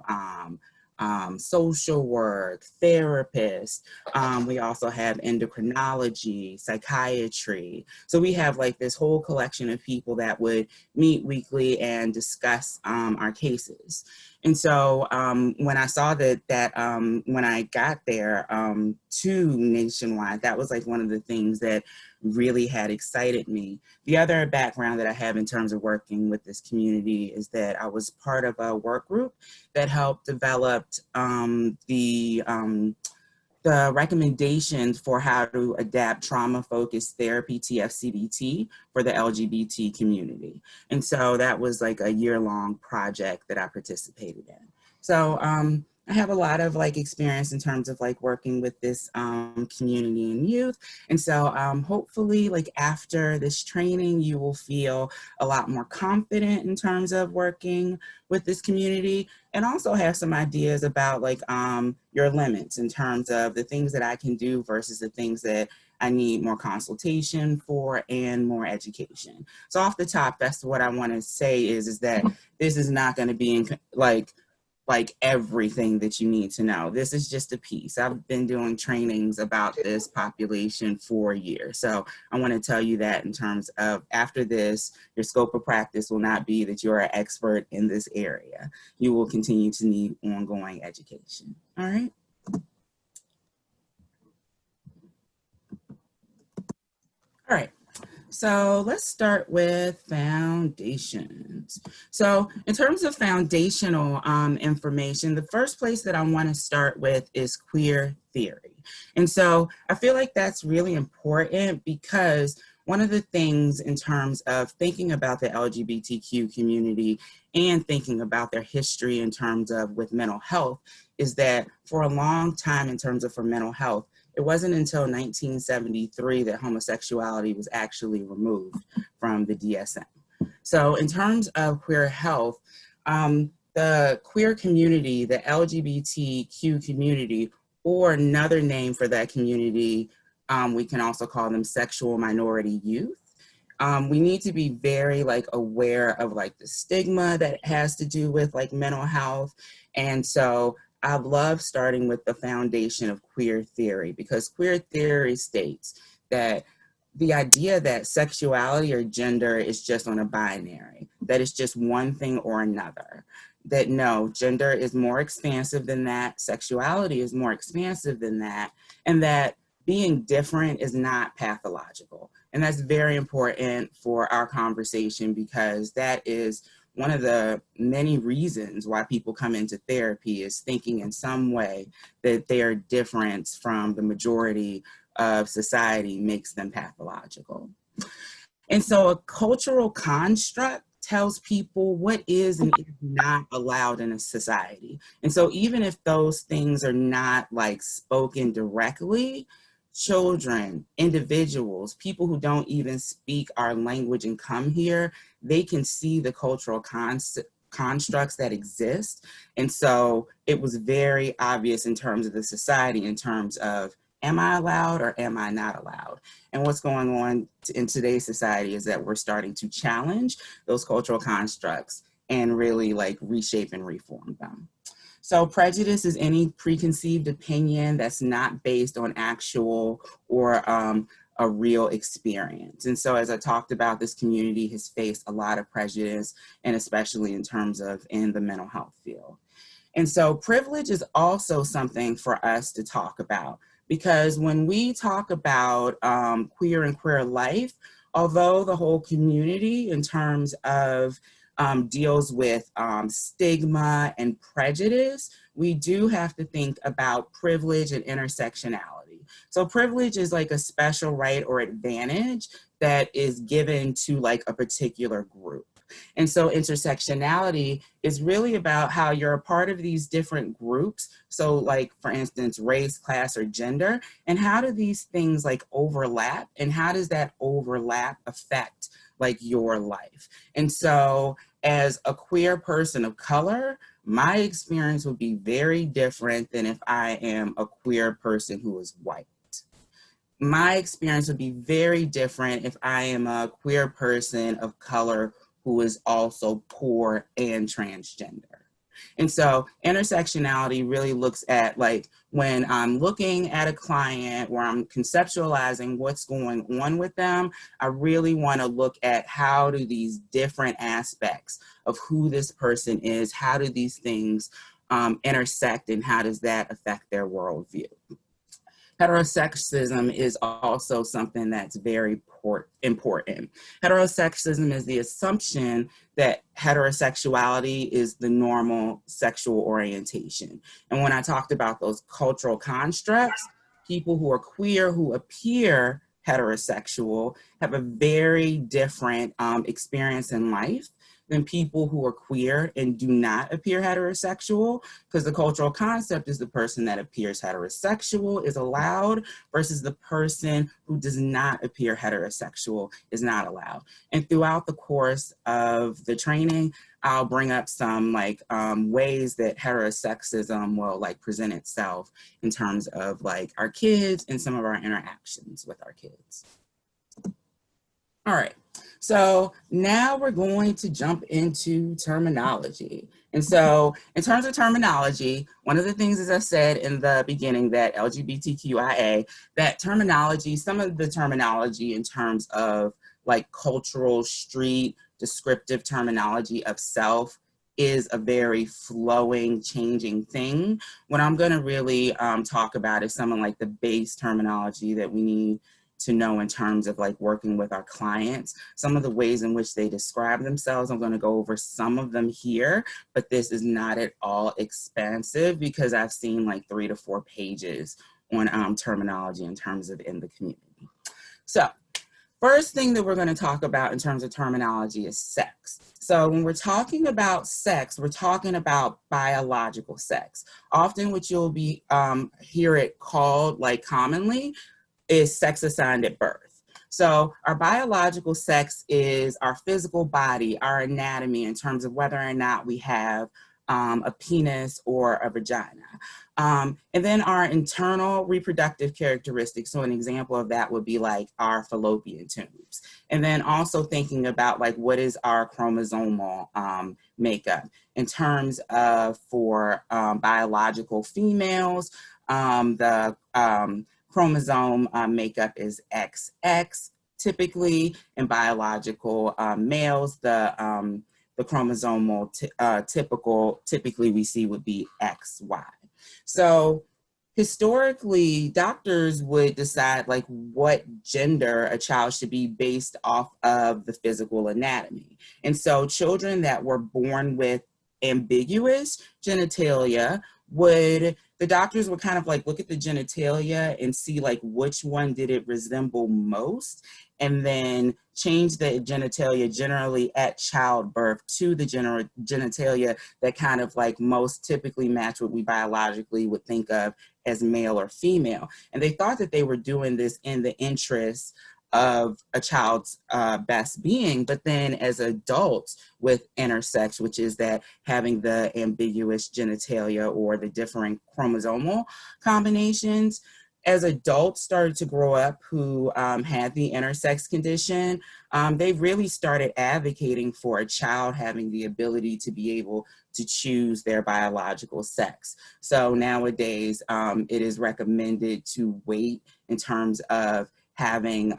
have social work, therapists. We also have endocrinology, psychiatry. So we have like this whole collection of people that would meet weekly and discuss our cases. And so when I saw that when I got there to Nationwide, that was like one of the things that really had excited me. The other background that I have in terms of working with this community is that I was part of a work group that helped develop the recommendations for how to adapt trauma-focused therapy, TFCBT, for the LGBT community. And so that was like a year-long project that I participated in. So I have a lot of like experience in terms of like working with this community and youth. And so hopefully like after this training, you will feel a lot more confident in terms of working with this community, and also have some ideas about like your limits in terms of the things that I can do versus the things that I need more consultation for and more education. So off the top, that's what I want to say is that this is not going to be in like everything that you need to know. This is just a piece. I've been doing trainings about this population for years. So I want to tell you that in terms of after this, your scope of practice will not be that you're an expert in this area. You will continue to need ongoing education. All right. All right. So let's start with foundations. So in terms of foundational information, the first place that I want to start with is queer theory. And so I feel like that's really important because one of the things in terms of thinking about the LGBTQ community and thinking about their history in terms of with mental health is that for a long time in terms of for mental health, it wasn't until 1973 that homosexuality was actually removed from the DSM. So in terms of queer health, the queer community, the LGBTQ community, or another name for that community, we can also call them sexual minority youth. We need to be very like aware of like the stigma that has to do with like mental health. And so I love starting with the foundation of queer theory, because queer theory states that the idea that sexuality or gender is just on a binary, that it's just one thing or another, that no, gender is more expansive than that, sexuality is more expansive than that, and that being different is not pathological. And that's very important for our conversation, because that is one of the many reasons why people come into therapy, is thinking in some way that their difference from the majority of society makes them pathological. And so a cultural construct tells people what is and is not allowed in a society. And so even if those things are not like spoken directly, children, individuals, people who don't even speak our language and come here, they can see the cultural constructs that exist. And so it was very obvious in terms of the society, in terms of, am I allowed or am I not allowed? And what's going on in today's society is that we're starting to challenge those cultural constructs and really like reshape and reform them. So prejudice is any preconceived opinion that's not based on actual or a real experience. And so as I talked about, this community has faced a lot of prejudice, and especially in terms of in the mental health field. And so privilege is also something for us to talk about, because when we talk about queer and queer life, although the whole community in terms of deals with stigma and prejudice, we do have to think about privilege and intersectionality. So privilege is like a special right or advantage that is given to like a particular group. And so intersectionality is really about how you're a part of these different groups. So like, for instance, race, class, or gender, and how do these things like overlap, and how does that overlap affect like your life? And so as a queer person of color, my experience would be very different than if I am a queer person who is white. My experience would be very different if I am a queer person of color who is also poor and transgender. And so intersectionality really looks at like when I'm looking at a client where I'm conceptualizing what's going on with them, I really want to look at how do these different aspects of who this person is, how do these things intersect, and how does that affect their worldview. Heterosexism is also something that's very important. Heterosexism is the assumption that heterosexuality is the normal sexual orientation. And when I talked about those cultural constructs, people who are queer who appear heterosexual have a very different experience in life than people who are queer and do not appear heterosexual, because the cultural concept is the person that appears heterosexual is allowed versus the person who does not appear heterosexual is not allowed. And throughout the course of the training, I'll bring up some like ways that heterosexism will like present itself in terms of like our kids and some of our interactions with our kids. All right, so now we're going to jump into terminology. And so in terms of terminology, one of the things, as I said in the beginning, that LGBTQIA, that terminology, some of the terminology in terms of like cultural, street, descriptive terminology of self is a very flowing, changing thing. What I'm gonna really talk about is some of like the base terminology that we need to know in terms of like working with our clients, some of the ways in which they describe themselves. I'm going to go over some of them here, but this is not at all expansive because I've seen like 3 to 4 pages on terminology in terms of in the community. So first thing that we're going to talk about in terms of terminology is sex. So when we're talking about sex, we're talking about biological sex. Often what you'll be hear it called like commonly is sex assigned at birth. So our biological sex is our physical body, our anatomy in terms of whether or not we have a penis or a vagina. And then our internal reproductive characteristics. So an example of that would be like our fallopian tubes. And then also thinking about like what is our chromosomal makeup in terms of for biological females, the chromosome makeup is XX typically. In biological males, the chromosomal typically we see would be XY. So historically, doctors would decide like what gender a child should be based off of the physical anatomy. And so children that were born with ambiguous genitalia the doctors would kind of like look at the genitalia and see like which one did it resemble most, and then change the genitalia generally at childbirth to the genitalia that kind of like most typically match what we biologically would think of as male or female. And they thought that they were doing this in the interest of a child's best being, but then as adults with intersex, which is that having the ambiguous genitalia or the different chromosomal combinations, as adults started to grow up who had the intersex condition, they really started advocating for a child having the ability to be able to choose their biological sex. So nowadays, it is recommended to wait in terms of having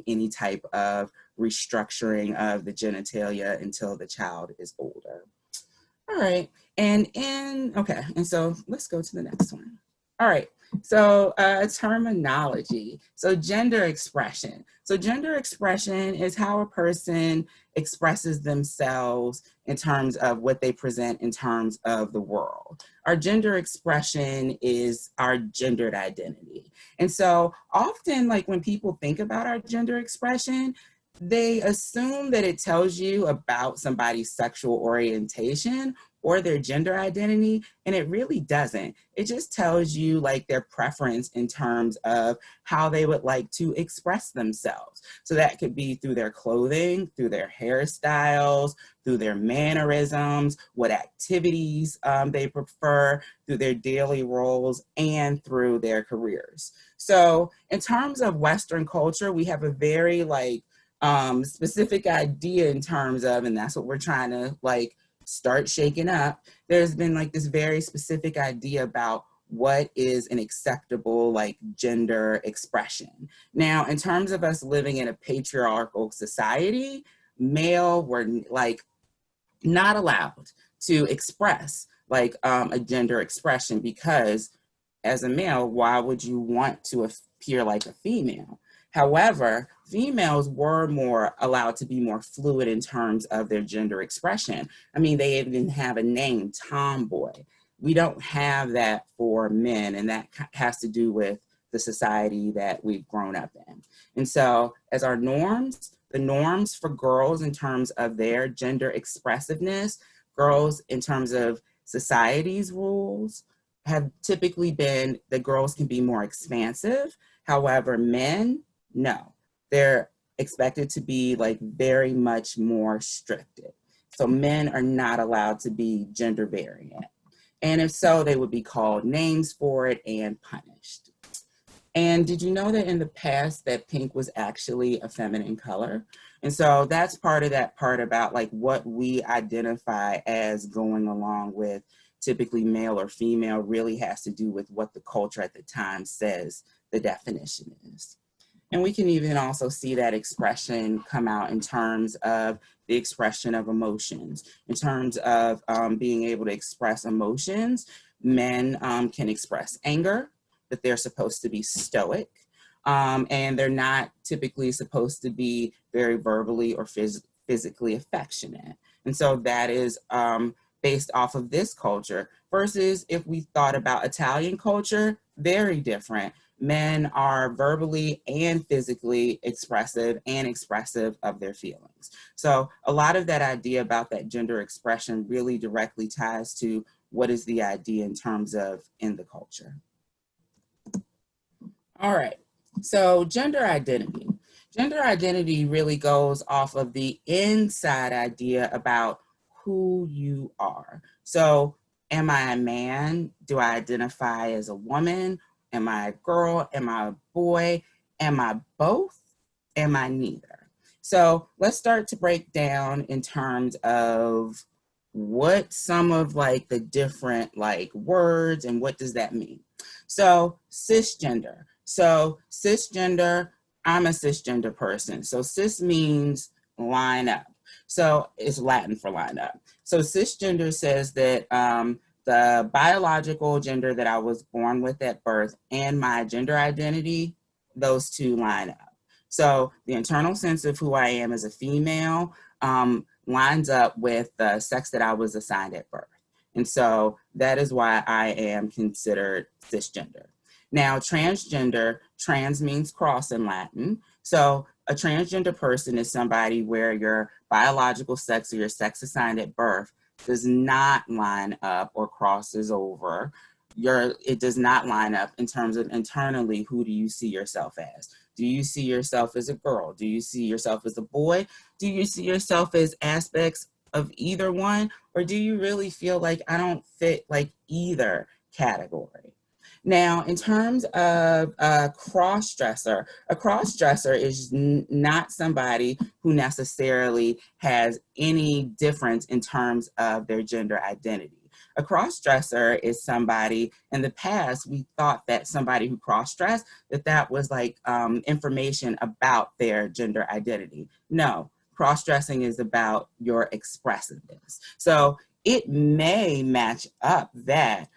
any type of restructuring of the genitalia until the child is older. All right, and so let's go to the next one. All right, so terminology. So gender expression. So gender expression is how a person expresses themselves in terms of what they present in terms of the world. Our gender expression is our gendered identity. And so often, like when people think about our gender expression, they assume that it tells you about somebody's sexual orientation or their gender identity, and it really doesn't. It just tells you like their preference in terms of how they would like to express themselves. So that could be through their clothing, through their hairstyles, through their mannerisms, what activities they prefer, through their daily roles, and through their careers. So in terms of Western culture, we have a very like specific idea in terms of, and that's what we're trying to like start shaking up, there's been like this very specific idea about what is an acceptable like gender expression. Now, in terms of us living in a patriarchal society, male were like not allowed to express like a gender expression, because as a male, why would you want to appear like a female? However, females were more allowed to be more fluid in terms of their gender expression. I mean, they even have a name, tomboy. We don't have that for men, and that has to do with the society that we've grown up in. And so as our norms, the norms for girls in terms of their gender expressiveness, girls in terms of society's rules, have typically been that girls can be more expansive. However, men, no, they're expected to be like very much more restricted. So men are not allowed to be gender variant. And if so, they would be called names for it and punished. And did you know that in the past that pink was actually a feminine color? And so that's part of that part about like what we identify as going along with typically male or female really has to do with what the culture at the time says the definition is. And we can even also see that expression come out in terms of the expression of emotions. In terms of being able to express emotions, men can express anger, that they're supposed to be stoic, and they're not typically supposed to be very verbally or physically affectionate. And so that is based off of this culture, versus if we thought about Italian culture, very different. Men are verbally and physically expressive and expressive of their feelings. So a lot of that idea about that gender expression really directly ties to what is the idea in terms of in the culture. All right, so gender identity. Gender identity really goes off of the inside idea about who you are. So am I a man? Do I identify as a woman? Am I a girl? Am I a boy? Am I both? Am I neither? So let's start to break down in terms of what some of like the different like words and what does that mean. So cisgender. So cisgender, I'm a cisgender person. So cis means line up. So it's Latin for line up. So cisgender says that the biological gender that I was born with at birth and my gender identity, those two line up. So the internal sense of who I am as a female lines up with the sex that I was assigned at birth. And so that is why I am considered cisgender. Now, transgender, trans means cross in Latin. So a transgender person is somebody where your biological sex or your sex assigned at birth does not line up or crosses over. It does not line up in terms of internally, who do you see yourself as? Do you see yourself as a girl? Do you see yourself as a boy? Do you see yourself as aspects of either one? Or do you really feel like I don't fit like either category? Now, in terms of a cross-dresser is not somebody who necessarily has any difference in terms of their gender identity. A cross-dresser is somebody, in the past, we thought that somebody who cross-dressed, that was like information about their gender identity. No, cross-dressing is about your expressiveness. So it may match up that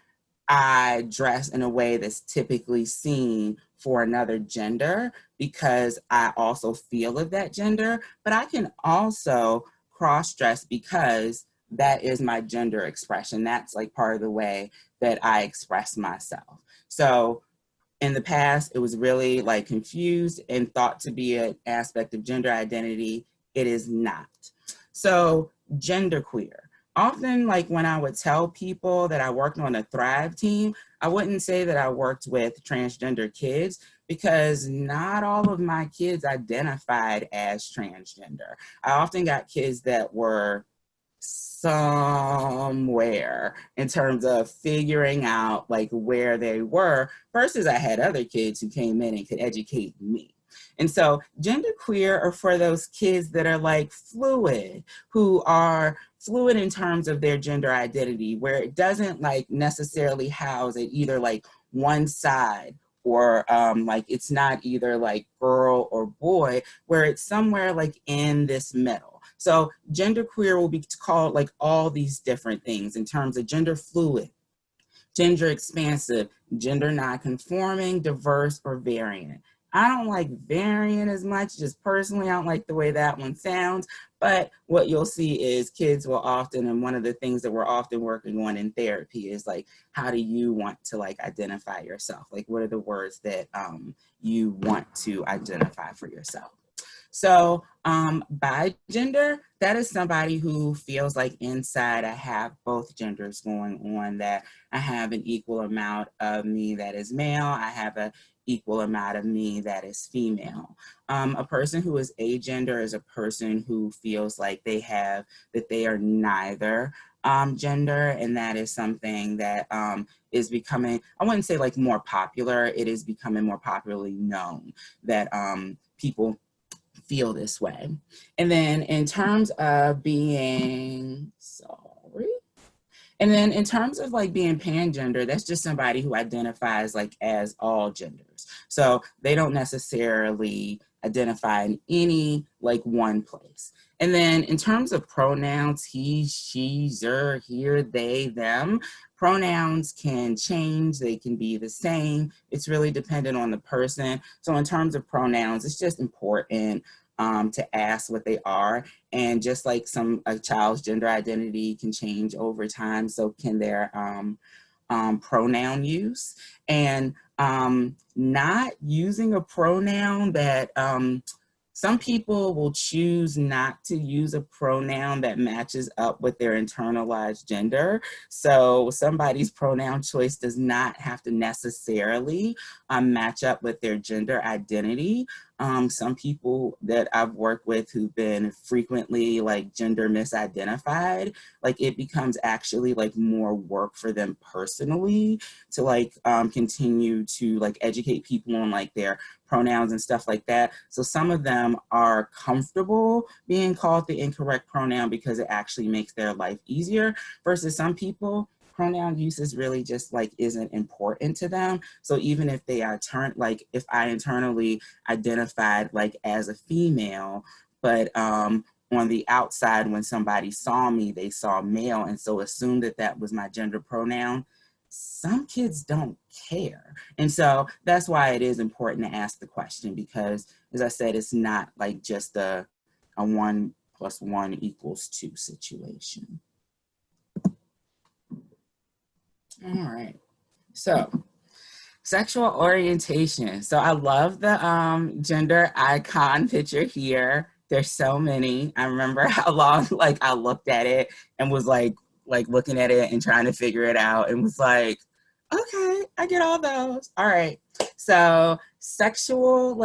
I dress in a way that's typically seen for another gender because I also feel of that gender, but I can also cross-dress because that is my gender expression. That's like part of the way that I express myself. So in the past, it was really like confused and thought to be an aspect of gender identity. It is not. So genderqueer. Often, like when I would tell people that I worked on a Thrive team, I wouldn't say that I worked with transgender kids because not all of my kids identified as transgender. I often got kids that were somewhere in terms of figuring out like where they were, versus I had other kids who came in and could educate me. And so genderqueer are for those kids that are like fluid, who are fluid in terms of their gender identity, where it doesn't like necessarily house at either like one side, or like it's not either like girl or boy, where it's somewhere like in this middle. So genderqueer will be called like all these different things in terms of gender fluid, gender expansive, gender non-conforming, diverse, or variant. I don't like variant as much, just personally, I don't like the way that one sounds, but what you'll see is kids will often, and one of the things that we're often working on in therapy is like, how do you want to like identify yourself? Like, what are the words that you want to identify for yourself? So by gender, that is somebody who feels like inside I have both genders going on, that I have an equal amount of me that is male, I have an equal amount of me that is female. A person who is agender is a person who feels like they are neither gender, and that is something that is becoming, I wouldn't say like more popular, it is becoming more popularly known that people feel this way. And then in terms of being, in terms of like being pangender, that's just somebody who identifies like as all genders. So they don't necessarily identify in any like one place. And then in terms of pronouns, he, she, her, here, they, them, pronouns can change, they can be the same. It's really dependent on the person. So in terms of pronouns, it's just important to ask what they are. And just like a child's gender identity can change over time, so can their pronoun use. And not using a pronoun that, some people will choose not to use a pronoun that matches up with their internalized gender. So somebody's pronoun choice does not have to necessarily match up with their gender identity. Some people that I've worked with who've been frequently like gender misidentified, like it becomes actually like more work for them personally to like continue to like educate people on like their pronouns and stuff like that. So some of them are comfortable being called the incorrect pronoun because it actually makes their life easier, versus some people, pronoun use is really just like isn't important to them. So even if they are if I internally identified like as a female, but on the outside when somebody saw me, they saw male, and so assumed that that was my gender pronoun, some kids don't care. And so that's why it is important to ask the question, because as I said, it's not like just a 1 + 1 = 2 situation. All right, so sexual orientation. So I love the gender icon picture here. There's so many. I remember how long like I looked at it and was like looking at it and trying to figure it out, and was like, okay, I get all those. All right. So sexual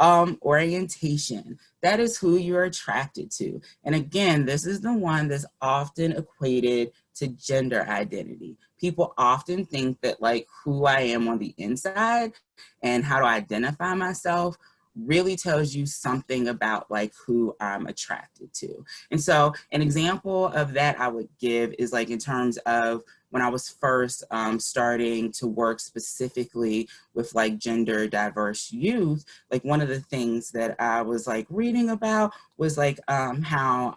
orientation, that is who you're attracted to. And again, this is the one that's often equated to gender identity. People often think that like who I am on the inside and how to identify myself really tells you something about like who I'm attracted to. And so an example of that I would give is like in terms of when I was first starting to work specifically with like gender diverse youth, like one of the things that I was like reading about was like how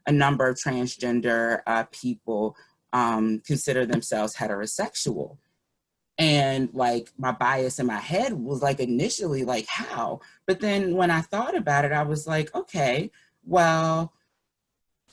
a number of transgender people consider themselves heterosexual. And like my bias in my head was like initially like how, but then when I thought about it, I was like, okay, well,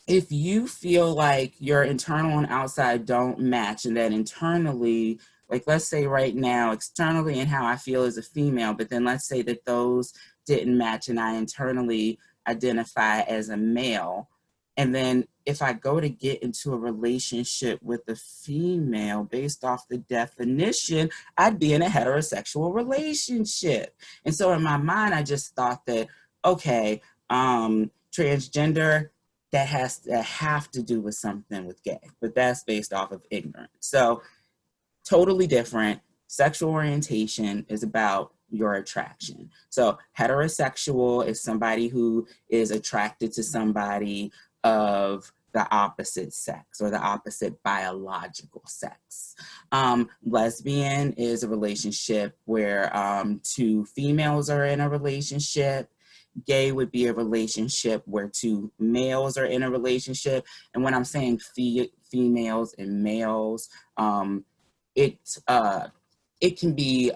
if you feel like your internal and outside don't match, and that internally, like let's say right now, externally and how I feel as a female, but then let's say that those didn't match and I internally identify as a male. And then if I go to get into a relationship with a female based off the definition, I'd be in a heterosexual relationship. And so in my mind, I just thought that, okay, transgender, that has to have to do with something with gay, but that's based off of ignorance. So totally different. Sexual orientation is about your attraction. So heterosexual is somebody who is attracted to somebody of the opposite sex or the opposite biological sex. Lesbian is a relationship where two females are in a relationship. Gay would be a relationship where two males are in a relationship. And when I'm saying females and males, it can be,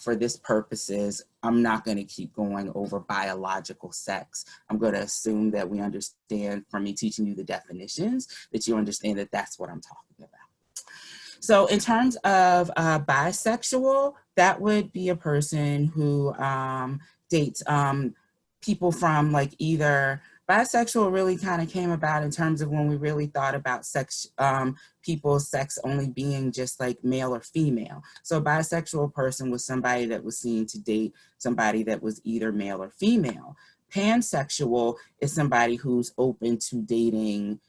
for this purposes, I'm not going to keep going over biological sex. I'm going to assume that we understand from me teaching you the definitions that you understand that that's what I'm talking about. So in terms of bisexual, that would be a person who dates people from like either, bisexual really kind of came about in terms of when we really thought about sex, people's sex only being just like male or female. So a bisexual person was somebody that was seen to date somebody that was either male or female. Pansexual is somebody who's open to dating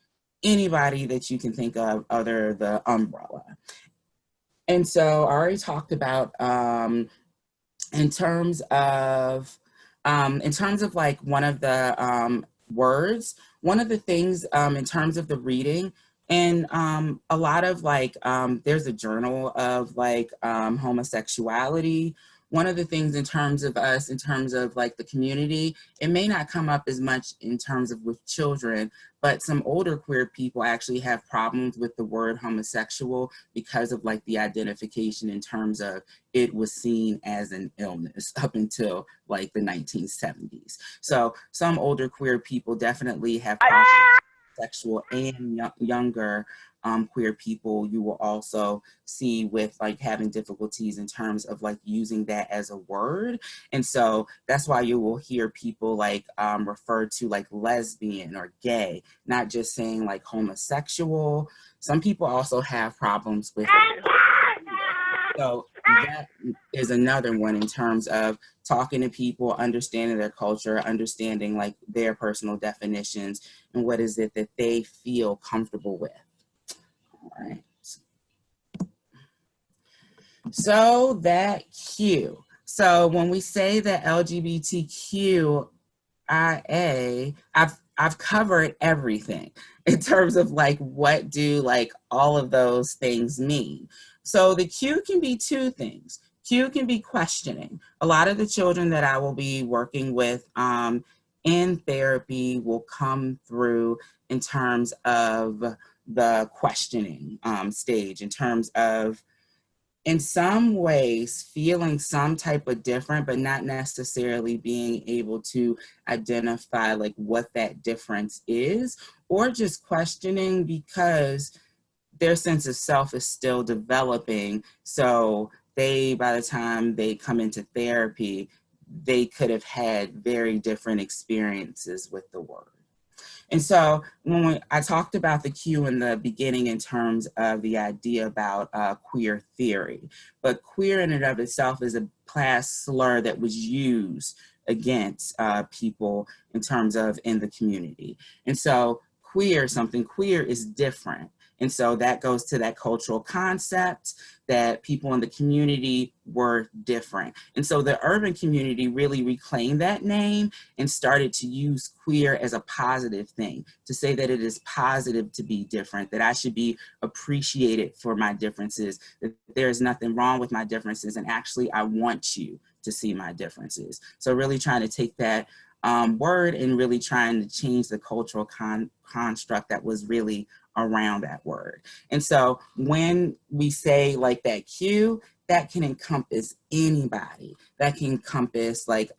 anybody that you can think of other the umbrella. And so I already talked about in terms of like one of the words, one of the things in terms of the reading, and a lot of like, there's a journal of like homosexuality. One of the things in terms of us, in terms of like the community, it may not come up as much in terms of with children, but some older queer people actually have problems with the word homosexual because of like the identification in terms of it was seen as an illness up until like the 1970s. So some older queer people definitely have problems with sexual, and younger queer people you will also see with like having difficulties in terms of like using that as a word. And so that's why you will hear people like refer to like lesbian or gay, not just saying like homosexual. Some people also have problems with it. So that is another one in terms of talking to people, understanding their culture, understanding like their personal definitions and what is it that they feel comfortable with. All right. So that Q. So when we say that LGBTQIA, I've covered everything in terms of like what do like all of those things mean. So the Q can be two things. Q can be questioning. A lot of the children that I will be working with in therapy will come through in terms of the questioning stage, in terms of in some ways feeling some type of different, but not necessarily being able to identify like what that difference is, or just questioning because their sense of self is still developing. So they, by the time they come into therapy, they could have had very different experiences with the word. And so when I talked about the Q in the beginning in terms of the idea about queer theory, but queer in and of itself is a class slur that was used against people in terms of in the community. And so queer, something queer is different. And so that goes to that cultural concept that people in the community were different. And so the urban community really reclaimed that name and started to use queer as a positive thing, to say that it is positive to be different, that I should be appreciated for my differences, that there is nothing wrong with my differences, and actually I want you to see my differences. So really trying to take that word and really trying to change the cultural construct that was really around that word. And so when we say like that Q, that can encompass anybody. That can encompass like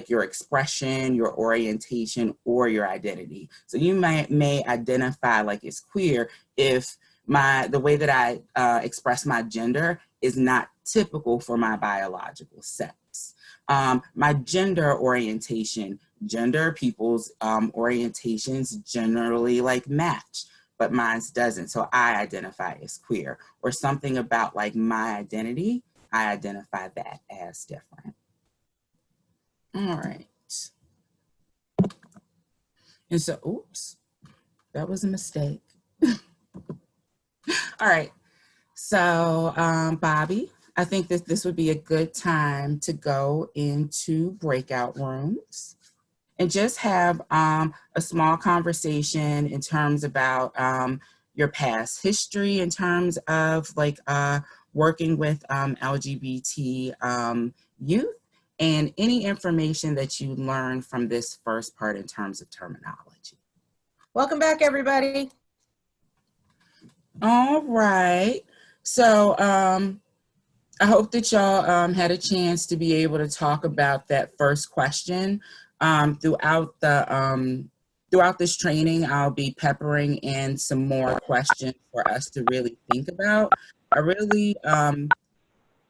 your expression, your orientation, or your identity. So you may identify like as queer if the way that I express my gender is not typical for my biological sex. My gender orientation, people's orientations generally like match, but mine doesn't. So I identify as queer, or something about like my identity, I identify that as different. All right. And so, oops, that was a mistake. All right. So Bobbi, I think that this would be a good time to go into breakout rooms and just have a small conversation in terms about your past history, in terms of like working with LGBT youth, and any information that you learned from this first part in terms of terminology. Welcome back, everybody. All right. So I hope that y'all had a chance to be able to talk about that first question. Throughout this training, I'll be peppering in some more questions for us to really think about. I really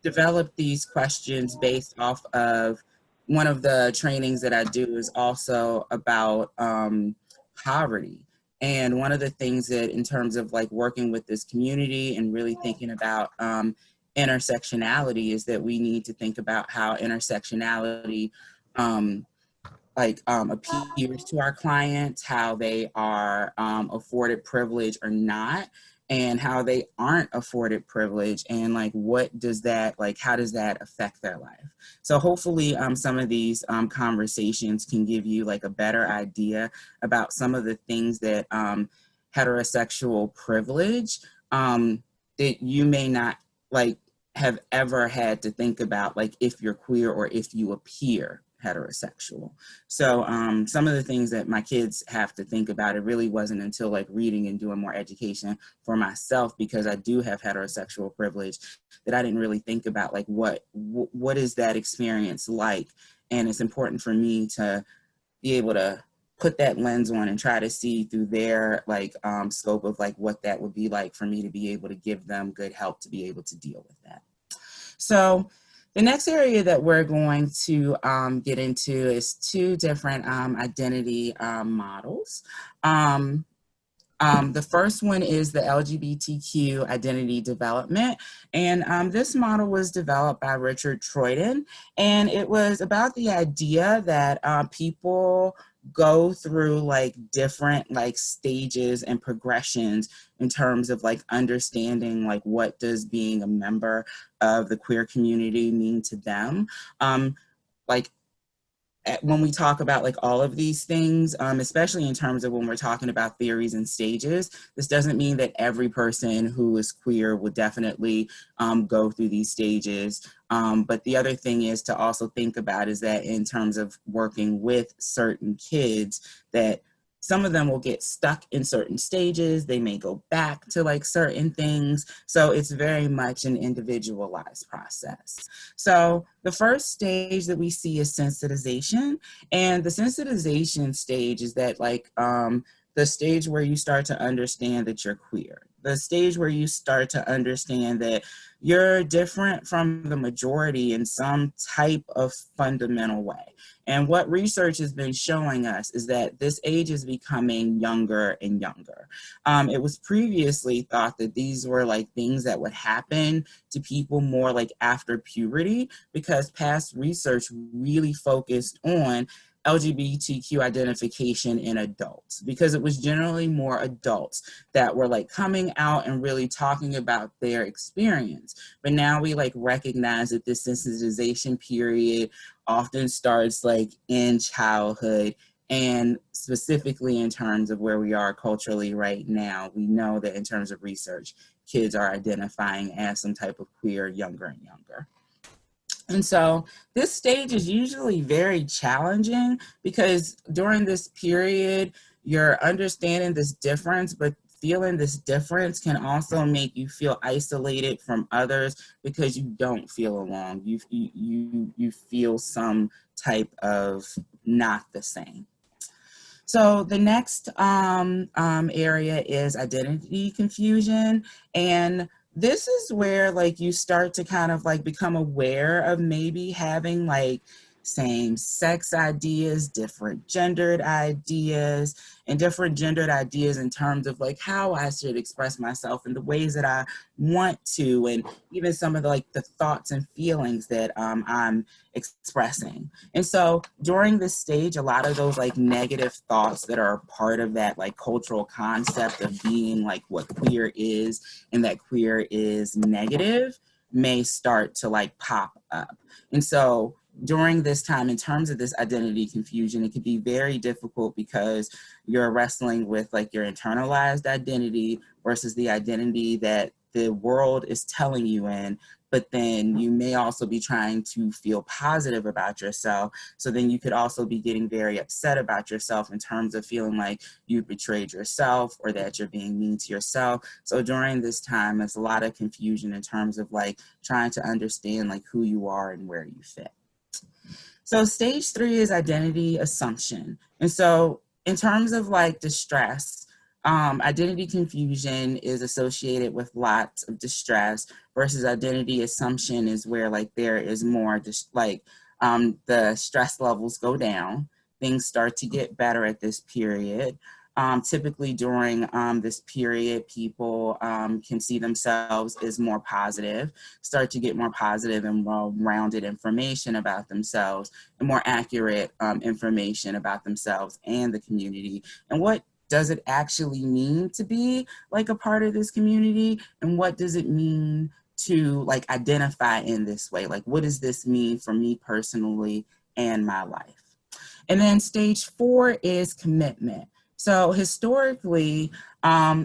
developed these questions based off of one of the trainings that I do is also about poverty. And one of the things that in terms of like working with this community and really thinking about intersectionality is that we need to think about how intersectionality appears to our clients, how they are afforded privilege or not, and how they aren't afforded privilege, and like what does that, like how does that affect their life. So hopefully some of these conversations can give you like a better idea about some of the things that heterosexual privilege that you may not like have ever had to think about, like if you're queer or if you appear heterosexual. So some of the things that my kids have to think about, it really wasn't until like reading and doing more education for myself, because I do have heterosexual privilege, that I didn't really think about like what is that experience like. And it's important for me to be able to put that lens on and try to see through their like scope of like what that would be like for me to be able to give them good help to be able to deal with that. So the next area that we're going to get into is two different identity models. The first one is the LGBTQ identity development. And this model was developed by Richard Troyden. And it was about the idea that people go through like different like stages and progressions in terms of like understanding like what does being a member of the queer community mean to them. When we talk about like all of these things, especially in terms of when we're talking about theories and stages, this doesn't mean that every person who is queer would definitely go through these stages. But the other thing is to also think about is that in terms of working with certain kids, that some of them will get stuck in certain stages. They may go back to like certain things. So it's very much an individualized process. So the first stage that we see is sensitization. And the sensitization stage is that like the stage where you start to understand that you're queer. The stage where you start to understand that you're different from the majority in some type of fundamental way. And what research has been showing us is that this age is becoming younger and younger. It was previously thought that these were like things that would happen to people more like after puberty, because past research really focused on LGBTQ identification in adults, because it was generally more adults that were like coming out and really talking about their experience. But now we like recognize that this sensitization period often starts like in childhood, and specifically in terms of where we are culturally right now, we know that in terms of research, kids are identifying as some type of queer younger and younger. And so this stage is usually very challenging, because during this period, you're understanding this difference, but feeling this difference can also make you feel isolated from others, because you don't feel alone. You feel some type of not the same. So the next area is identity confusion. And this is where like you start to kind of like become aware of maybe having like same sex ideas, different gendered ideas, and different gendered ideas in terms of like how I should express myself in the ways that I want to, and even some of the like the thoughts and feelings that I'm expressing. And so during this stage, a lot of those like negative thoughts that are part of that like cultural concept of being like what queer is, and that queer is negative, may start to like pop up. And so during this time, in terms of this identity confusion, it can be very difficult because you're wrestling with like your internalized identity versus the identity that the world is telling you in, but then you may also be trying to feel positive about yourself. So then you could also be getting very upset about yourself in terms of feeling like you betrayed yourself or that you're being mean to yourself. So during this time, there's a lot of confusion in terms of like trying to understand like who you are and where you fit. So stage 3 is identity assumption. And so in terms of like distress, identity confusion is associated with lots of distress versus identity assumption is where like there is more just like the stress levels go down. Things start to get better at this period. Typically during this period, people can see themselves as more positive, start to get more positive and well-rounded information about themselves and more accurate information about themselves and the community. And what does it actually mean to be like a part of this community? And what does it mean to like identify in this way? Like, what does this mean for me personally and my life? And then stage 4 is commitment. So historically,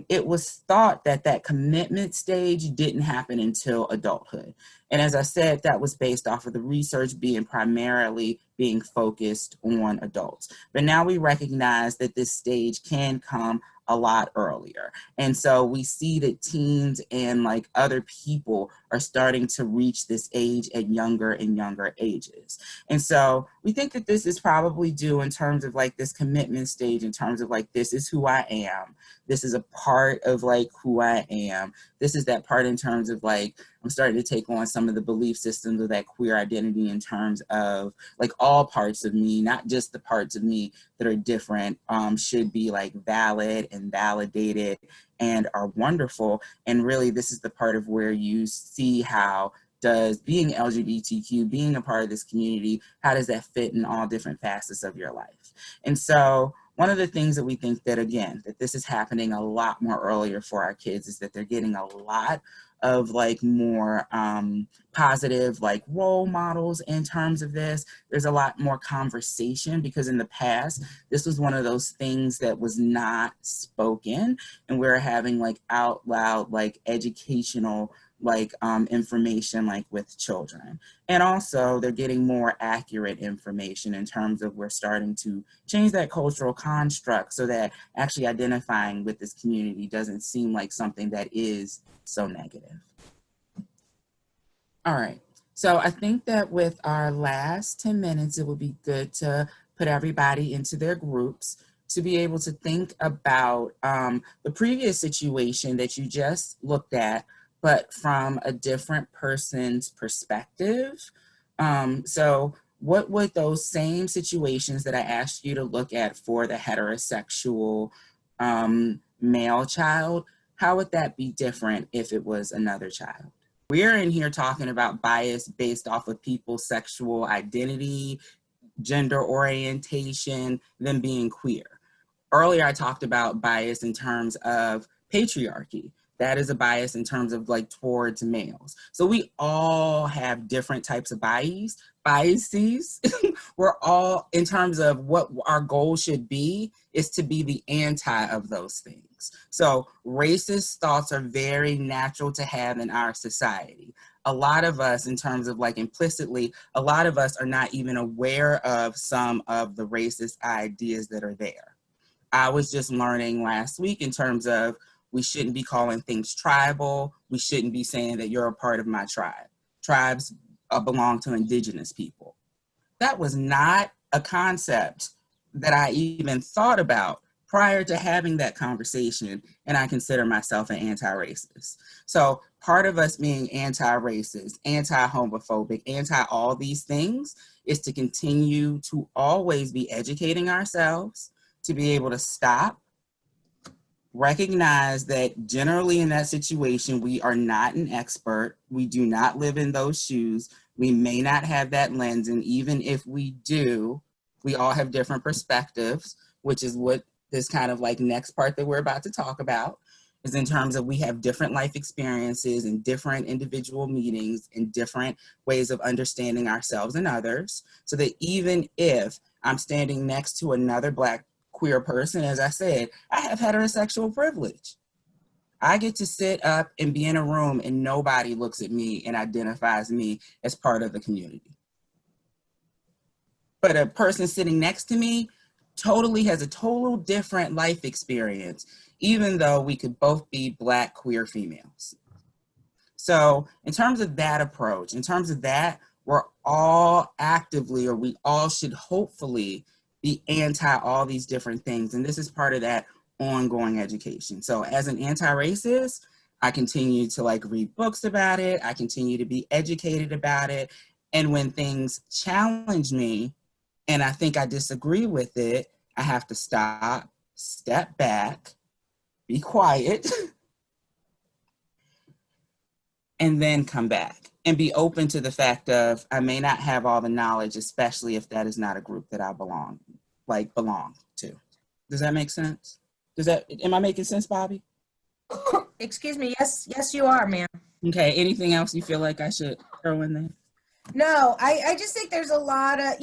it was thought that that commitment stage didn't happen until adulthood. And as I said, that was based off of the research primarily being focused on adults. But now we recognize that this stage can come a lot earlier. And so we see that teens and like other people are starting to reach this age at younger and younger ages. And so we think that this is probably due in terms of like this commitment stage, in terms of like, this is who I am. This is a part of like who I am. This is that part in terms of like, I'm starting to take on some of the belief systems of that queer identity in terms of like all parts of me, not just the parts of me that are different, should be like valid and validated and are wonderful. And really, this is the part of where you see how does being LGBTQ, being a part of this community, how does that fit in all different facets of your life? And so one of the things that we think that, again, that this is happening a lot more earlier for our kids is that they're getting a lot of like more positive like role models in terms of this. There's a lot more conversation because in the past, this was one of those things that was not spoken, and we're having like out loud like educational like information like with children. And also they're getting more accurate information in terms of we're starting to change that cultural construct so that actually identifying with this community doesn't seem like something that is so negative. All right, so I think that with our last 10 minutes, it would be good to put everybody into their groups to be able to think about the previous situation that you just looked at, but from a different person's perspective. So what would those same situations that I asked you to look at for the heterosexual male child, how would that be different if it was another child? We're in here talking about bias based off of people's sexual identity, gender orientation, them being queer. Earlier, I talked about bias in terms of patriarchy. That is a bias in terms of like towards males. So we all have different types of biases. We're all, in terms of what our goal should be, is to be the anti of those things. So racist thoughts are very natural to have in our society. A lot of us, in terms of like implicitly, a lot of us are not even aware of some of the racist ideas that are there. I was just learning last week in terms of we shouldn't be calling things tribal. We shouldn't be saying that you're a part of my tribe. Tribes belong to indigenous people. That was not a concept that I even thought about prior to having that conversation, and I consider myself an anti-racist. So part of us being anti-racist, anti-homophobic, anti all these things is to continue to always be educating ourselves, to be able to stop, recognize that generally in that situation, we are not an expert. We do not live in those shoes. We may not have that lens. And even if we do, we all have different perspectives, which is what this kind of like next part that we're about to talk about. is in terms of we have different life experiences and different individual meetings and different ways of understanding ourselves and others, so that even if I'm standing next to another Black queer person, as I said, I have heterosexual privilege. I get to sit up and be in a room and nobody looks at me and identifies me as part of the community. But a person sitting next to me totally has a total different life experience, even though we could both be Black queer females. So in terms of that approach, in terms of that, we're all actively, or we all should hopefully be anti all these different things. And this is part of that ongoing education. So as an anti-racist, I continue to read books about it. I continue to be educated about it. And when things challenge me and I think I disagree with it, I have to stop, step back, be quiet, and then come back and be open to the fact of I may not have all the knowledge, especially if that is not a group that I belong to. Does that make sense? Am I making sense, Bobbi? Excuse me. Yes, you are, ma'am. Okay, anything else you feel like I should throw in there? No, I just think there's a lot of,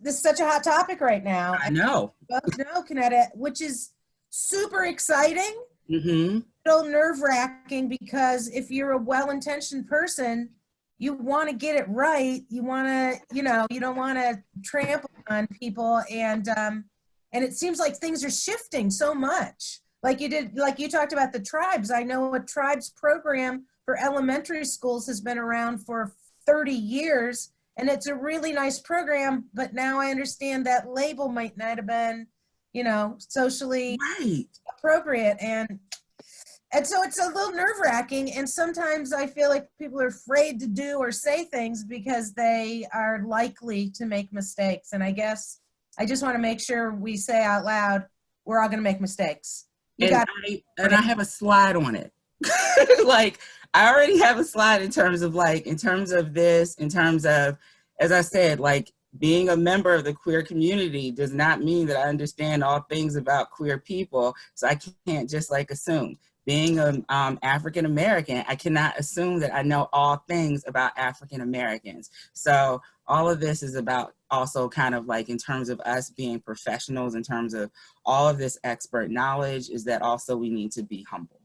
this is such a hot topic right now. I know. Both know, Kynetta, which is super exciting, Mm-hmm. a little nerve-wracking, because if you're a well-intentioned person, you want to get it right. You want to, you don't want to trample on people. And it seems like things are shifting so much. Like you talked about the tribes. I know a tribes program for elementary schools has been around for 30 years, and it's a really nice program, but now I understand that label might not have been, socially appropriate. And so it's a little nerve-wracking, and sometimes I feel like people are afraid to do or say things because they are likely to make mistakes. And I guess I just want to make sure we say out loud, we're all going to make mistakes. I have a slide on it. I already have a slide in terms of, as I said, being a member of the queer community does not mean that I understand all things about queer people. So I can't just assume. Being African American, I cannot assume that I know all things about African Americans. So all of this is about also kind of in terms of us being professionals, in terms of all of this expert knowledge, is that also we need to be humble.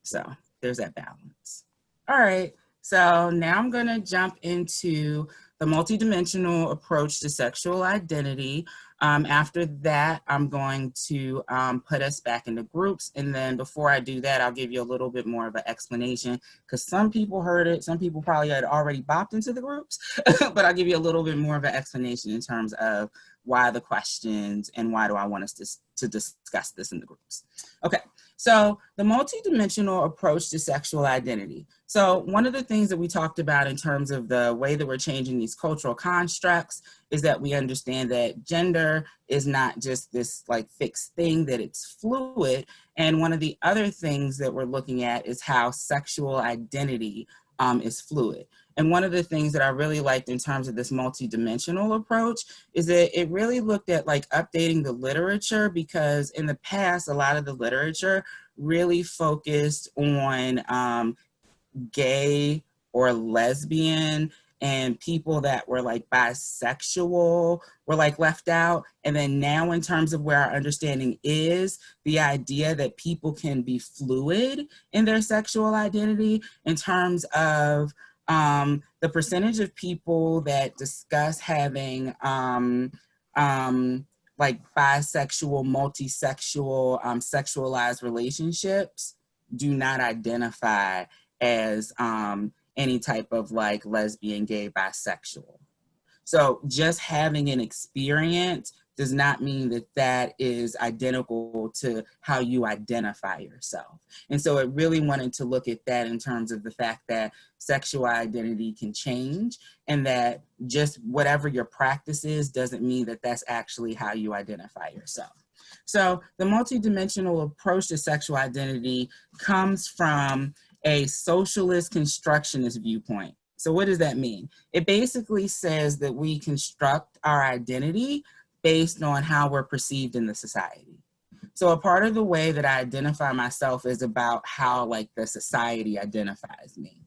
So there's that balance. All right, so now I'm gonna jump into the multidimensional approach to sexual identity. After that, I'm going to put us back into groups. And then before I do that, I'll give you a little bit more of an explanation, because some people heard it, some people probably had already bopped into the groups, but I'll give you a little bit more of an explanation in terms of why the questions and why do I want us to discuss this in the groups. Okay, so the multidimensional approach to sexual identity. So one of the things that we talked about in terms of the way that we're changing these cultural constructs is that we understand that gender is not just this fixed thing, that it's fluid. And one of the other things that we're looking at is how sexual identity is fluid. And one of the things that I really liked in terms of this multidimensional approach is that it really looked at updating the literature, because in the past, a lot of the literature really focused on gay or lesbian, and people that were bisexual were left out. And then now, in terms of where our understanding is, the idea that people can be fluid in their sexual identity, in terms of the percentage of people that discuss having bisexual, multisexual, sexualized relationships do not identify as any type of lesbian, gay, bisexual. So just having an experience does not mean that that is identical to how you identify yourself. And so it really wanted to look at that in terms of the fact that sexual identity can change, and that just whatever your practice is doesn't mean that that's actually how you identify yourself. So the multidimensional approach to sexual identity comes from a socialist constructionist viewpoint. So what does that mean? It basically says that we construct our identity based on how we're perceived in the society. So a part of the way that I identify myself is about how like the society identifies me,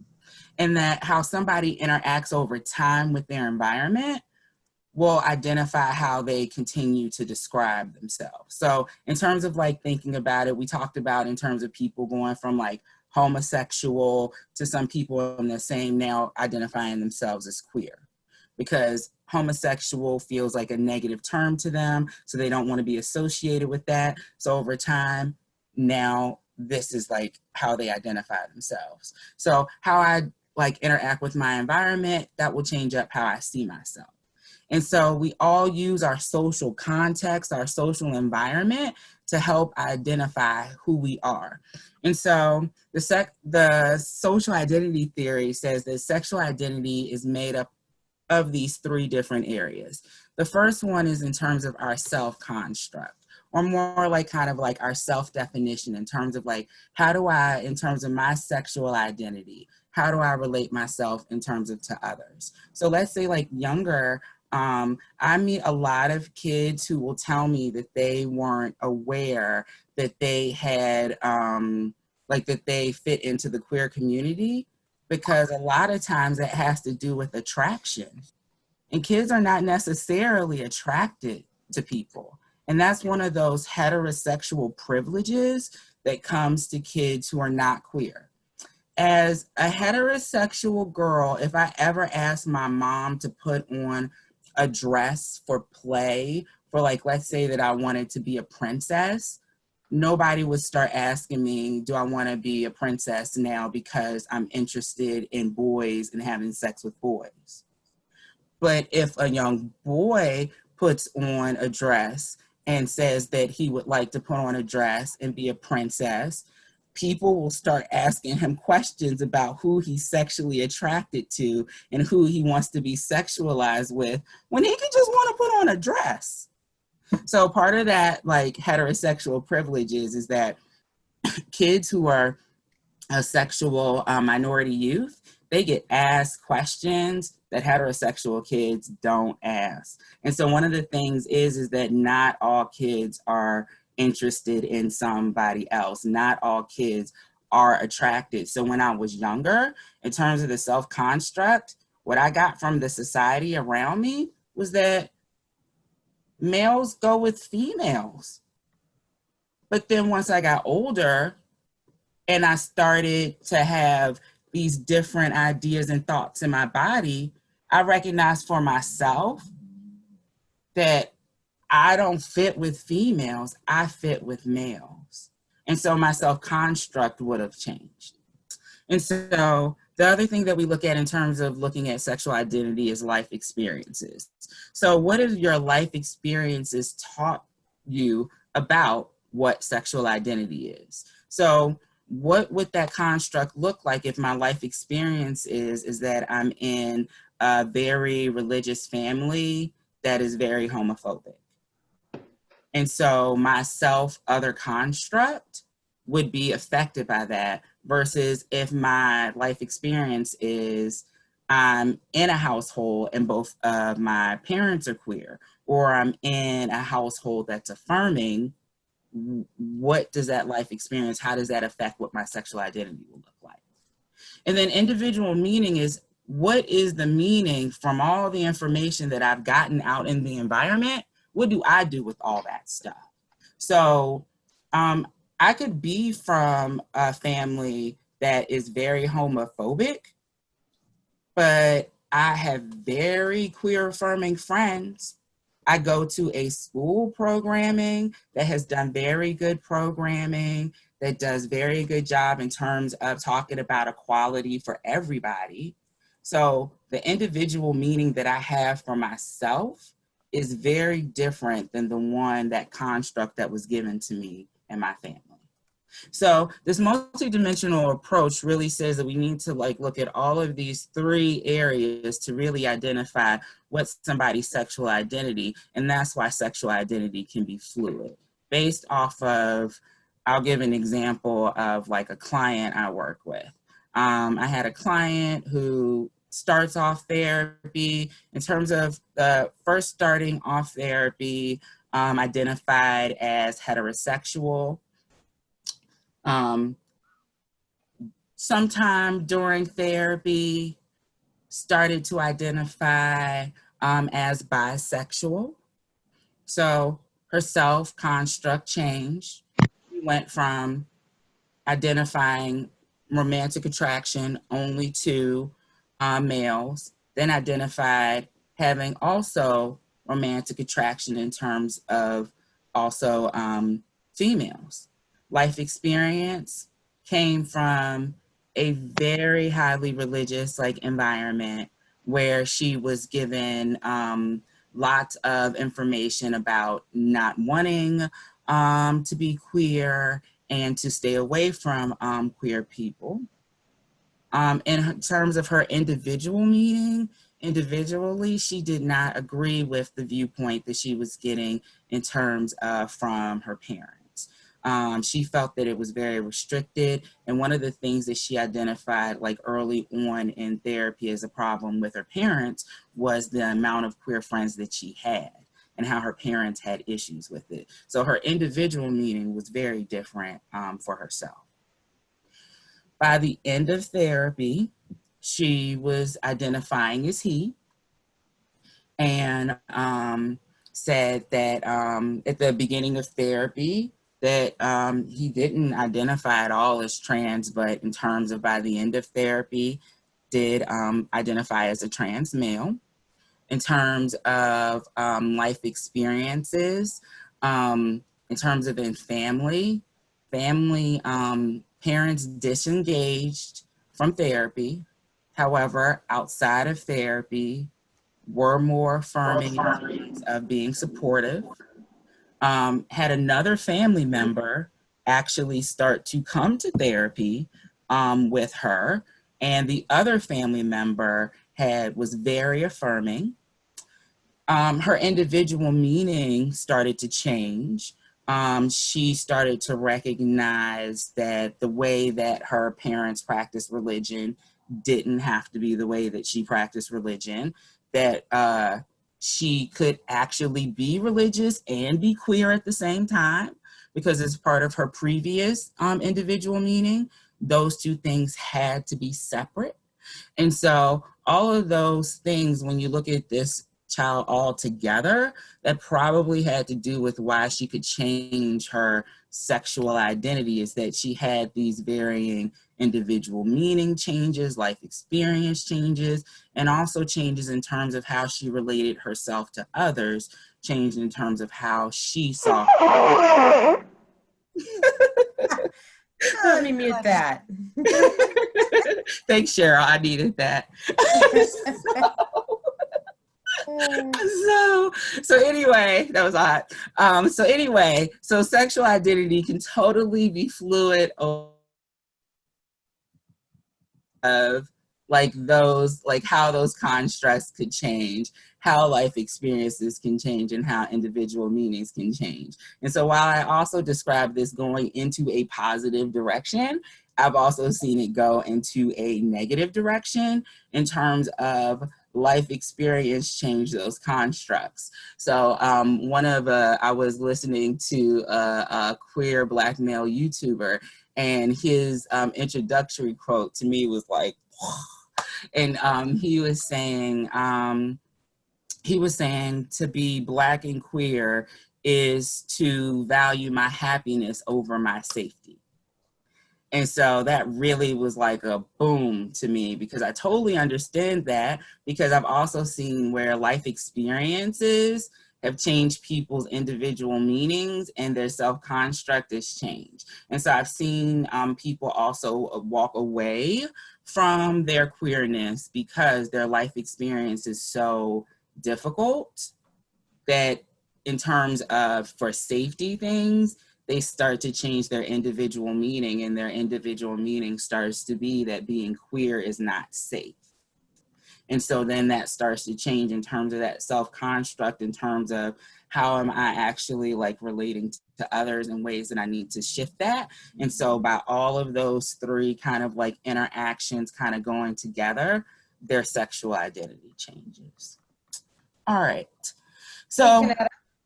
and that how somebody interacts over time with their environment will identify how they continue to describe themselves. So in terms of like thinking about it, we talked about in terms of people going from like homosexual to some people in the same now identifying themselves as queer, because homosexual feels like a negative term to them, so they don't want to be associated with that. So over time, now this is like how they identify themselves. So how I like interact with my environment, that will change up how I see myself. And so we all use our social context, our social environment to help identify who we are. And so the social identity theory says that sexual identity is made up of these three different areas. The first one is in terms of our self-construct, or more like kind of like our self-definition in terms of like, how do I, in terms of my sexual identity, how do I relate myself in terms of to others? So let's say like younger, I meet a lot of kids who will tell me that they weren't aware that they had, like that they fit into the queer community, because a lot of times that has to do with attraction. And kids are not necessarily attracted to people. And that's one of those heterosexual privileges that comes to kids who are not queer. As a heterosexual girl, if I ever asked my mom to put on a dress for play, for like, let's say that I wanted to be a princess, nobody would start asking me, do I want to be a princess now because I'm interested in boys and having sex with boys? But if a young boy puts on a dress and says that he would like to put on a dress and be a princess, people will start asking him questions about who he's sexually attracted to and who he wants to be sexualized with, when he can just want to put on a dress. So part of that like heterosexual privilege is that kids who are a sexual minority youth, they get asked questions that heterosexual kids don't ask. And so one of the things is that not all kids are interested in somebody else. Not all kids are attracted. So when I was younger, in terms of the self-construct, what I got from the society around me was that males go with females. But then once I got older and I started to have these different ideas and thoughts in my body, I recognized for myself that I don't fit with females, I fit with males. And so my self-construct would have changed. And so the other thing that we look at in terms of looking at sexual identity is life experiences. So what have your life experiences taught you about what sexual identity is? So what would that construct look like if my life experience is that I'm in a very religious family that is very homophobic? And so my self-other construct would be affected by that, versus if my life experience is I'm in a household and both of my parents are queer, or I'm in a household that's affirming, what does that life experience, how does that affect what my sexual identity will look like? And then individual meaning is, what is the meaning from all the information that I've gotten out in the environment? What do I do with all that stuff? So I could be from a family that is very homophobic, but I have very queer affirming friends. I go to a school programming that has done very good programming, that does very good job in terms of talking about equality for everybody. So the individual meaning that I have for myself is very different than the one, that construct that was given to me and my family. So this multidimensional approach really says that we need to like look at all of these three areas to really identify what's somebody's sexual identity. And that's why sexual identity can be fluid based off of, I'll give an example of like a client I work with. I had a client who starts off therapy. In terms of the first starting off therapy, identified as heterosexual. Sometime during therapy, started to identify as bisexual. So her self-construct changed. We went from identifying romantic attraction only to males, then identified having also romantic attraction in terms of also females. Life experience came from a very highly religious environment where she was given lots of information about not wanting to be queer and to stay away from queer people. In terms of her individually, she did not agree with the viewpoint that she was getting in terms of from her parents. She felt that it was very restricted. And one of the things that she identified early on in therapy as a problem with her parents was the amount of queer friends that she had and how her parents had issues with it. So her individual meaning was very different for herself. By the end of therapy, she was identifying as he, and said that at the beginning of therapy that he didn't identify at all as trans, but in terms of by the end of therapy, did identify as a trans male. In terms of life experiences, in terms of in family, parents disengaged from therapy. However, outside of therapy, were more affirming in terms of being supportive. Had another family member actually start to come to therapy with her, and the other family member was very affirming. Her individual meaning started to change. She started to recognize that the way that her parents practiced religion didn't have to be the way that she practiced religion, that she could actually be religious and be queer at the same time, because as part of her previous individual meaning, those two things had to be separate. And so all of those things, when you look at this child all together, that probably had to do with why she could change her sexual identity, is that she had these varying individual meaning changes, life experience changes, and also changes in terms of how she related herself to others, changed in terms of how she saw. Let me mute that. Thanks, Cheryl. I needed that. So anyway, that was hot. So sexual identity can totally be fluid of those, how those constructs could change, how life experiences can change, and how individual meanings can change. And so while I also describe this going into a positive direction, I've also seen it go into a negative direction in terms of life experience change those constructs. So I was listening to a queer Black male YouTuber, and his introductory quote to me was like, and he was saying to be Black and queer is to value my happiness over my safety. And so that really was like a boom to me, because I totally understand that, because I've also seen where life experiences have changed people's individual meanings and their self-construct has changed. And so I've seen people also walk away from their queerness because their life experience is so difficult that in terms of for safety things, they start to change their individual meaning, and their individual meaning starts to be that being queer is not safe. And so then that starts to change in terms of that self-construct, in terms of how am I actually relating to others in ways that I need to shift that. And so by all of those three kind of interactions kind of going together, their sexual identity changes. All right. So, Hey,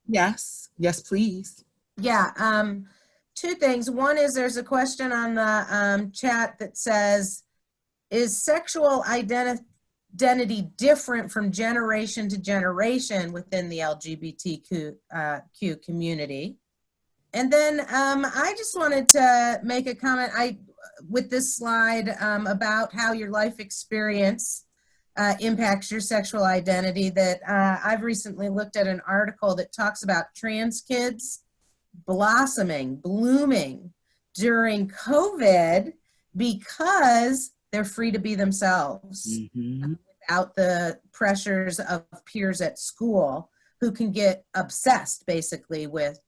Yes, yes, please. Yeah, two things. One is there's a question on the chat that says, is sexual identity different from generation to generation within the LGBTQ community? And then I just wanted to make a comment with this slide about how your life experience impacts your sexual identity, that I've recently looked at an article that talks about trans kids blooming during COVID because they're free to be themselves without the pressures of peers at school who can get obsessed basically with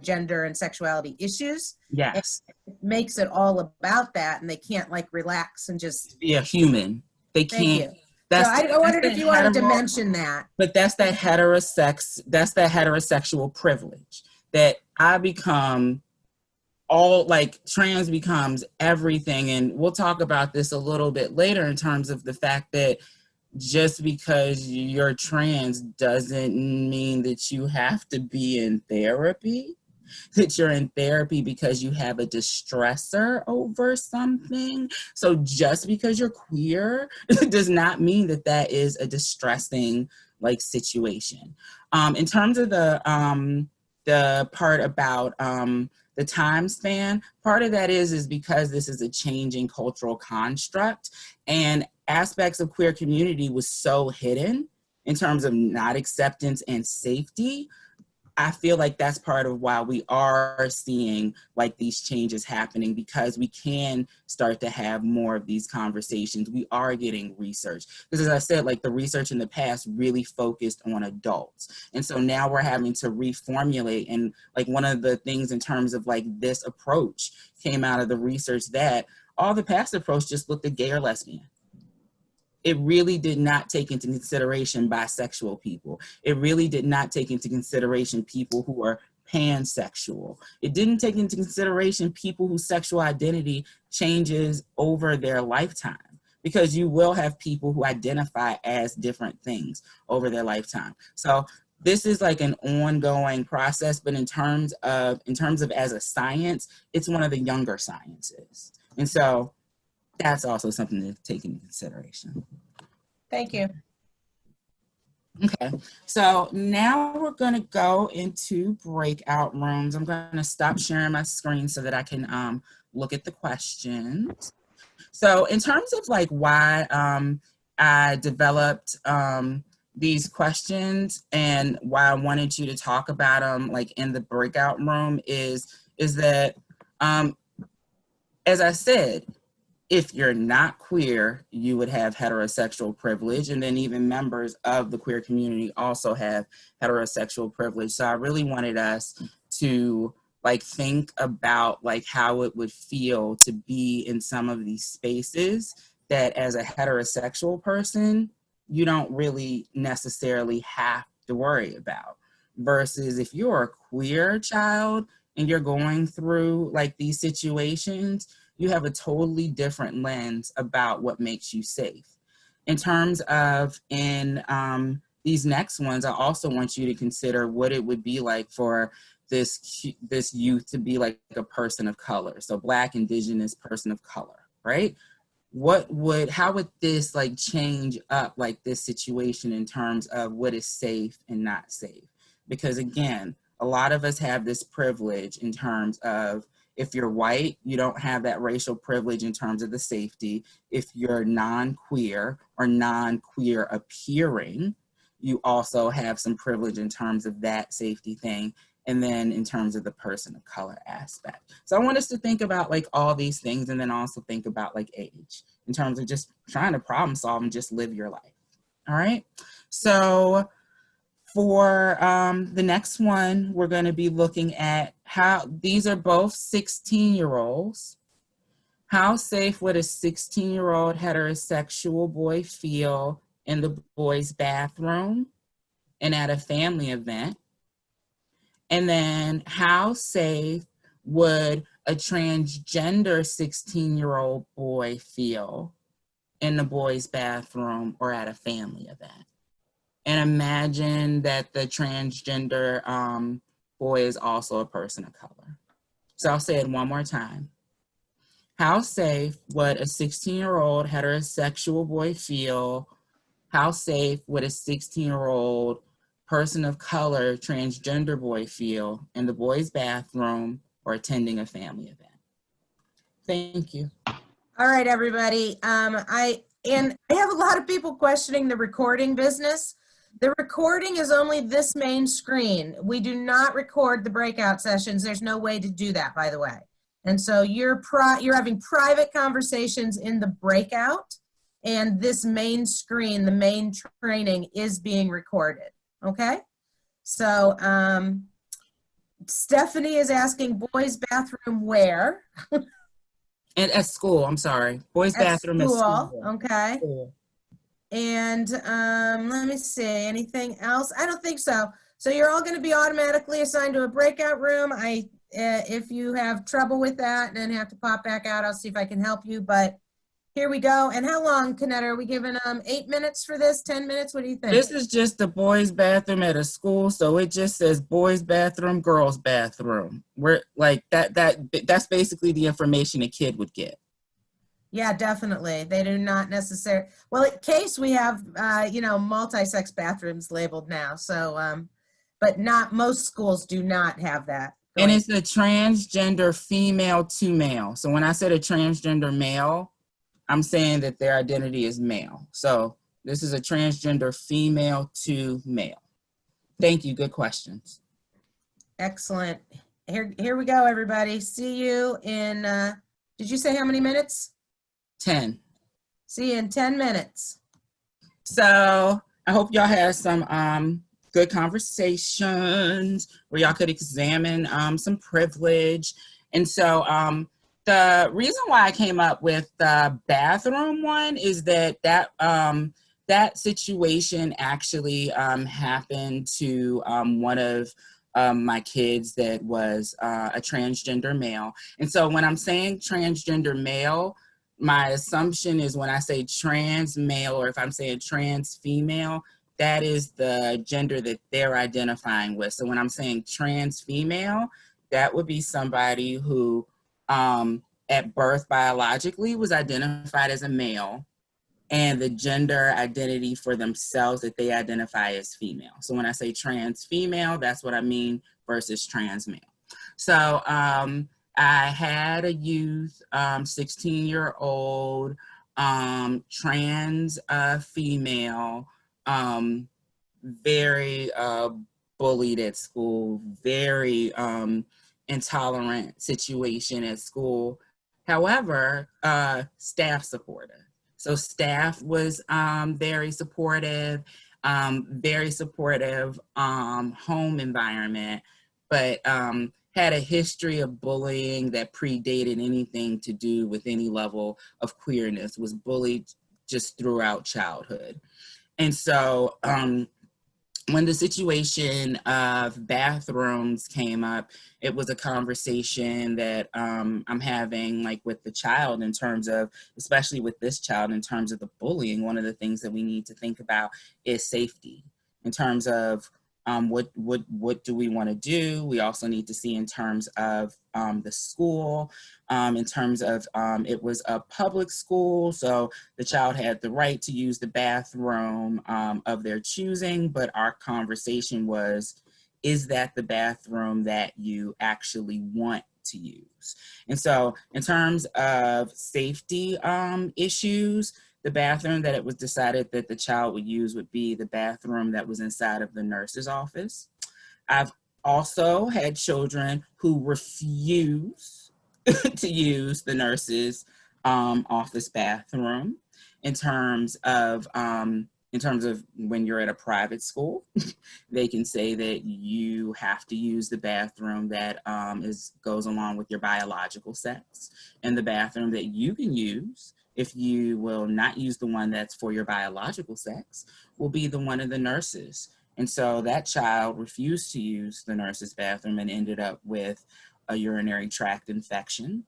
gender and sexuality issues. Yes. It makes it all about that, and they can't like relax and just be a human. They thank can't. you. So I wondered if you wanted to mention that. But that's that heterosexual privilege that I become all like trans becomes everything. And we'll talk about this a little bit later in terms of the fact that just because you're trans doesn't mean that you have to be in therapy, that you're in therapy because you have a distressor over something. So just because you're queer does not mean that that is a distressing like situation. In terms of the part about the time span, part of that is because this is a changing cultural construct, and aspects of queer community was so hidden in terms of not acceptance and safety. I feel like that's part of why we are seeing like these changes happening, because we can start to have more of these conversations. We are getting research. Because as I said, like the research in the past really focused on adults. And so now we're having to reformulate. And like one of the things in terms of like this approach came out of the research that all the past approach just looked at gay or lesbian. It really did not take into consideration bisexual people. It really did not take into consideration people who are pansexual. It didn't take into consideration people whose sexual identity changes over their lifetime, because you will have people who identify as different things over their lifetime. So this is like an ongoing process, but in terms of as a science, it's one of the younger sciences. And so that's also something to take into consideration. Thank you. Okay, so now we're going to go into breakout rooms. I'm going to stop sharing my screen so that I can look at the questions. So in terms of like why I developed these questions and why I wanted you to talk about them like in the breakout room is that, as I said, if you're not queer, you would have heterosexual privilege, and then even members of the queer community also have heterosexual privilege. So I really wanted us to like think about like how it would feel to be in some of these spaces that as a heterosexual person, you don't really necessarily have to worry about, versus if you're a queer child and you're going through like these situations, you have a totally different lens about what makes you safe. In terms of these next ones, I also want you to consider what it would be like for this youth to be like a person of color. So Black, Indigenous, person of color, right? How would this like change up like this situation in terms of what is safe and not safe? Because again, a lot of us have this privilege in terms of, if you're white, you don't have that racial privilege in terms of the safety. If you're non-queer or non-queer appearing, you also have some privilege in terms of that safety thing. And then in terms of the person of color aspect. So I want us to think about like all these things, and then also think about like age in terms of just trying to problem solve and just live your life. All right. So for the next one, we're going to be looking at how these are both 16-year-olds. How safe would a 16-year-old heterosexual boy feel in the boys' bathroom and at a family event? And then how safe would a transgender 16-year-old boy feel in the boys' bathroom or at a family event? And imagine that the transgender boy is also a person of color. So I'll say it one more time. How safe would a 16-year-old heterosexual boy feel? How safe would a 16-year-old person of color transgender boy feel in the boys' bathroom or attending a family event? Thank you. All right, everybody. I have a lot of people questioning the recording business. The recording is only this main screen. We do not record the breakout sessions. There's no way to do that, by the way. And so you're having private conversations in the breakout, and this main screen, the main training, is being recorded. Okay? So Stephanie is asking, boys' bathroom where? And at school, I'm sorry. Boys' bathroom at school. Okay. School. And let me see, anything else? I don't think so. So you're all going to be automatically assigned to a breakout room. If you have trouble with that and then have to pop back out, I'll see if I can help you. But here we go. And how long, Kynetta? Are we giving 8 minutes for this? 10 minutes? What do you think? This is just the boys' bathroom at a school, so it just says boys' bathroom, girls' bathroom. We're like that's basically the information a kid would get. Yeah, definitely. They do not necessarily. Well, in case we have, multi-sex bathrooms labeled now. So, but not most schools do not have that. And it's a transgender female to male. So when I said a transgender male, I'm saying that their identity is male. So this is a transgender female to male. Thank you. Good questions. Excellent. Here we go, everybody. See you in, did you say how many minutes? 10. See you in 10 minutes. So I hope y'all had some good conversations where y'all could examine some privilege. And so the reason why I came up with the bathroom one is that situation actually happened to one of my kids that was a transgender male. And so when I'm saying transgender male, my assumption is when I say trans male, or if I'm saying trans female, that is the gender that they're identifying with. So when I'm saying trans female, that would be somebody who at birth biologically was identified as a male, and the gender identity for themselves that they identify as female. So when I say trans female, that's what I mean versus trans male. So I had a youth, 16-year-old, trans female, very bullied at school, very intolerant situation at school. However, staff supportive. So staff was very supportive home environment, but had a history of bullying that predated anything to do with any level of queerness, was bullied just throughout childhood. And so when the situation of bathrooms came up, it was a conversation that I'm having like with the child in terms of, especially with this child, in terms of the bullying. One of the things that we need to think about is safety in terms of what do we want to do? We also need to see in terms of the school, in terms of it was a public school, so the child had the right to use the bathroom of their choosing, but our conversation was, is that the bathroom that you actually want to use? And so in terms of safety issues, the bathroom that it was decided that the child would use would be the bathroom that was inside of the nurse's office. I've also had children who refuse to use the nurse's office bathroom in terms of when you're at a private school. They can say that you have to use the bathroom that goes along with your biological sex, and the bathroom that you can use, if you will not use the one that's for your biological sex, will be the one of the nurses. And so that child refused to use the nurse's bathroom and ended up with a urinary tract infection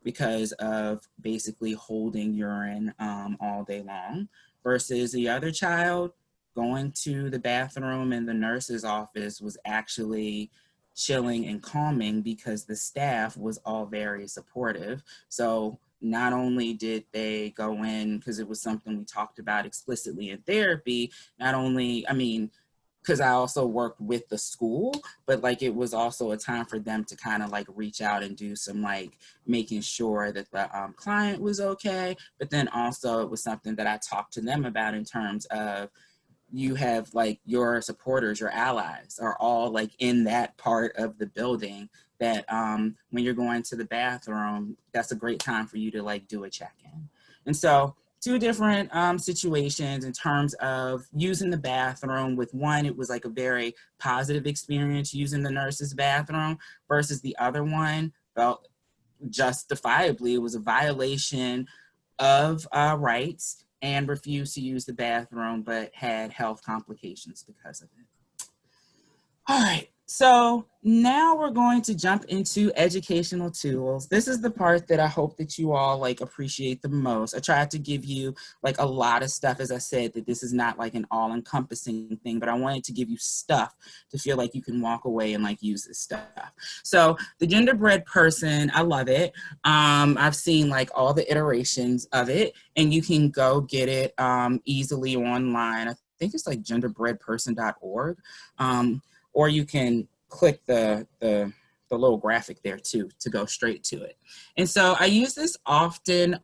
because of basically holding urine all day long, versus the other child going to the bathroom in the nurse's office was actually chilling and calming because the staff was all very supportive. So not only did they go in, because it was something we talked about explicitly in therapy, not only, I mean, because I also worked with the school, but like it was also a time for them to kind of like reach out and do some like making sure that the client was okay. But then also it was something that I talked to them about in terms of, you have like your supporters, your allies are all like in that part of the building that when you're going to the bathroom, that's a great time for you to like do a check-in. And so two different situations in terms of using the bathroom. With one, it was like a very positive experience using the nurse's bathroom, versus the other one felt justifiably it was a violation of rights and refused to use the bathroom, but had health complications because of it. All right, so now we're going to jump into educational tools. This is the part that I hope that you all like appreciate the most. I tried to give you like a lot of stuff, as I said, that this is not like an all-encompassing thing, but I wanted to give you stuff to feel like you can walk away and like use this stuff. So the genderbread person, I love it. I've seen like all the iterations of it, and you can go get it easily online. I think it's like genderbreadperson.org. Or you can click the little graphic there too to go straight to it. And so I use this often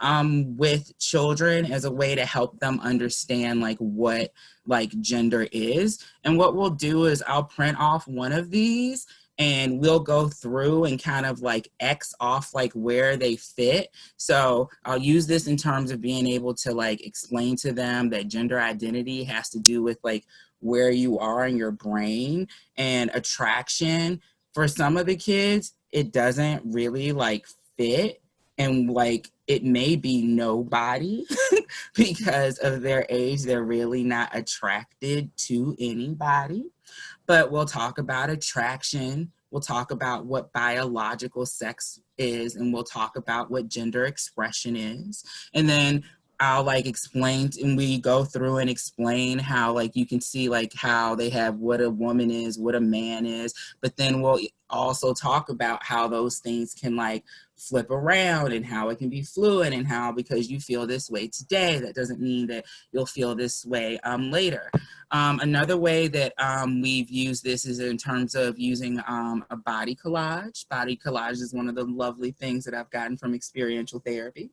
with children as a way to help them understand like what like gender is. And what we'll do is I'll print off one of these and we'll go through and kind of like X off like where they fit. So I'll use this in terms of being able to like explain to them that gender identity has to do with like where you are in your brain, and attraction for some of the kids, it doesn't really like fit. And like, it may be nobody because of their age, they're really not attracted to anybody. But we'll talk about attraction. We'll talk about what biological sex is, and we'll talk about what gender expression is. And then I'll like explain, and we go through and explain how like you can see like how they have what a woman is, what a man is, but then we'll also talk about how those things can like flip around and how it can be fluid, and how because you feel this way today, that doesn't mean that you'll feel this way later. Another way that we've used this is in terms of using a body collage. Body collage is one of the lovely things that I've gotten from experiential therapy.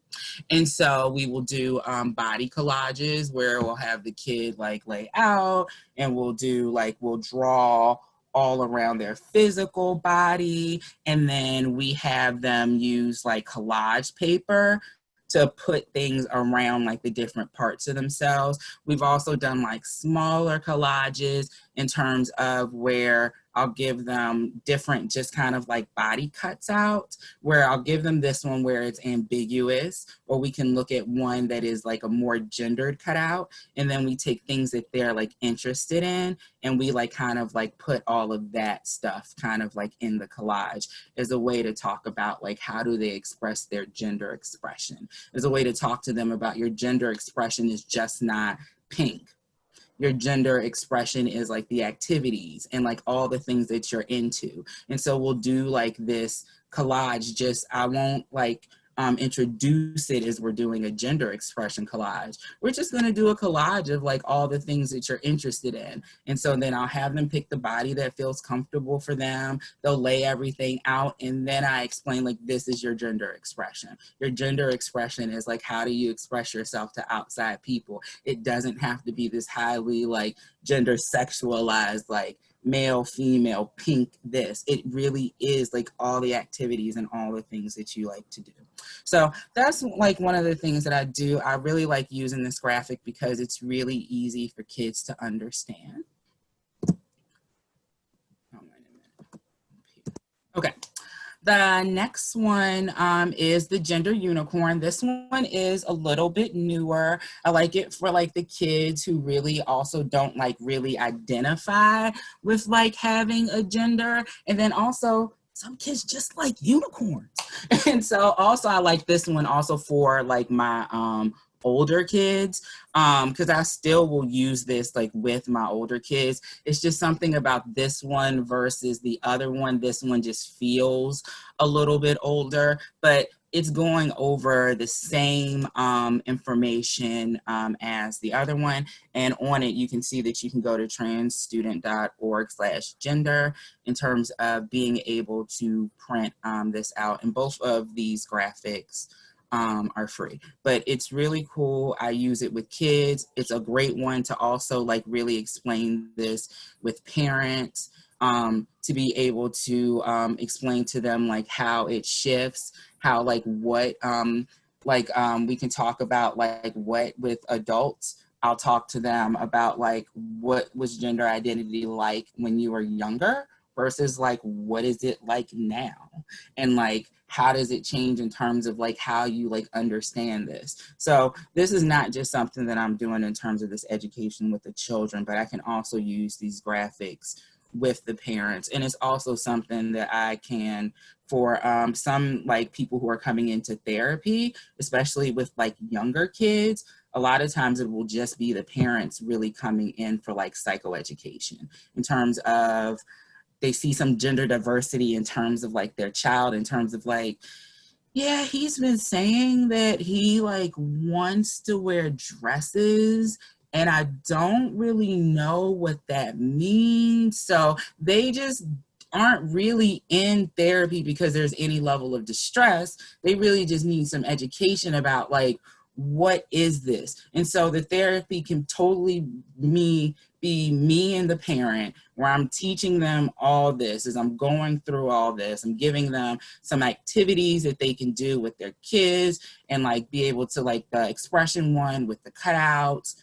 And so we will do body collages where we'll have the kid like lay out, and we'll do like, we'll draw all around their physical body. And then we have them use like collage paper to put things around like the different parts of themselves. We've also done like smaller collages in terms of where I'll give them different just kind of like body cuts out, where I'll give them this one where it's ambiguous, or we can look at one that is like a more gendered cutout. And then we take things that they're like interested in, and we like kind of like put all of that stuff kind of like in the collage as a way to talk about like how do they express their gender expression, as a way to talk to them about your gender expression is just not pink. Your gender expression is like the activities and like all the things that you're into. And so we'll do like this collage, just, I won't like introduce it as we're doing a gender expression collage. We're just gonna do a collage of like all the things that you're interested in. And so then I'll have them pick the body that feels comfortable for them. They'll lay everything out, and then I explain like, this is your gender expression. Your gender expression is like, how do you express yourself to outside people? It doesn't have to be this highly like gender sexualized, like male, female, pink, this. It really is like all the activities and all the things that you like to do. So that's like one of the things that I do. I really like using this graphic because it's really easy for kids to understand. Okay. The next one is the gender unicorn. This one is a little bit newer. I like it for like the kids who really also don't like really identify with like having a gender. And then also some kids just like unicorns. And so also I like this one also for like my older kids, because I still will use this like with my older kids. It's just something about this one versus the other one. This one just feels a little bit older, but it's going over the same information as the other one. And on it, you can see that you can go to transstudent.org/gender in terms of being able to print this out. And both of these graphics are free, but it's really cool. I use it with kids. It's a great one to also like really explain this with parents, to be able to explain to them like how it shifts, how like what we can talk about like what with adults. I'll talk to them about like what was gender identity like when you were younger versus like what is it like now, and like how does it change in terms of like how you like understand this. So this is not just something that I'm doing in terms of this education with the children, but I can also use these graphics with the parents. And it's also something that I can for some like people who are coming into therapy, especially with like younger kids. A lot of times it will just be the parents really coming in for like psychoeducation in terms of they see some gender diversity in terms of like their child, in terms of like, yeah, he's been saying that he like wants to wear dresses and I don't really know what that means. So they just aren't really in therapy because there's any level of distress. They really just need some education about like, what is this? And so the therapy can totally be me and the parent, where I'm teaching them all this as I'm going through all this. I'm giving them some activities that they can do with their kids and like be able to like the expression one with the cutouts.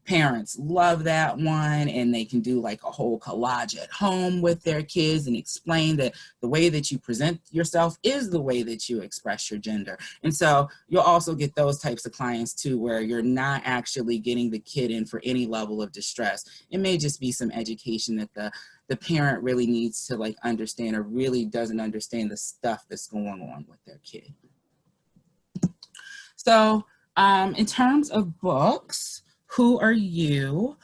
Parents love that one, and they can do like a whole collage at home with their kids and explain that the way that you present yourself is the way that you express your gender. And so you'll also get those types of clients too, where you're not actually getting the kid in for any level of distress. It may just be some education that the parent really needs to like understand, or really doesn't understand the stuff that's going on with their kid. So in terms of books, Who Are You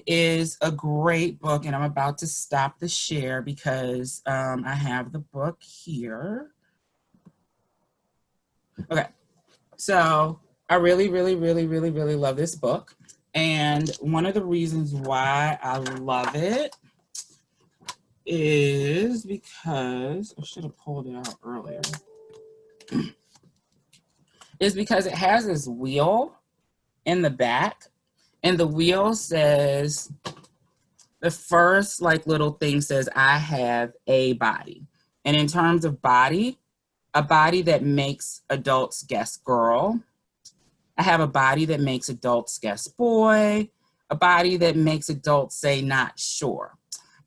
is a great book, and I'm about to stop the share because I have the book here. Okay, so I really, really, really, really, really love this book. And one of the reasons why I love it is because, I should have pulled it out earlier, is because it has this wheel in the back, and the wheel says, the first like little thing says, I have a body. And in terms of body, a body that makes adults guess girl. I have a body that makes adults guess boy. A body that makes adults say not sure.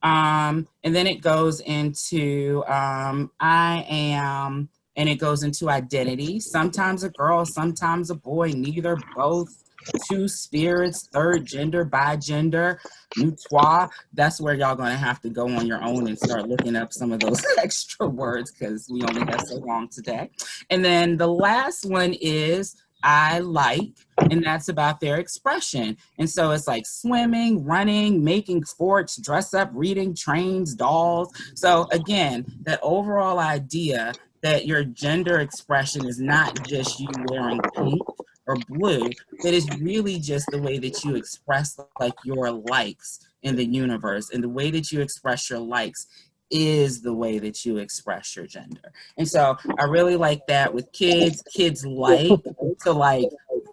And then it goes into I am, and it goes into identity. Sometimes a girl, sometimes a boy, neither, both, two spirits, third gender, bigender, mutoir. That's where y'all gonna have to go on your own and start looking up some of those extra words because we only have so long today. And then the last one is I like, and that's about their expression. And so it's like swimming, running, making sports, dress up, reading, trains, dolls. So again, that overall idea that your gender expression is not just you wearing pink or blue, that is really just the way that you express like your likes in the universe, and the way that you express your likes is the way that you express your gender. And so I really like that with kids. Kids like to like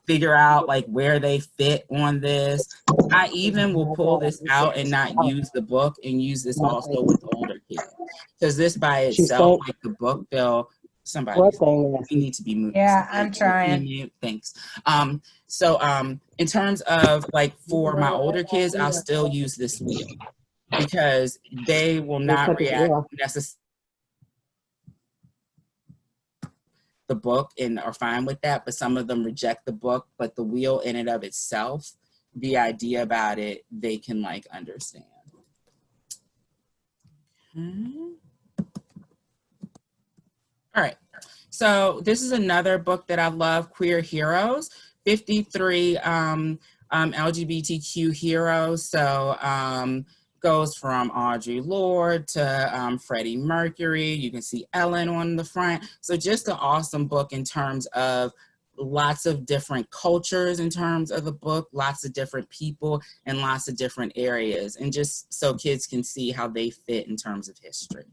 figure out like where they fit on this. I even will pull this out and not use the book and use this also with older kids, because this by itself, like the book, somebody, you need to be moved. Yeah, I'm trying. Thanks. So in terms of like for my older kids, I'll still use this wheel because they will not react necessarily the book and are fine with that, but some of them reject the book, but the wheel in and of itself, the idea about it, they can like understand. All right. So this is another book that I love, Queer Heroes. 53 LGBTQ heroes. So goes from Audre Lorde to Freddie Mercury. You can see Ellen on the front. So just an awesome book in terms of lots of different cultures in terms of the book, lots of different people and lots of different areas. And just so kids can see how they fit in terms of history.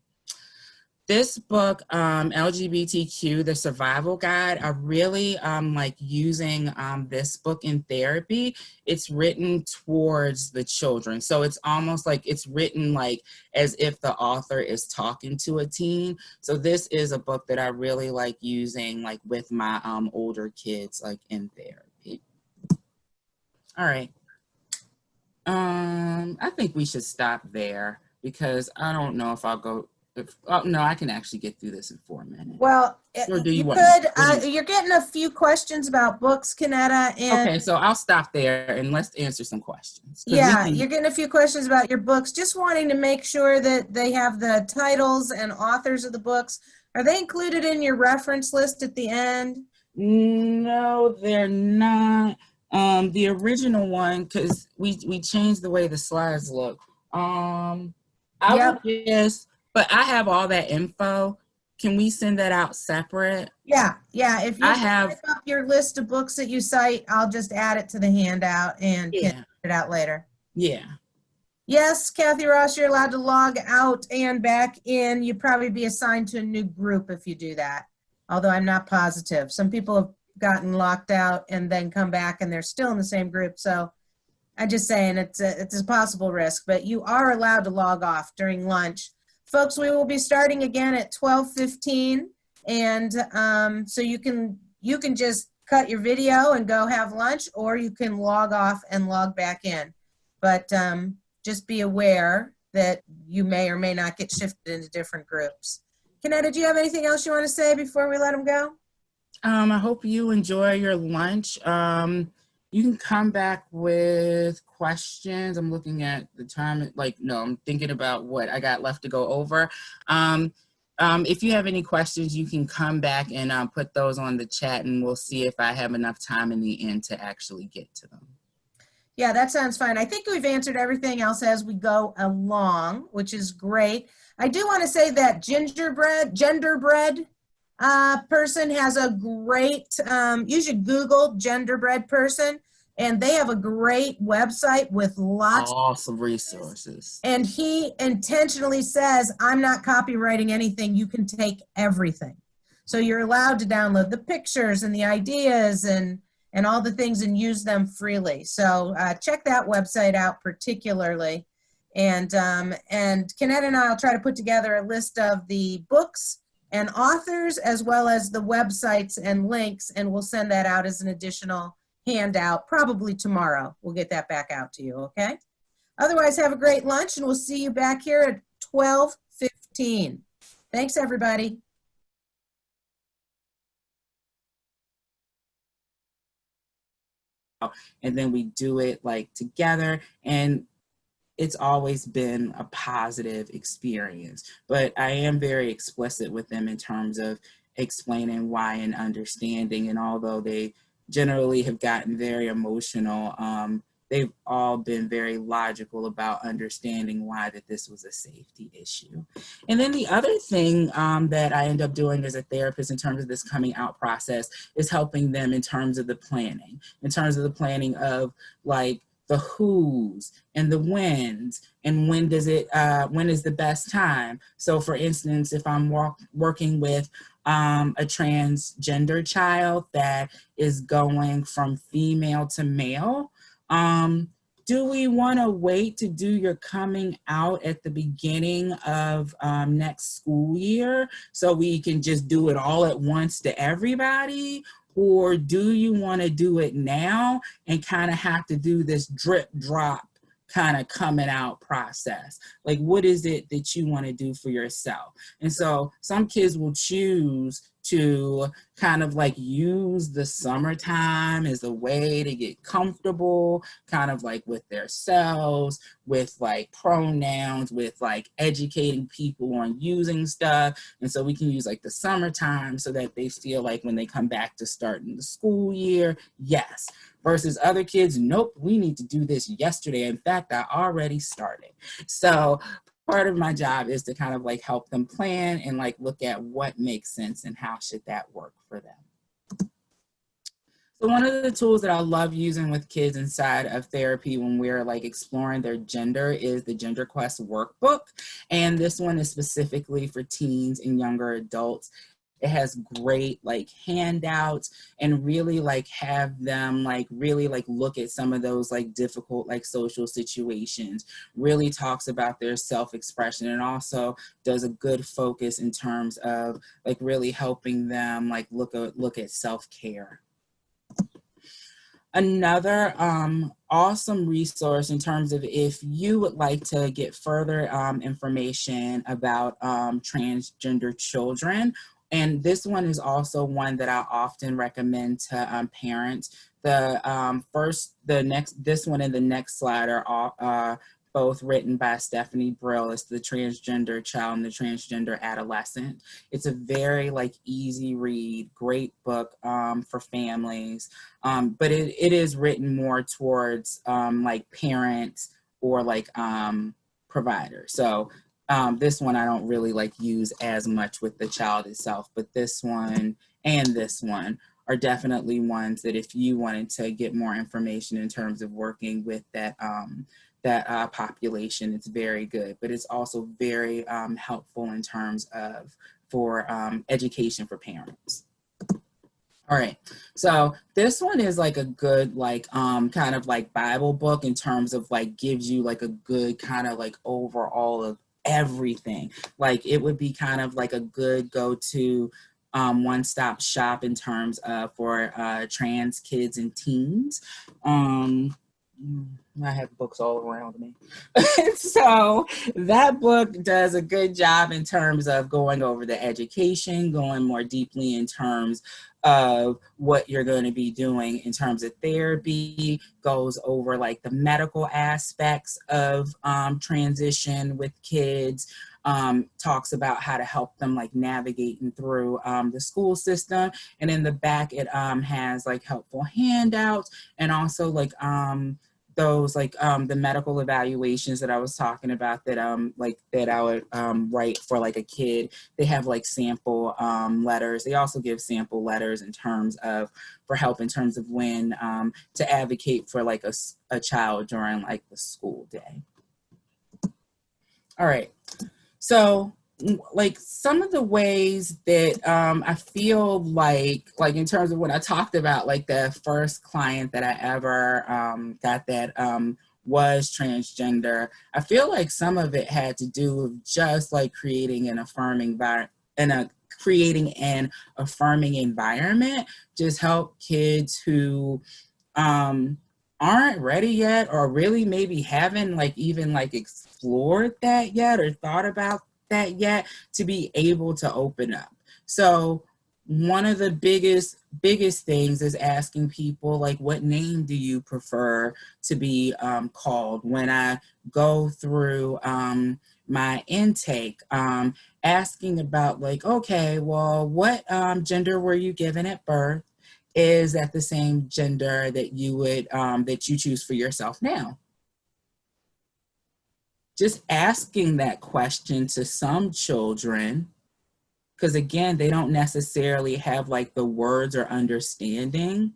This book, LGBTQ, The Survival Guide, I really like using this book in therapy. It's written towards the children. So it's almost like it's written like as if the author is talking to a teen. So this is a book that I really like using like with my older kids like in therapy. All right. I think we should stop there because I don't know if I'll go. No, I can actually get through this in 4 minutes. Well, Or do you you're getting a few questions about books, Kynetta. And okay, so I'll stop there and let's answer some questions. Yeah, you're getting a few questions about your books. Just wanting to make sure that they have the titles and authors of the books. Are they included in your reference list at the end? No, they're not. The original one, because we changed the way the slides look. I would guess. But I have all that info. Can we send that out separate? Yeah. If you type up your list of books that you cite, I'll just add it to the handout and get it out later. Yeah. Yes, Kathy Ross, you're allowed to log out and back in. You'd probably be assigned to a new group if you do that, although I'm not positive. Some people have gotten locked out and then come back and they're still in the same group. So I'm just saying it's a possible risk, but you are allowed to log off during lunch. Folks, we will be starting again at 12:15, and so you can just cut your video and go have lunch, or you can log off and log back in. But just be aware that you may or may not get shifted into different groups. Kynetta, do you have anything else you want to say before we let them go? I hope you enjoy your lunch. You can come back with questions. I'm looking at the time, I'm thinking about what I got left to go over. If you have any questions, you can come back and put those on the chat and we'll see if I have enough time in the end to actually get to them. Yeah, that sounds fine. I think we've answered everything else as we go along, which is great. I do want to say that genderbread person has a great, you should Google genderbread person, and they have a great website with lots of awesome resources. And he intentionally says, I'm not copywriting anything. You can take everything. So you're allowed to download the pictures and the ideas and all the things and use them freely. So check that website out particularly. And Kynetta and I will try to put together a list of the books and authors, as well as the websites and links, and we'll send that out as an additional handout, probably tomorrow. We'll get that back out to you, okay? Otherwise, have a great lunch, and we'll see you back here at 12:15. Thanks, everybody. And then we do it together, and it's always been a positive experience. But I am very explicit with them in terms of explaining why and understanding. And although they generally have gotten very emotional, they've all been very logical about understanding why that this was a safety issue. And then the other thing that I end up doing as a therapist in terms of this coming out process is helping them in terms of the planning of the who's and the whens and when is the best time. So for instance, if I'm working with a transgender child that is going from female to male, do we want to wait to do your coming out at the beginning of next school year so we can just do it all at once to everybody? Or do you want to do it now and kind of have to do this drip drop kind of coming out process? What is it that you want to do for yourself? And so some kids will choose to kind of like use the summertime as a way to get comfortable kind of like with their selves, with like pronouns, with like educating people on using stuff. And so we can use like the summertime so that they feel like when they come back to starting the school year, yes. Versus other kids, nope, we need to do this yesterday. In fact, I already started. So part of my job is to kind of like help them plan and like look at what makes sense and how should that work for them. So one of the tools that I love using with kids inside of therapy when we're like exploring their gender is the Gender Quest workbook. And this one is specifically for teens and younger adults. It has great like handouts and really like have them like really like look at some of those like difficult like social situations, really talks about their self-expression, and also does a good focus in terms of like really helping them like look at self-care. Another awesome resource in terms of if you would like to get further information about transgender children, and this one is also one that I often recommend to parents. This one and the next slide are both written by Stephanie Brill. It's The Transgender Child and the Transgender Adolescent. It's a very like easy read, great book for families, but it is written more towards like parents or like providers. So this one I don't really like use as much with the child itself, but this one and this one are definitely ones that if you wanted to get more information in terms of working with that population, it's very good. But it's also very helpful in terms of for education for parents. All right, so this one is like a good like kind of like Bible book in terms of like gives you like a good kind of like overall of everything. Like it would be kind of like a good go-to one-stop shop in terms of for trans kids and teens. I have books all around me. So that book does a good job in terms of going over the education, going more deeply in terms of what you're going to be doing in terms of therapy, goes over like the medical aspects of transition with kids, talks about how to help them like navigating through the school system. And in the back, it has like helpful handouts and also like those like the medical evaluations that I was talking about that like that I would write for like a kid. They have like sample letters. They also give sample letters in terms of for help in terms of when to advocate for like a child during like the school day. All right, so like some of the ways that I feel like in terms of what I talked about, like the first client that I ever got that was transgender, I feel like some of it had to do with just like creating an affirming environment, just help kids who aren't ready yet or really maybe haven't like even like explored that yet or thought about that yet to be able to open up. So one of the biggest things is asking people like, what name do you prefer to be called? When I go through my intake, asking about like, okay, well, what gender were you given at birth? Is that the same gender that you would that you choose for yourself now? Just asking that question to some children, because again, they don't necessarily have like the words or understanding.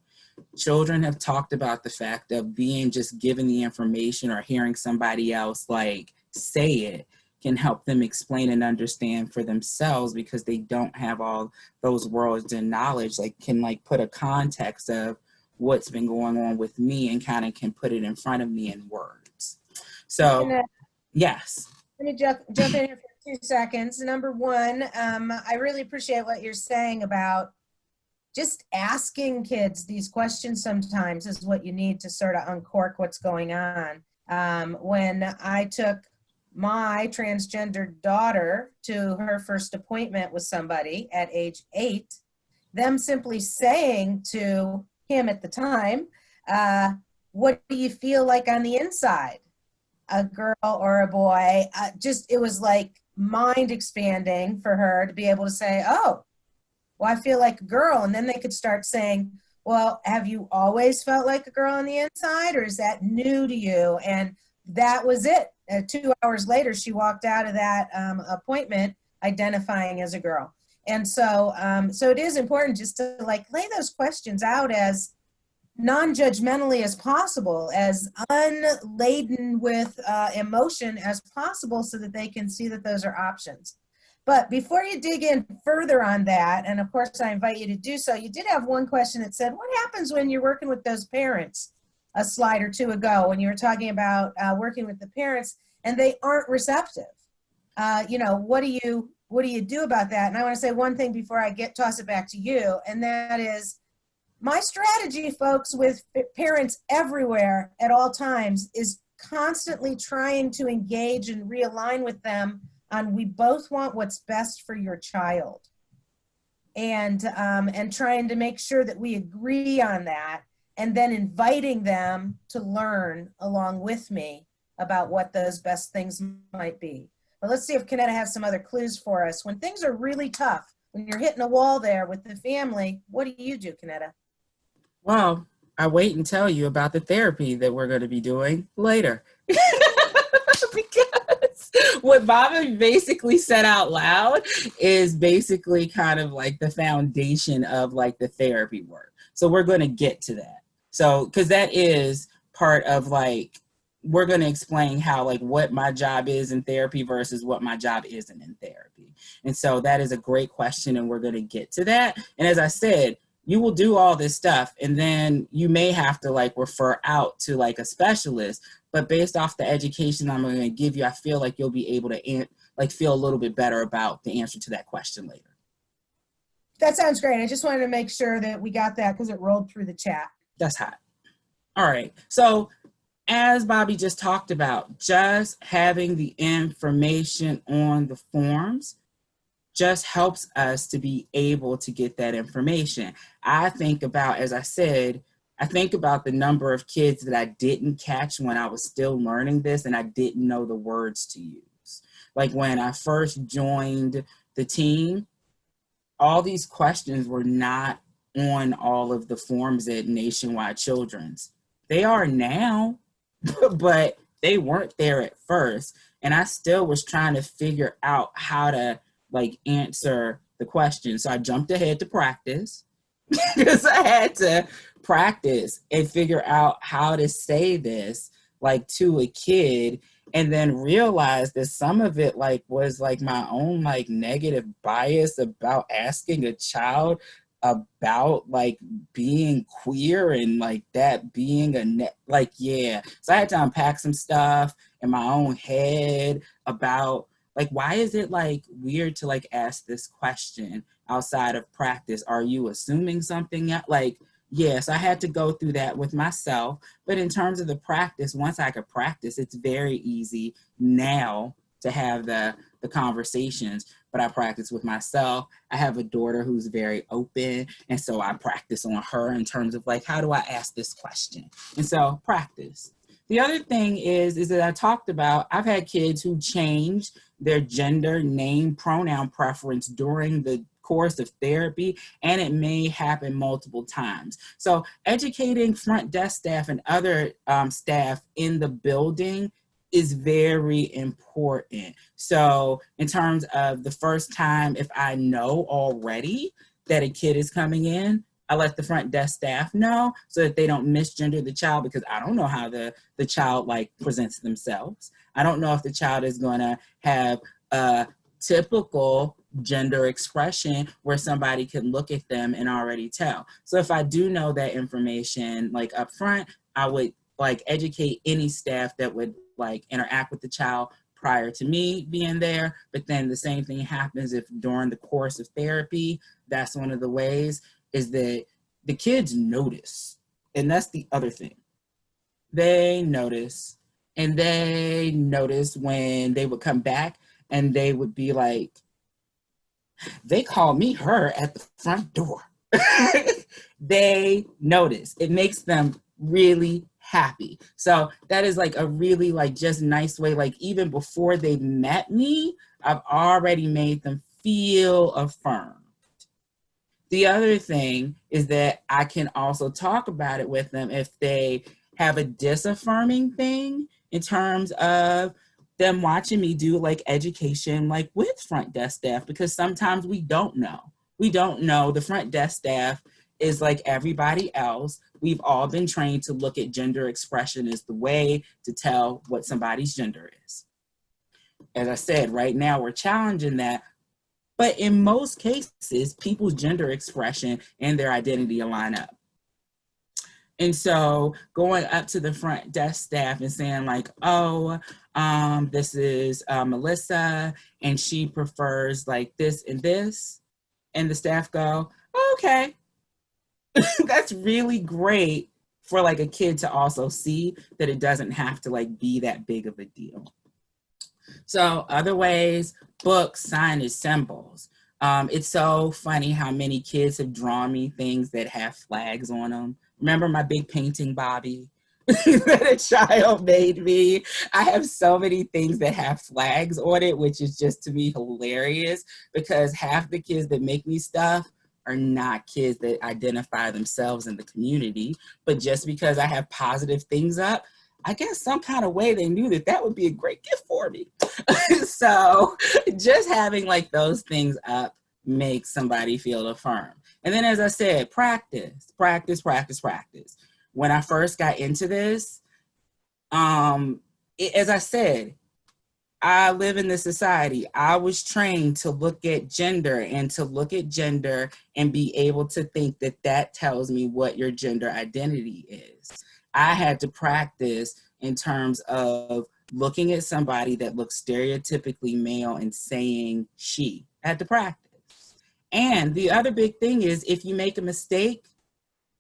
Children have talked about the fact of being just given the information or hearing somebody else like say it can help them explain and understand for themselves because they don't have all those words and knowledge, like can like put a context of what's been going on with me and kind of can put it in front of me in words. So yes. Let me jump in here for 2 seconds. Number one, I really appreciate what you're saying about just asking kids these questions sometimes is what you need to sort of uncork what's going on. When I took my transgender daughter to her first appointment with somebody at age 8, them simply saying to him at the time, what do you feel like on the inside? A girl or a boy? It was like mind expanding for her to be able to say, oh, well, I feel like a girl. And then they could start saying, well, have you always felt like a girl on the inside, or is that new to you? And that was it. 2 hours later, she walked out of that appointment identifying as a girl. And so, so it is important just to like lay those questions out as non-judgmentally as possible, as unladen with emotion as possible, so that they can see that those are options. But before you dig in further on that, and of course I invite you to do so, you did have one question that said, what happens when you're working with those parents? A slide or two ago, when you were talking about working with the parents and they aren't receptive. What do you do about that? And I want to say one thing before I toss it back to you, and that is my strategy, folks, with parents everywhere at all times is constantly trying to engage and realign with them on we both want what's best for your child, and trying to make sure that we agree on that, and then inviting them to learn along with me about what those best things might be. But let's see if Kynetta has some other clues for us. When things are really tough, when you're hitting a wall there with the family, what do you do, Kynetta? Well, I wait and tell you about the therapy that we're going to be doing later. Because what Bobbi basically said out loud is basically kind of like the foundation of like the therapy work. So we're going to get to that. So, because that is part of like, we're going to explain how like what my job is in therapy versus what my job isn't in therapy. And so that is a great question, and we're going to get to that. And as I said, you will do all this stuff, and then you may have to like refer out to like a specialist, but based off the education I'm going to give you, I feel like you'll be able to feel a little bit better about the answer to that question later. That sounds great. I just wanted to make sure that we got that because it rolled through the chat. That's hot. All right. So as Bobbi just talked about, just having the information on the forms just helps us to be able to get that information. I think about, as I said, I think about the number of kids that I didn't catch when I was still learning this and I didn't know the words to use. Like when I first joined the team, all these questions were not on all of the forms at Nationwide Children's. They are now, but they weren't there at first. And I still was trying to figure out how to like answer the question. So I jumped ahead to practice because I had to practice and figure out how to say this like to a kid, and then realize that some of it like was like my own like negative bias about asking a child about like being queer and like that being so I had to unpack some stuff in my own head about like, why is it like weird to like ask this question outside of practice? Are you assuming something? Like, yes, I had to go through that with myself, but in terms of the practice, once I could practice, it's very easy now to have the conversations, but I practice with myself. I have a daughter who's very open, and so I practice on her in terms of like, how do I ask this question? And so practice. The other thing is that I talked about, I've had kids who changed their gender, name, pronoun preference during the course of therapy, and it may happen multiple times. So educating front desk staff and other staff in the building is very important. So in terms of the first time, if I know already that a kid is coming in, I let the front desk staff know so that they don't misgender the child, because I don't know how the child like presents themselves. I don't know if the child is gonna have a typical gender expression where somebody can look at them and already tell. So if I do know that information like up front, I would like educate any staff that would like interact with the child prior to me being there. But then the same thing happens if during the course of therapy. That's one of the ways, is that the kids notice. And that's the other thing. They notice. And they noticed when they would come back and they would be like, they call me her at the front door. They notice. It makes them really happy. So that is like a really like just nice way, like even before they met me, I've already made them feel affirmed. The other thing is that I can also talk about it with them if they have a disaffirming thing in terms of them watching me do like education, like with front desk staff, because sometimes we don't know. We don't know. The front desk staff is like everybody else. We've all been trained to look at gender expression as the way to tell what somebody's gender is. As I said, right now we're challenging that. But in most cases, people's gender expression and their identity align up. And so going up to the front desk staff and saying like, oh, this is Melissa, and she prefers like this and this. And the staff go, oh, okay. That's really great for like a kid to also see that it doesn't have to like be that big of a deal. So other ways, books, signage, symbols. It's so funny how many kids have drawn me things that have flags on them. Remember my big painting, Bobbi, that a child made me? I have so many things that have flags on it, which is just to me hilarious because half the kids that make me stuff are not kids that identify themselves in the community. But just because I have positive things up, I guess some kind of way they knew that that would be a great gift for me. So just having like those things up makes somebody feel affirmed. And then, as I said, practice. When I first got into this, as I said, I live in this society. I was trained to look at gender and be able to think that that tells me what your gender identity is. I had to practice in terms of looking at somebody that looks stereotypically male and saying she. I had to practice. And the other big thing is if you make a mistake,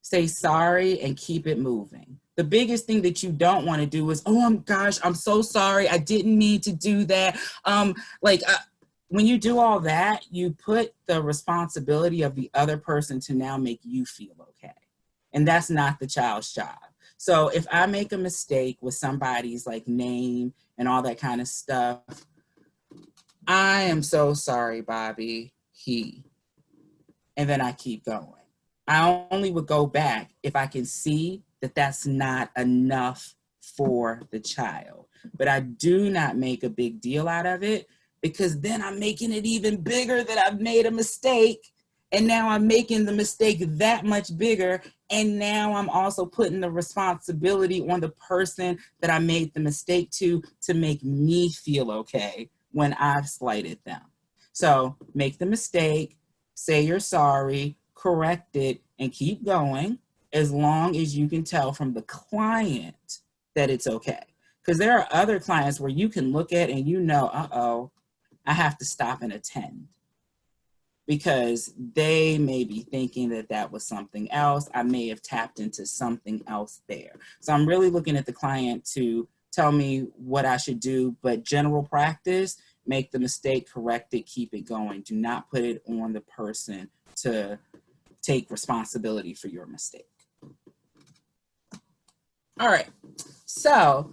say sorry and keep it moving. The biggest thing that you don't want to do is, oh my gosh, I'm so sorry. I didn't need to do that. When you do all that, you put the responsibility of the other person to now make you feel okay. And that's not the child's job. So if I make a mistake with somebody's like name and all that kind of stuff, I am so sorry, Bobbi, he. And then I keep going. I only would go back if I can see that that's not enough for the child. But I do not make a big deal out of it because then I'm making it even bigger that I've made a mistake. And now I'm making the mistake that much bigger. And now I'm also putting the responsibility on the person that I made the mistake to make me feel okay when I've slighted them. So make the mistake, say you're sorry, correct it, and keep going as long as you can tell from the client that it's okay. Because there are other clients where you can look at and you know, uh-oh, I have to stop and attend. Because they may be thinking that that was something else. I may have tapped into something else there. So I'm really looking at the client to tell me what I should do, but general practice, make the mistake, correct it, keep it going. Do not put it on the person to take responsibility for your mistake. All right, so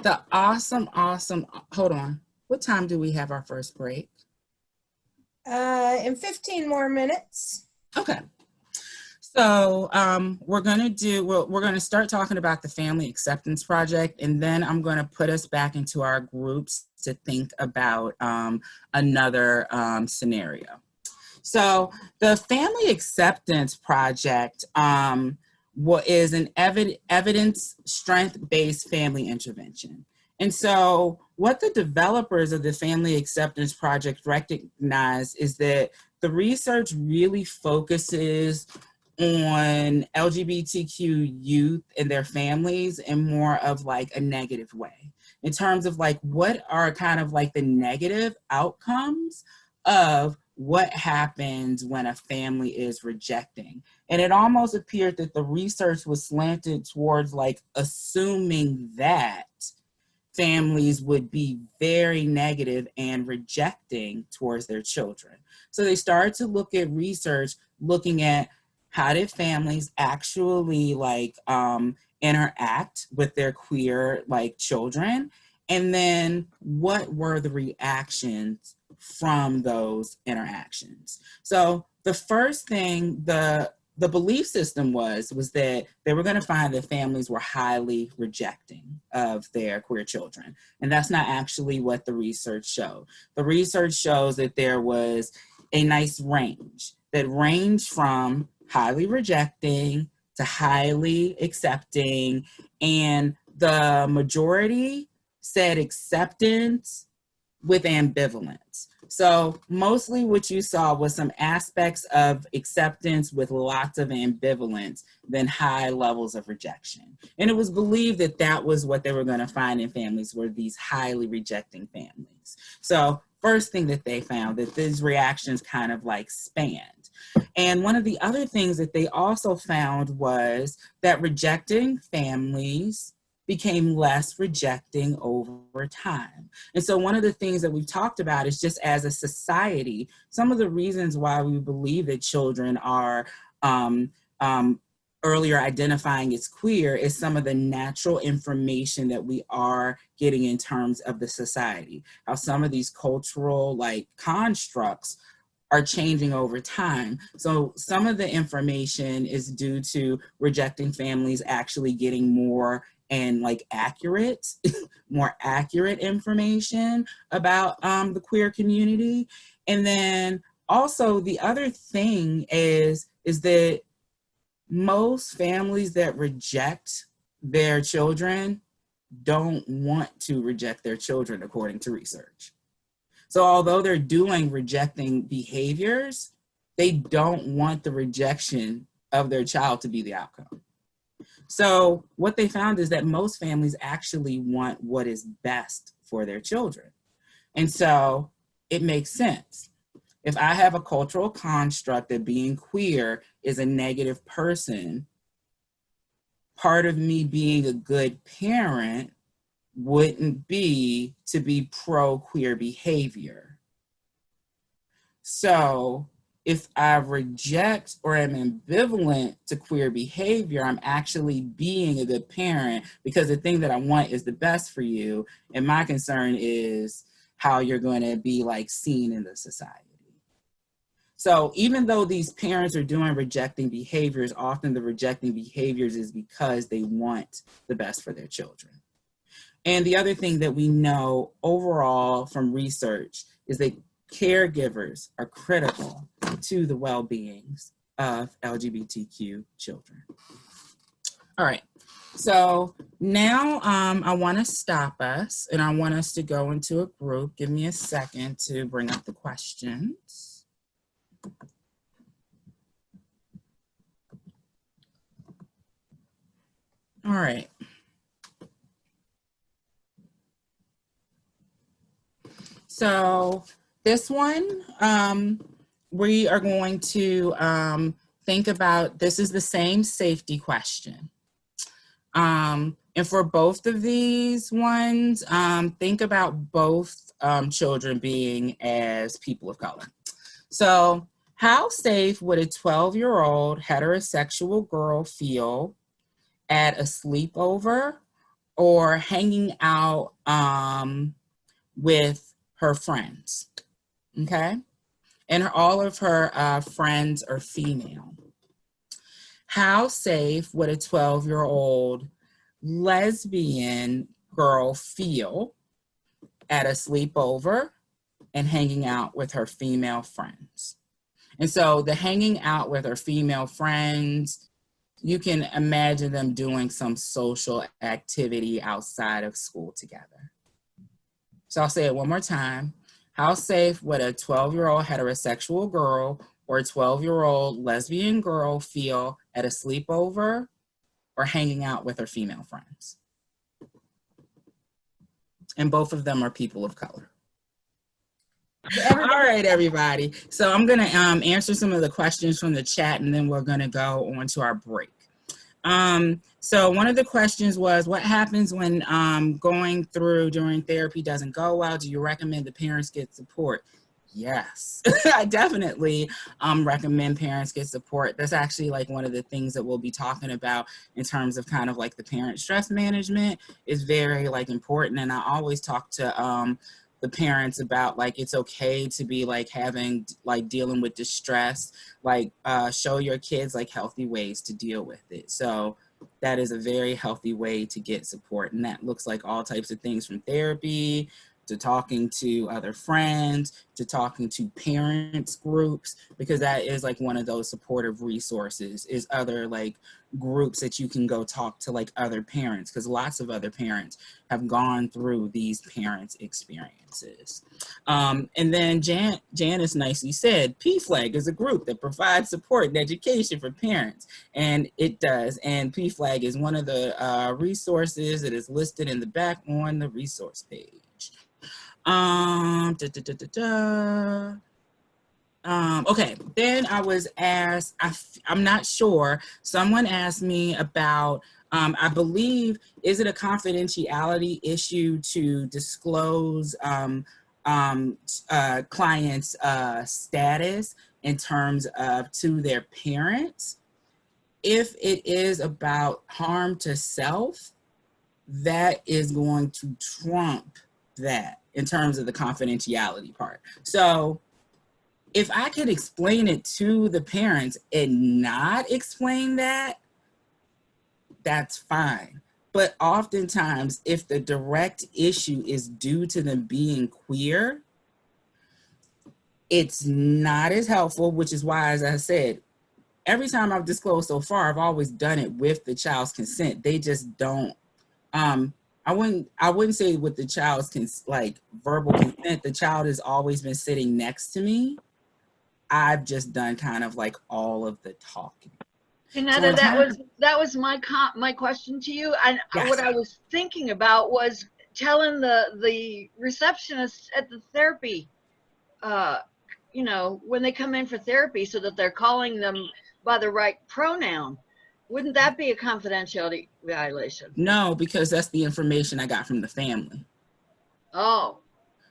the awesome, hold on. What time do we have our first break? In 15 more minutes. Okay. So we're gonna start talking about the Family Acceptance Project, and then I'm gonna put us back into our groups to think about another scenario. So the Family Acceptance Project is an evidence strength-based family intervention. And so what the developers of the Family Acceptance Project recognize is that the research really focuses on LGBTQ youth and their families in more of like a negative way, in terms of like what are kind of like the negative outcomes of what happens when a family is rejecting. And it almost appeared that the research was slanted towards like assuming that families would be very negative and rejecting towards their children. So they started to look at research looking at how did families actually interact with their queer children, and then what were the reactions from those interactions. So the first thing the belief system was that they were going to find that families were highly rejecting of their queer children. And that's not actually what the research showed. The research shows that there was a nice range that ranged from highly rejecting to highly accepting. And the majority said acceptance with ambivalence. So mostly what you saw was some aspects of acceptance with lots of ambivalence, then high levels of rejection. And it was believed that that was what they were going to find in families, were these highly rejecting families. So first thing that they found, that these reactions kind of spanned. And one of the other things that they also found was that rejecting families became less rejecting over time. And so one of the things that we've talked about is just as a society, some of the reasons why we believe that children are earlier identifying as queer is some of the natural information that we are getting in terms of the society, how some of these cultural constructs are changing over time. So some of the information is due to rejecting families actually getting more and accurate, more accurate information about the queer community. And then also the other thing is that most families that reject their children don't want to reject their children, according to research. So although they're doing rejecting behaviors, they don't want the rejection of their child to be the outcome. So what they found is that most families actually want what is best for their children. And so it makes sense. If I have a cultural construct that being queer is a negative person, part of me being a good parent wouldn't be to be pro-queer behavior. So if I reject or am ambivalent to queer behavior, I'm actually being a good parent, because the thing that I want is the best for you. And my concern is how you're going to be seen in the society. So even though these parents are doing rejecting behaviors, often the rejecting behaviors is because they want the best for their children. And the other thing that we know overall from research is that caregivers are critical to the well-beings of LGBTQ children. All right, so now I want to stop us and I want us to go into a group. Give me a second to bring up the questions. All right. So this one, we are going to think about, this is the same safety question. And for both of these ones, think about both children being as people of color. So how safe would a 12-year-old heterosexual girl feel at a sleepover or hanging out with her friends? Okay. And all of her friends are female. How safe would a 12-year-old lesbian girl feel at a sleepover and hanging out with her female friends? And so the hanging out with her female friends, you can imagine them doing some social activity outside of school together. So I'll say it one more time. How safe would a 12-year-old heterosexual girl or a 12-year-old lesbian girl feel at a sleepover or hanging out with her female friends? And both of them are people of color. All right, everybody. So I'm going to answer some of the questions from the chat, and then we're going to go on to our break. So one of the questions was, what happens when going through during therapy doesn't go well? Do you recommend the parents get support? Yes, I definitely recommend parents get support. That's actually like one of the things that we'll be talking about in terms of kind of like the parent stress management is very like important. And I always talk to the parents about like it's okay to be like having like dealing with distress, like show your kids like healthy ways to deal with it. So that is a very healthy way to get support, and that looks like all types of things from therapy to talking to other friends to talking to parents groups, because that is like one of those supportive resources is other like groups that you can go talk to like other parents, because lots of other parents have gone through these parents experiences. And then Janice nicely said PFLAG is a group that provides support and education for parents, and it does, and PFLAG is one of the resources that is listed in the back on the resource page. Okay, then I was asked, I'm not sure, someone asked me about, I believe, is it a confidentiality issue to disclose clients' status in terms of to their parents? If it is about harm to self, that is going to trump that in terms of the confidentiality part. So if I could explain it to the parents and not explain that, that's fine. But oftentimes, if the direct issue is due to them being queer, it's not as helpful, which is why, as I said, every time I've disclosed so far, I've always done it with the child's consent. They just don't, I wouldn't say with the child's like verbal consent. The child has always been sitting next to me. I've just done kind of like all of the talking. Kynetta, that was my question to you. And yes. What I was thinking about was telling the receptionist at the therapy, you know, when they come in for therapy, so that they're calling them by the right pronoun. Wouldn't that be a confidentiality violation? No, because that's the information I got from the family. Oh.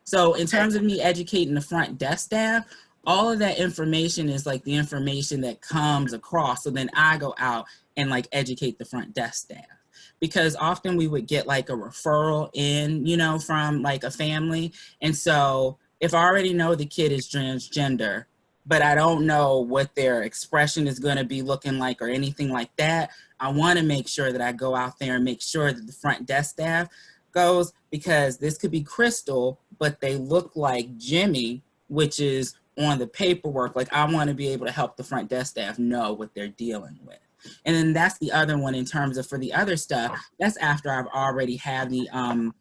So in terms of me educating the front desk staff, all of that information is like the information that comes across. So then I go out and like educate the front desk staff, because often we would get like a referral in, you know, from like a family. And so if I already know the kid is transgender, but I don't know what their expression is going to be looking like or anything like that, I want to make sure that I go out there and make sure that the front desk staff goes, because this could be Crystal, but they look like Jimmy, which is on the paperwork. Like, I want to be able to help the front desk staff know what they're dealing with. And then that's the other one in terms of for the other stuff, that's after I've already had the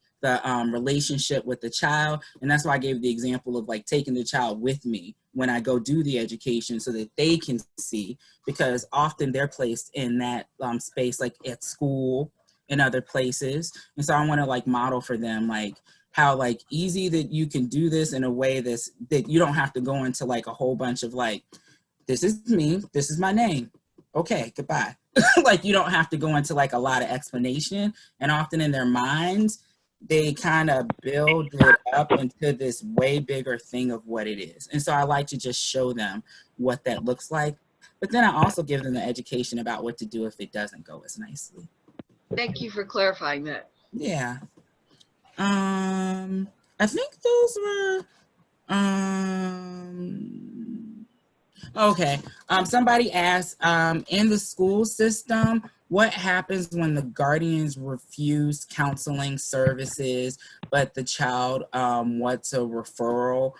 relationship with the child. And that's why I gave the example of like taking the child with me when I go do the education so that they can see, because often they're placed in that space, like at school and other places. And so I want to like model for them, like how like easy that you can do this in a way that you don't have to go into like a whole bunch of like, this is me, this is my name. Okay, goodbye. Like, you don't have to go into like a lot of explanation. And often in their minds, they kind of build it up into this way bigger thing of what it is. And so I like to just show them what that looks like. But then I also give them the education about what to do if it doesn't go as nicely. Thank you for clarifying that. Yeah. I think those were, okay. Somebody asked, in the school system, what happens when the guardians refuse counseling services, but the child wants a referral?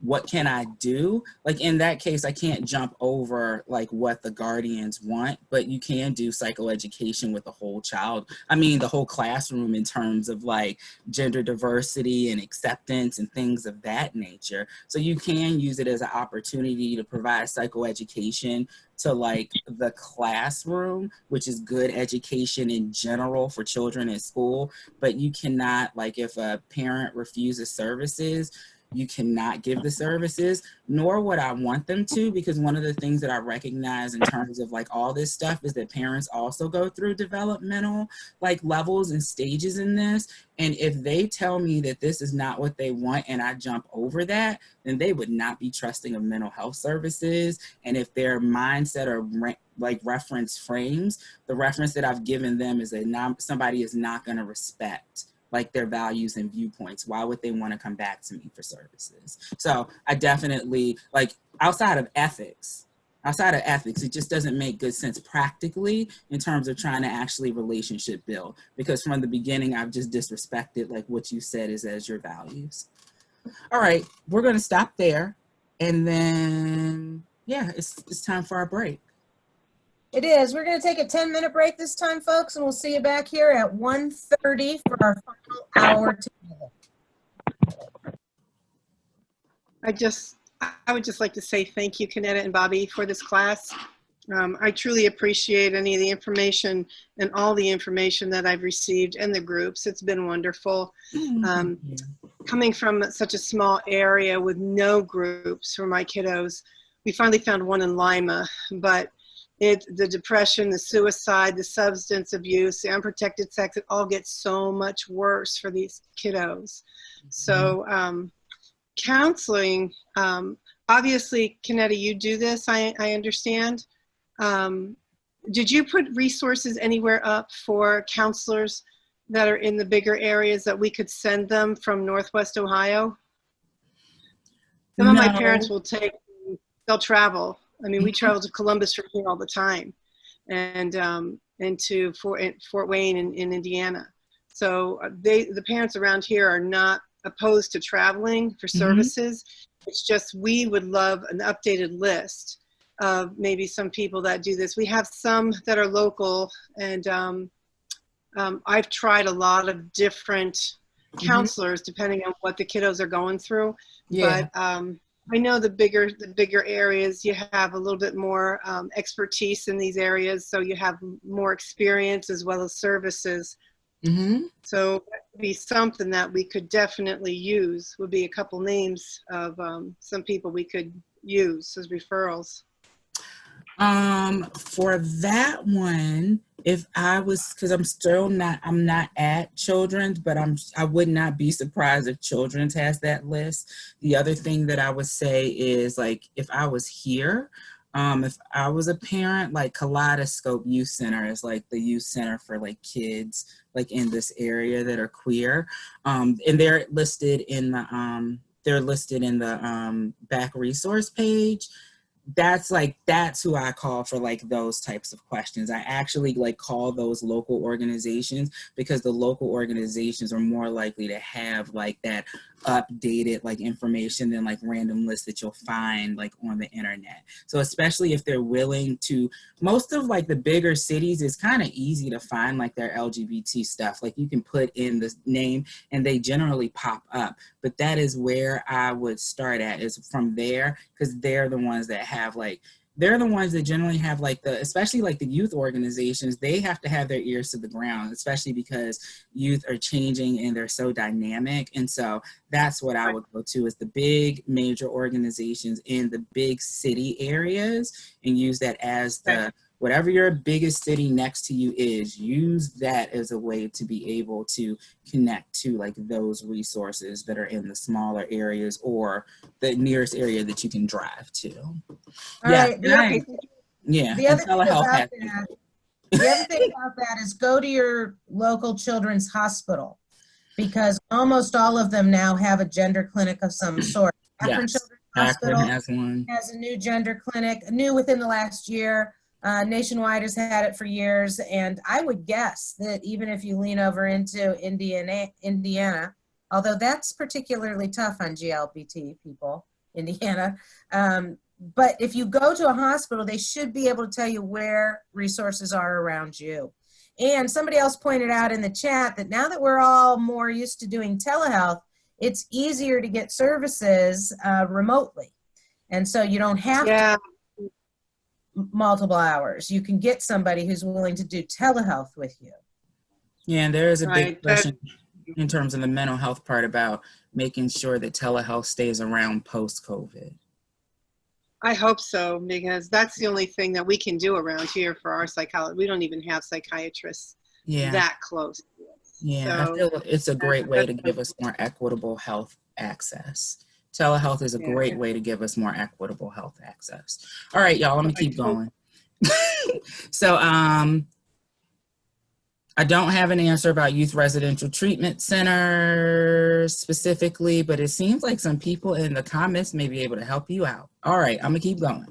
What can I do? Like, in that case, I can't jump over like what the guardians want, but you can do psychoeducation with the whole child. I mean, the whole classroom in terms of like gender diversity and acceptance and things of that nature. So you can use it as an opportunity to provide psychoeducation to like the classroom, which is good education in general for children in school. But you cannot, like, if a parent refuses services, you cannot give the services, nor would I want them to, because one of the things that I recognize in terms of like all this stuff is that parents also go through developmental like levels and stages in this. And if they tell me that this is not what they want and I jump over that, then they would not be trusting of mental health services. And if their mindset or like reference frames, the reference that I've given them is that somebody is not going to respect like their values and viewpoints. Why would they want to come back to me for services? So I definitely, like, outside of ethics, it just doesn't make good sense practically in terms of trying to actually relationship build, because from the beginning, I've just disrespected like what you said is as your values. All right, we're going to stop there. And then, yeah, it's time for our break. It is. We're going to take a 10-minute break this time, folks, and we'll see you back here at 1:30 for our final hour together. I would just like to say thank you, Kynetta and Bobbi, for this class. I truly appreciate any of the information and all the information that I've received in the groups. It's been wonderful. Coming from such a small area with no groups for my kiddos, we finally found one in Lima, but the depression, the suicide, the substance abuse, the unprotected sex, it all gets so much worse for these kiddos. So counseling, obviously, Kynetta, you do this, I understand. Did you put resources anywhere up for counselors that are in the bigger areas that we could send them from Northwest Ohio? Some of my parents will they'll travel. I mean, we travel to Columbus from here all the time, and to Fort Wayne in Indiana. So the parents around here are not opposed to traveling for services. It's just we would love an updated list of maybe some people that do this. We have some that are local, and I've tried a lot of different counselors depending on what the kiddos are going through. Yeah. But I know the bigger areas, you have a little bit more expertise in these areas, so you have more experience as well as services. So that would be something that we could definitely use, would be a couple names of some people we could use as referrals. For that one, if I was, because I'm not at Children's, but I would not be surprised if Children's has that list. The other thing that I would say is, like, if I was here, if I was a parent, like Kaleidoscope Youth Center is like the youth center for like kids like in this area that are queer, and they're listed in the back resource page. That's who I call for like those types of questions. I actually like call those local organizations because the local organizations are more likely to have like that updated like information than like random lists that you'll find like on the internet. So especially if they're willing to, most of like the bigger cities, it's kind of easy to find like their LGBT stuff. Like you can put in the name and they generally pop up, but that is where I would start at, is from there, because they're the ones that have like, they're the ones that generally have like especially like the youth organizations, they have to have their ears to the ground, especially because youth are changing and they're so dynamic. And so that's what I would go to, is the big major organizations in the big city areas, and use that as whatever your biggest city next to you is, use that as a way to be able to connect to like those resources that are in the smaller areas or the nearest area that you can drive to. All right. The other thing about that is go to your local children's hospital, because almost all of them now have a gender clinic of some sort. Akron Children's Hospital has a new gender clinic, new within the last year. Nationwide has had it for years, and I would guess that even if you lean over into Indiana, although that's particularly tough on GLBT people, Indiana, but if you go to a hospital, they should be able to tell you where resources are around you. And somebody else pointed out in the chat that now that we're all more used to doing telehealth, it's easier to get services remotely. And so you don't have to multiple hours. You can get somebody who's willing to do telehealth with you. Yeah, and there is a big question. in terms of the mental health part about making sure that telehealth stays around post-COVID? I hope so, because that's the only thing that we can do around here for our psychology. We don't even have psychiatrists that close. Yeah, So, I feel it's a great way to give us more equitable health access. Telehealth is a great way to give us more equitable health access. All right, y'all, let me keep going. So, I don't have an answer about youth residential treatment centers specifically, but it seems like some people in the comments may be able to help you out. All right, I'm gonna keep going.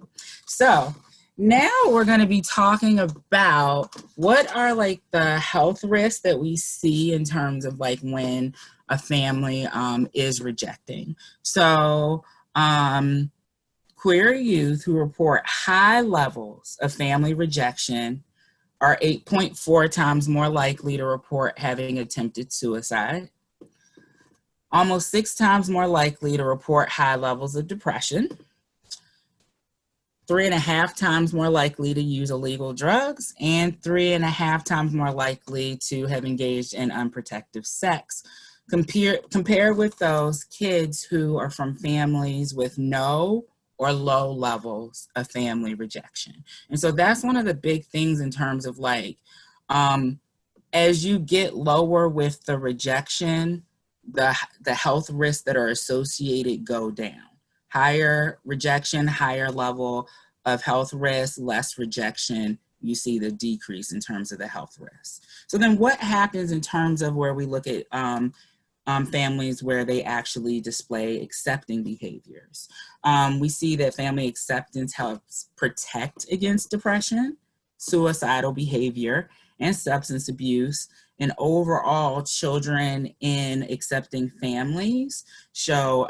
So now we're gonna be talking about what are like the health risks that we see in terms of like when a family is rejecting. So queer youth who report high levels of family rejection are 8.4 times more likely to report having attempted suicide, almost 6 times more likely to report high levels of depression, 3.5 times more likely to use illegal drugs, and 3.5 times more likely to have engaged in unprotected sex. Compared with those kids who are from families with no or low levels of family rejection. And so that's one of the big things in terms of like, as you get lower with the rejection, the health risks that are associated go down. Higher rejection, higher level of health risk, less rejection, you see the decrease in terms of the health risks. So then what happens in terms of where we look at families where they actually display accepting behaviors? We see that family acceptance helps protect against depression, suicidal behavior, and substance abuse. And overall, children in accepting families show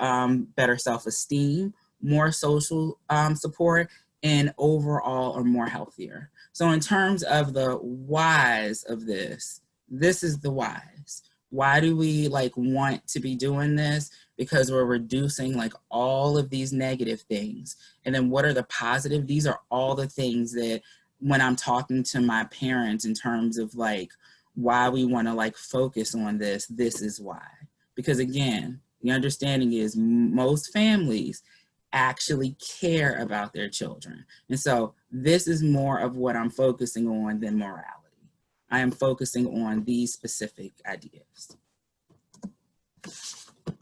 better self-esteem, more social support, and overall are more healthier. So in terms of the whys of this is the whys. Why do we like want to be doing this? Because we're reducing like all of these negative things. And then what are the positive? These are all the things that when I'm talking to my parents in terms of like why we want to like focus on this is why. Because again, the understanding is most families actually care about their children. And so this is more of what I'm focusing on than morality. I am focusing on these specific ideas. All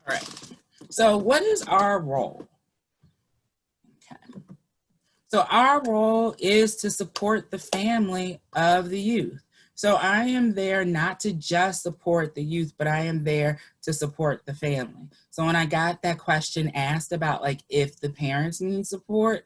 right, so what is our role? Okay. So our role is to support the family of the youth. So I am there not to just support the youth, but I am there to support the family. So when I got that question asked about like if the parents need support,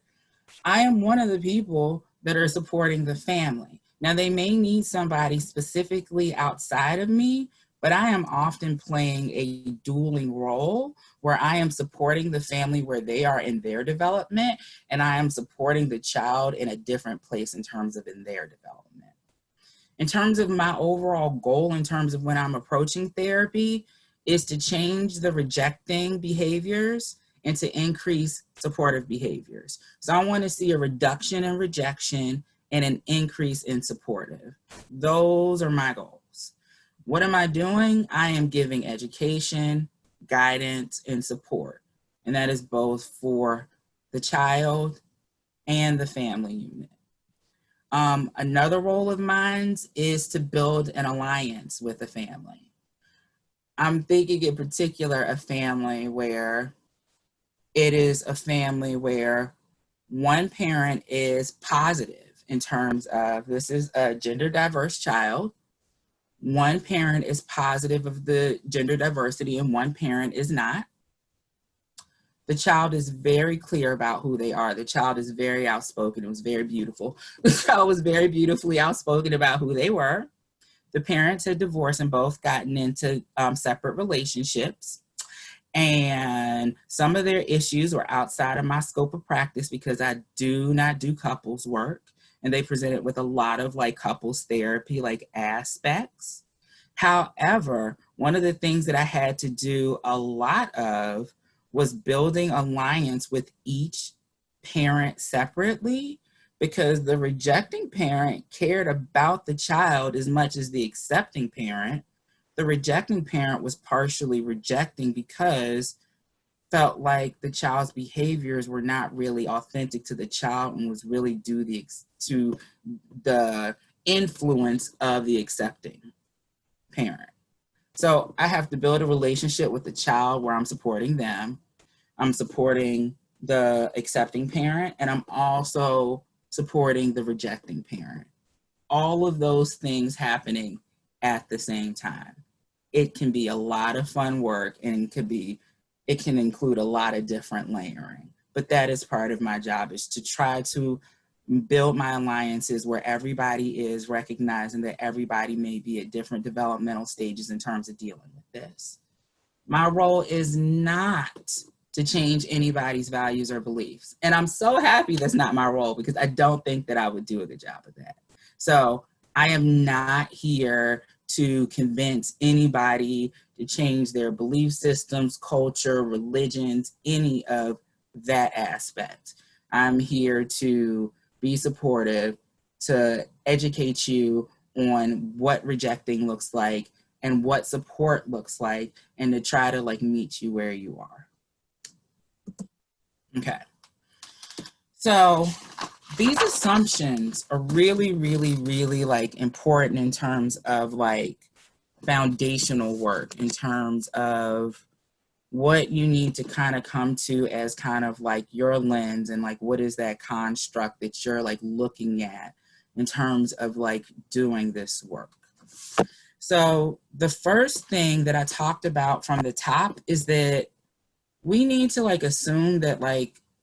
I am one of the people that are supporting the family. Now they may need somebody specifically outside of me, but I am often playing a dueling role where I am supporting the family where they are in their development, and I am supporting the child in a different place in terms of in their development. In terms of my overall goal, in terms of when I'm approaching therapy, is to change the rejecting behaviors and to increase supportive behaviors. So I want to see a reduction in rejection and an increase in supportive. Those are my goals. What am I doing? I am giving education, guidance, and support. And that is both for the child and the family unit. Another role of mine is to build an alliance with the family. I'm thinking in particular a family where it is a family where one parent is positive in terms of this is a gender diverse child. One parent is positive of the gender diversity and one parent is not. The child is very clear about who they are. The child is very outspoken. It was very beautiful. The child was very beautifully outspoken about who they were. The parents had divorced and both gotten into separate relationships. And some of their issues were outside of my scope of practice because I do not do couples work. And they presented with a lot of like couples therapy, like aspects. However, one of the things that I had to do a lot of was building alliance with each parent separately because the rejecting parent cared about the child as much as the accepting parent. The rejecting parent was partially rejecting because felt like the child's behaviors were not really authentic to the child and was really due to the influence of the accepting parent. So I have to build a relationship with the child where I'm supporting them. I'm supporting the accepting parent, and I'm also supporting the rejecting parent. All of those things happening at the same time. It can be a lot of fun work, and it can include a lot of different layering. But that is part of my job, is to try to build my alliances where everybody is recognizing that everybody may be at different developmental stages in terms of dealing with this. My role is not to change anybody's values or beliefs. And I'm so happy that's not my role, because I don't think that I would do a good job of that. So I am not here to convince anybody to change their belief systems, culture, religions, any of that aspect. I'm here to be supportive, to educate you on what rejecting looks like and what support looks like, and to try to meet you where you are. Okay. So these assumptions are really, really, really important in terms of foundational work, in terms of what you need to kind of come to as kind of your lens, and what is that construct that you're looking at in terms of doing this work. So the first thing that I talked about from the top is that we need to assume that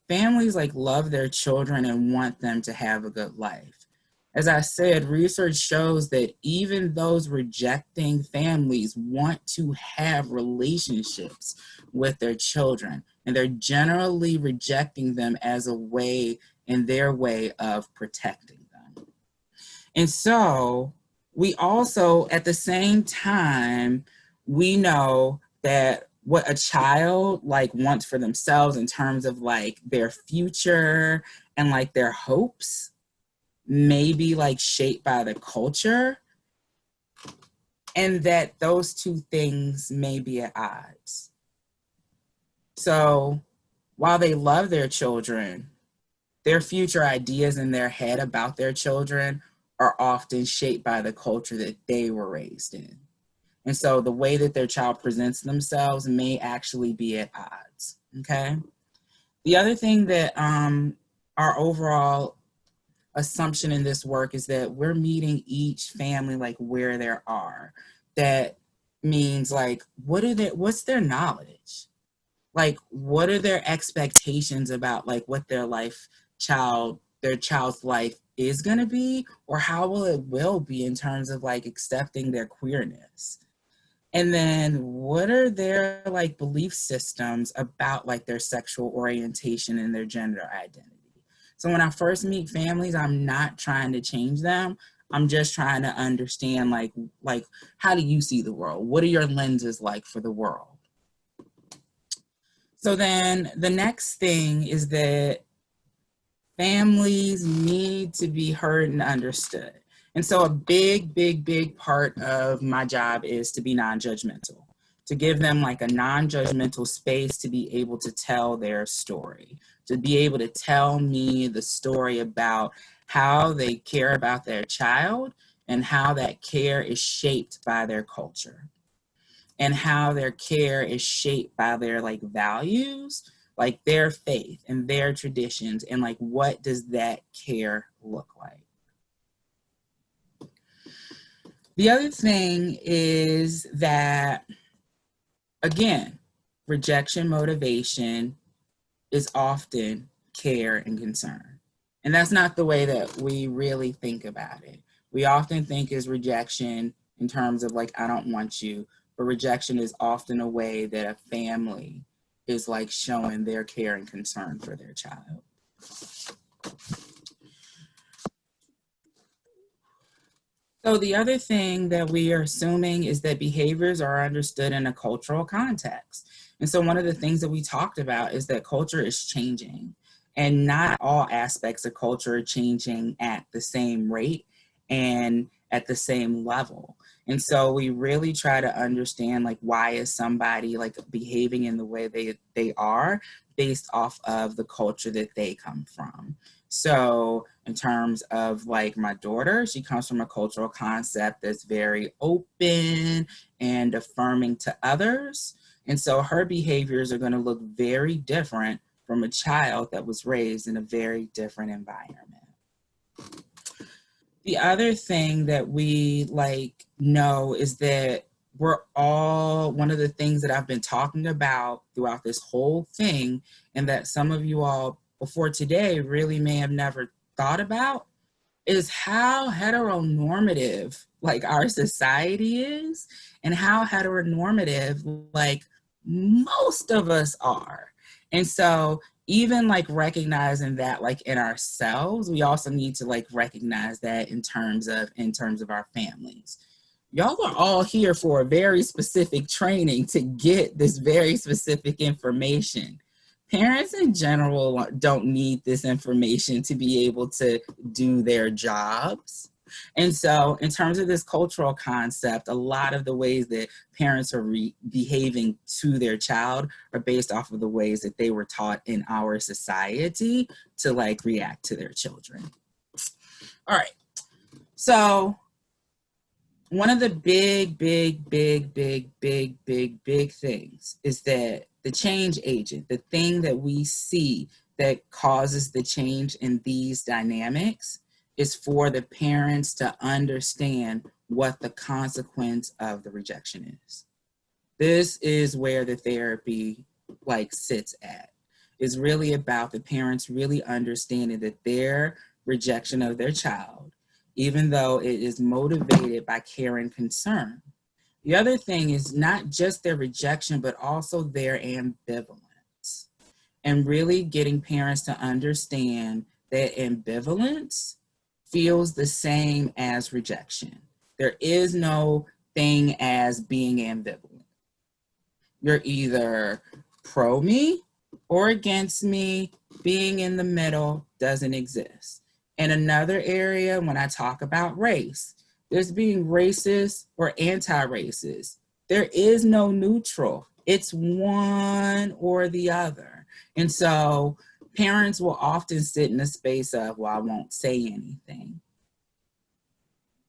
families love their children and want them to have a good life. As I said, research shows that even those rejecting families want to have relationships with their children, and they're generally rejecting them as a way, in their way of protecting them. And so we also, at the same time, we know that what a child wants for themselves in terms of their future and their hopes may be shaped by the culture, and that those two things may be at odds. So while they love their children, their future ideas in their head about their children are often shaped by the culture that they were raised in. And so the way that their child presents themselves may actually be at odds, okay? The other thing that our overall assumption in this work is that we're meeting each family where they are. That means what's their knowledge? What are their expectations about what their child's life is gonna be, or how will be in terms of accepting their queerness? And then what are their belief systems about their sexual orientation and their gender identity? So when I first meet families, I'm not trying to change them. I'm just trying to understand how do you see the world? What are your lenses for the world? So then the next thing is that families need to be heard and understood. And so a big, big, big part of my job is to be non-judgmental, to give them a non-judgmental space to be able to tell their story, to be able to tell me the story about how they care about their child and how that care is shaped by their culture, and how their care is shaped by their values, their faith and their traditions, and what does that care look like? The other thing is that, again, rejection motivation is often care and concern. And that's not the way that we really think about it. We often think is rejection in terms of I don't want you, but rejection is often a way that a family is showing their care and concern for their child. So the other thing that we are assuming is that behaviors are understood in a cultural context. And so one of the things that we talked about is that culture is changing. And not all aspects of culture are changing at the same rate and at the same level. And so we really try to understand, like, why is somebody like behaving in the way they are based off of the culture that they come from. So in terms of like my daughter, she comes from a cultural concept that's very open and affirming to others. And so her behaviors are going to look very different from a child that was raised in a very different environment. The other thing that we like know is that we're all, one of the things that I've been talking about throughout this whole thing, and that some of you all before today really may have never thought about, is how heteronormative like our society is, and how heteronormative like most of us are. And so even like recognizing that like in ourselves, we also need to like recognize that in terms of our families. Y'all are all here for a very specific training to get this very specific information. Parents in general don't need this information to be able to do their jobs. And so in terms of this cultural concept, a lot of the ways that parents are behaving to their child are based off of the ways that they were taught in our society to like react to their children. All right. So one of the big things is that the change agent, the thing that we see that causes the change in these dynamics, is for the parents to understand what the consequence of the rejection is. This is where the therapy like sits at. It's really about the parents really understanding that their rejection of their child, even though it is motivated by care and concern. The other thing is not just their rejection, but also their ambivalence. And really getting parents to understand that ambivalence feels the same as rejection. There is no thing as being ambivalent. You're either pro me or against me. Being in the middle doesn't exist. In another area, when I talk about race, there's being racist or anti-racist. There is no neutral. It's one or the other. And so parents will often sit in a space of, well, I won't say anything.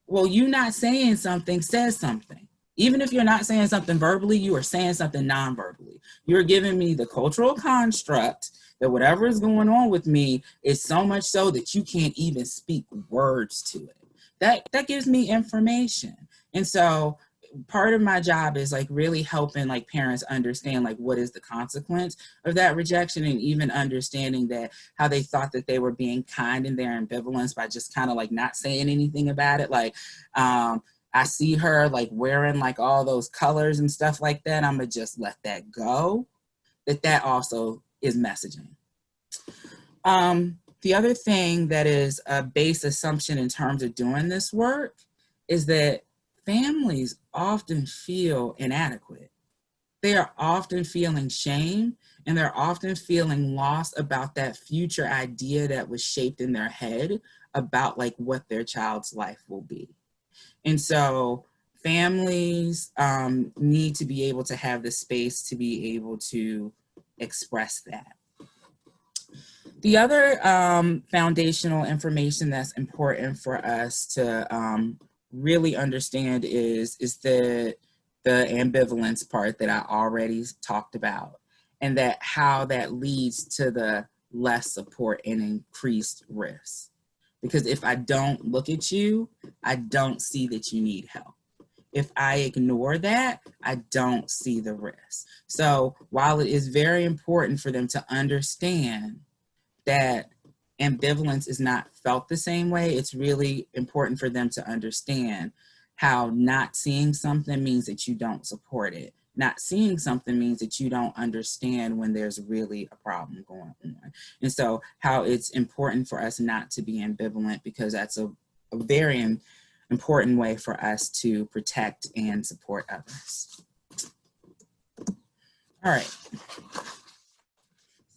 Well, you not saying something says something. Even if you're not saying something verbally, you are saying something non-verbally. You're giving me the cultural construct that whatever is going on with me is so much so that you can't even speak words to it. That gives me information. And so part of my job is like really helping like parents understand like what is the consequence of that rejection, and even understanding that how they thought that they were being kind in their ambivalence by just kind of like not saying anything about it. Like I see her like wearing like all those colors and stuff like that. I'm gonna just let that go. That also is messaging. The other thing that is a base assumption in terms of doing this work is that families often feel inadequate. They are often feeling shame, and they're often feeling lost about that future idea that was shaped in their head about like what their child's life will be. And so families need to be able to have the space to be able to express that. The other foundational information that's important for us to really understand is the ambivalence part that I already talked about, and that how that leads to the less support and increased risk. Because if I don't look at you, I don't see that you need help. If I ignore that, I don't see the risk. So while it is very important for them to understand that ambivalence is not felt the same way, it's really important for them to understand how not seeing something means that you don't support it. Not seeing something means that you don't understand when there's really a problem going on. And so how it's important for us not to be ambivalent, because that's a very important way for us to protect and support others. All right.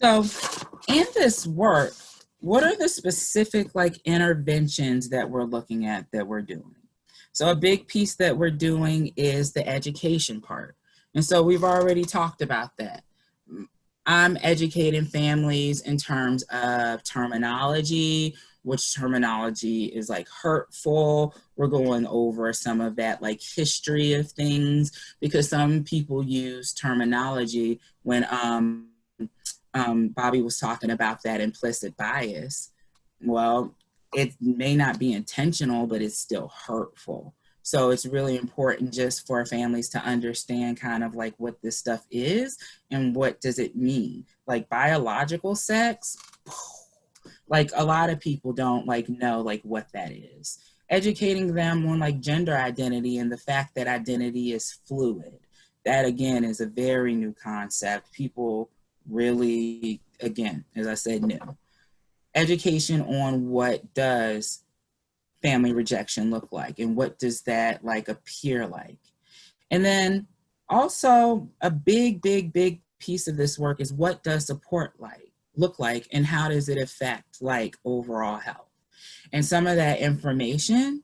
So in this work, what are the specific like interventions that we're looking at that we're doing? So a big piece that we're doing is the education part. And so we've already talked about that. I'm educating families in terms of terminology, which terminology is like hurtful. We're going over some of that like history of things, because some people use terminology when Bobbi was talking about that implicit bias. Well, it may not be intentional, but it's still hurtful. So it's really important just for families to understand kind of like what this stuff is and what does it mean. Like biological sex, like a lot of people don't like know like what that is. Educating them on like gender identity and the fact that identity is fluid. That again is a very new concept. People really, again, as I said, new. Education on what does family rejection look like and what does that like appear like. And then also a big piece of this work is what does support like look like and how does it affect like overall health. And some of that information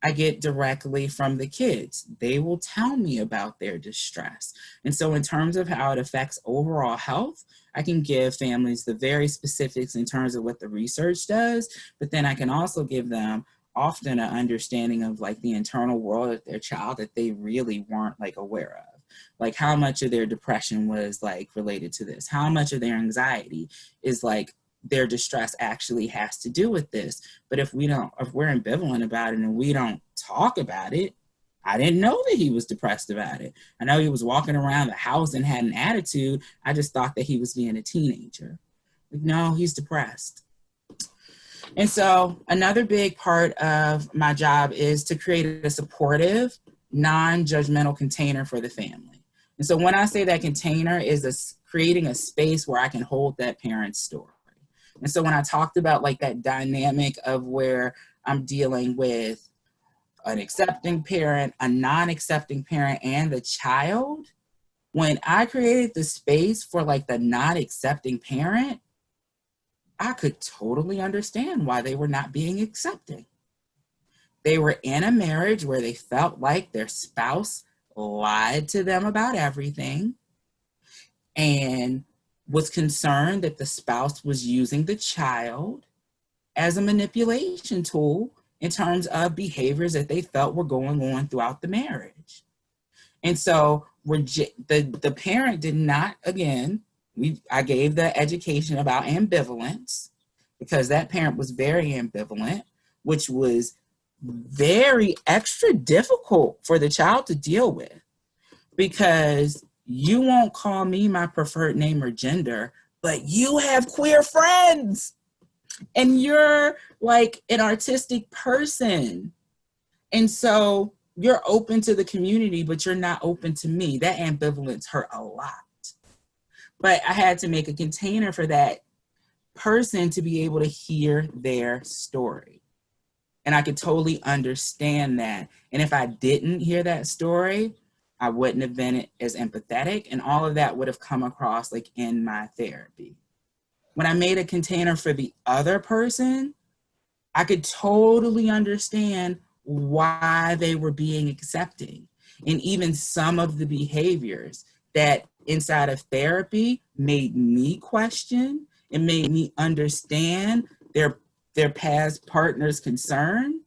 I get directly from the kids. They will tell me about their distress. And so in terms of how it affects overall health, I can give families the very specifics in terms of what the research does, but then I can also give them often an understanding of like the internal world of their child that they really weren't like aware of. Like how much of their depression was like related to this, how much of their anxiety is like their distress actually has to do with this. But if we're ambivalent about it and we don't talk about it, I didn't know that he was depressed about it. I know he was walking around the house and had an attitude. I just thought that he was being a teenager. Like, no, he's depressed. And so another big part of my job is to create a supportive, non-judgmental container for the family. And so when I say that container is creating a space where I can hold that parent's story. And so when I talked about like that dynamic of where I'm dealing with an accepting parent, a non-accepting parent, and the child, when I created the space for like the non-accepting parent, I could totally understand why they were not being accepting. They were in a marriage where they felt like their spouse lied to them about everything and was concerned that the spouse was using the child as a manipulation tool in terms of behaviors that they felt were going on throughout the marriage. And so the parent did not, again, I gave the education about ambivalence because that parent was very ambivalent, which was very extra difficult for the child to deal with because you won't call me my preferred name or gender, but you have queer friends and you're like an artistic person. And so you're open to the community, but you're not open to me. That ambivalence hurt a lot. But I had to make a container for that person to be able to hear their story. And I could totally understand that. And if I didn't hear that story, I wouldn't have been as empathetic, and all of that would have come across like in my therapy. When I made a container for the other person, I could totally understand why they were being accepting. And even some of the behaviors that inside of therapy made me question and made me understand their past partner's concern.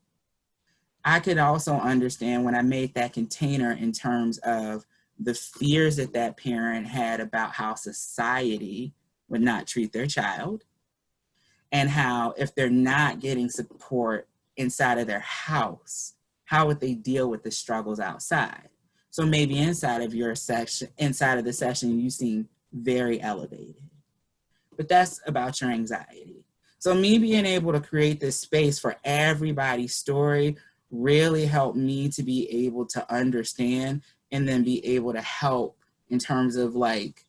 I could also understand when I made that container in terms of the fears that that parent had about how society would not treat their child, and how if they're not getting support inside of their house, how would they deal with the struggles outside? So maybe inside of your session, inside of the session, you seem very elevated, but that's about your anxiety. So me being able to create this space for everybody's story really helped me to be able to understand and then be able to help in terms of like,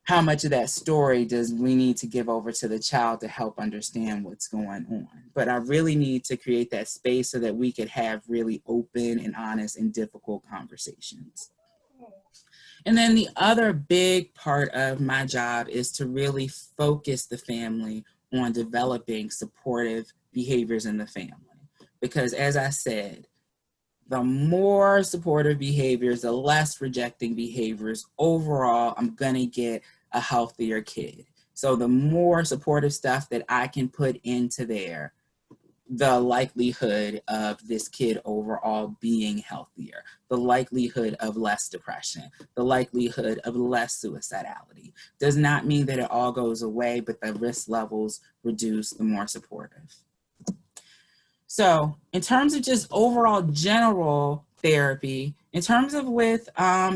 how much of that story does we need to give over to the child to help understand what's going on? But I really need to create that space so that we could have really open and honest and difficult conversations. And then the other big part of my job is to really focus the family on developing supportive behaviors in the family. Because as I said, the more supportive behaviors, the less rejecting behaviors, overall, I'm gonna get a healthier kid. So the more supportive stuff that I can put into there, the likelihood of this kid overall being healthier, the likelihood of less depression, the likelihood of less suicidality. Does not mean that it all goes away, but the risk levels reduce the more supportive. So in terms of just overall general therapy, in terms of with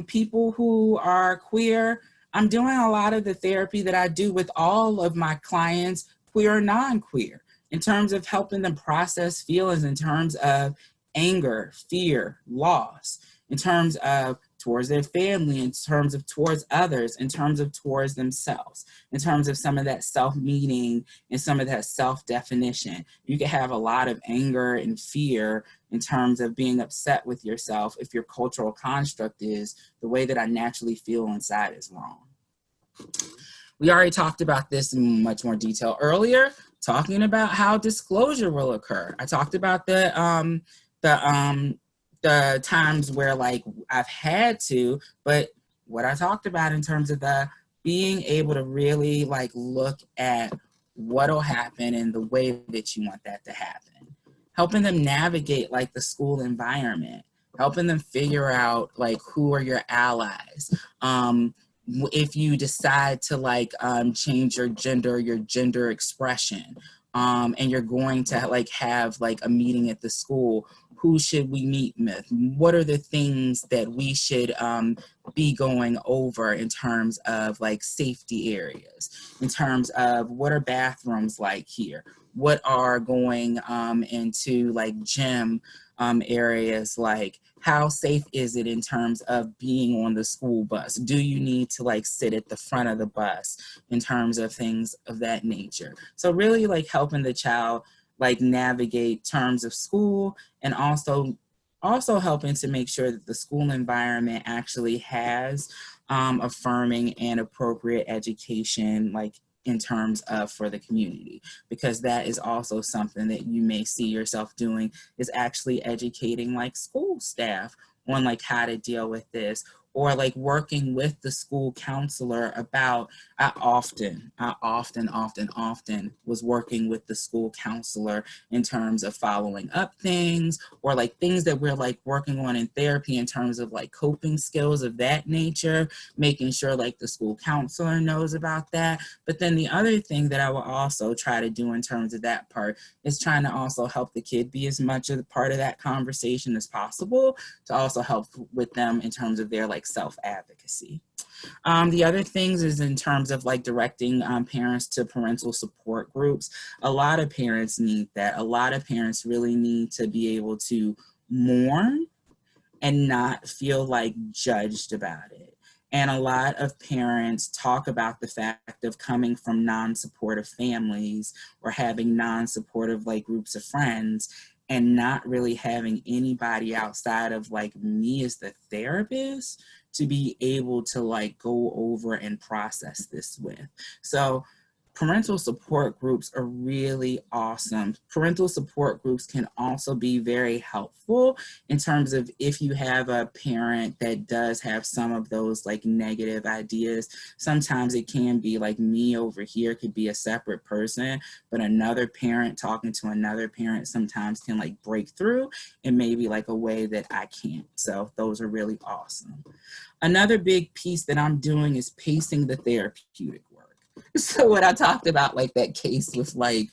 people who are queer, I'm doing a lot of the therapy that I do with all of my clients, queer or non-queer, in terms of helping them process feelings, in terms of anger, fear, loss, in terms of towards their family, in terms of towards others, in terms of towards themselves, in terms of some of that self-meaning and some of that self-definition. You can have a lot of anger and fear in terms of being upset with yourself if your cultural construct is the way that I naturally feel inside is wrong. We already talked about this in much more detail earlier, talking about how disclosure will occur. I talked about the times where like I've had to, but what I talked about in terms of the being able to really like look at what'll happen and the way that you want that to happen, helping them navigate like the school environment, helping them figure out like who are your allies. If you decide to like change your gender expression, and you're going to like have like a meeting at the school, who should we meet with? What are the things that we should be going over in terms of like safety areas, in terms of what are bathrooms like here? What are going into like gym areas like? How safe is it in terms of being on the school bus? Do you need to like sit at the front of the bus in terms of things of that nature? So really like helping the child like navigate terms of school, and also helping to make sure that the school environment actually has affirming and appropriate education like in terms of for the community, because that is also something that you may see yourself doing, is actually educating like school staff on like how to deal with this, or like working with the school counselor about, I often was working with the school counselor in terms of following up things, or like things that we're like working on in therapy in terms of like coping skills of that nature, making sure like the school counselor knows about that. But then the other thing that I will also try to do in terms of that part is trying to also help the kid be as much of a part of that conversation as possible, to also help with them in terms of their like self-advocacy. The other things is in terms of like directing parents to parental support groups. A lot of parents need that. A lot of parents really need to be able to mourn and not feel like judged about it. And a lot of parents talk about the fact of coming from non-supportive families or having non-supportive like groups of friends, and not really having anybody outside of like me as the therapist to be able to like go over and process this with. So parental support groups are really awesome. Parental support groups can also be very helpful in terms of if you have a parent that does have some of those like negative ideas. Sometimes it can be like me over here could be a separate person, but another parent talking to another parent sometimes can like break through in maybe like a way that I can't. So those are really awesome. Another big piece that I'm doing is pacing the therapeutic work. So what I talked about, like that case with like,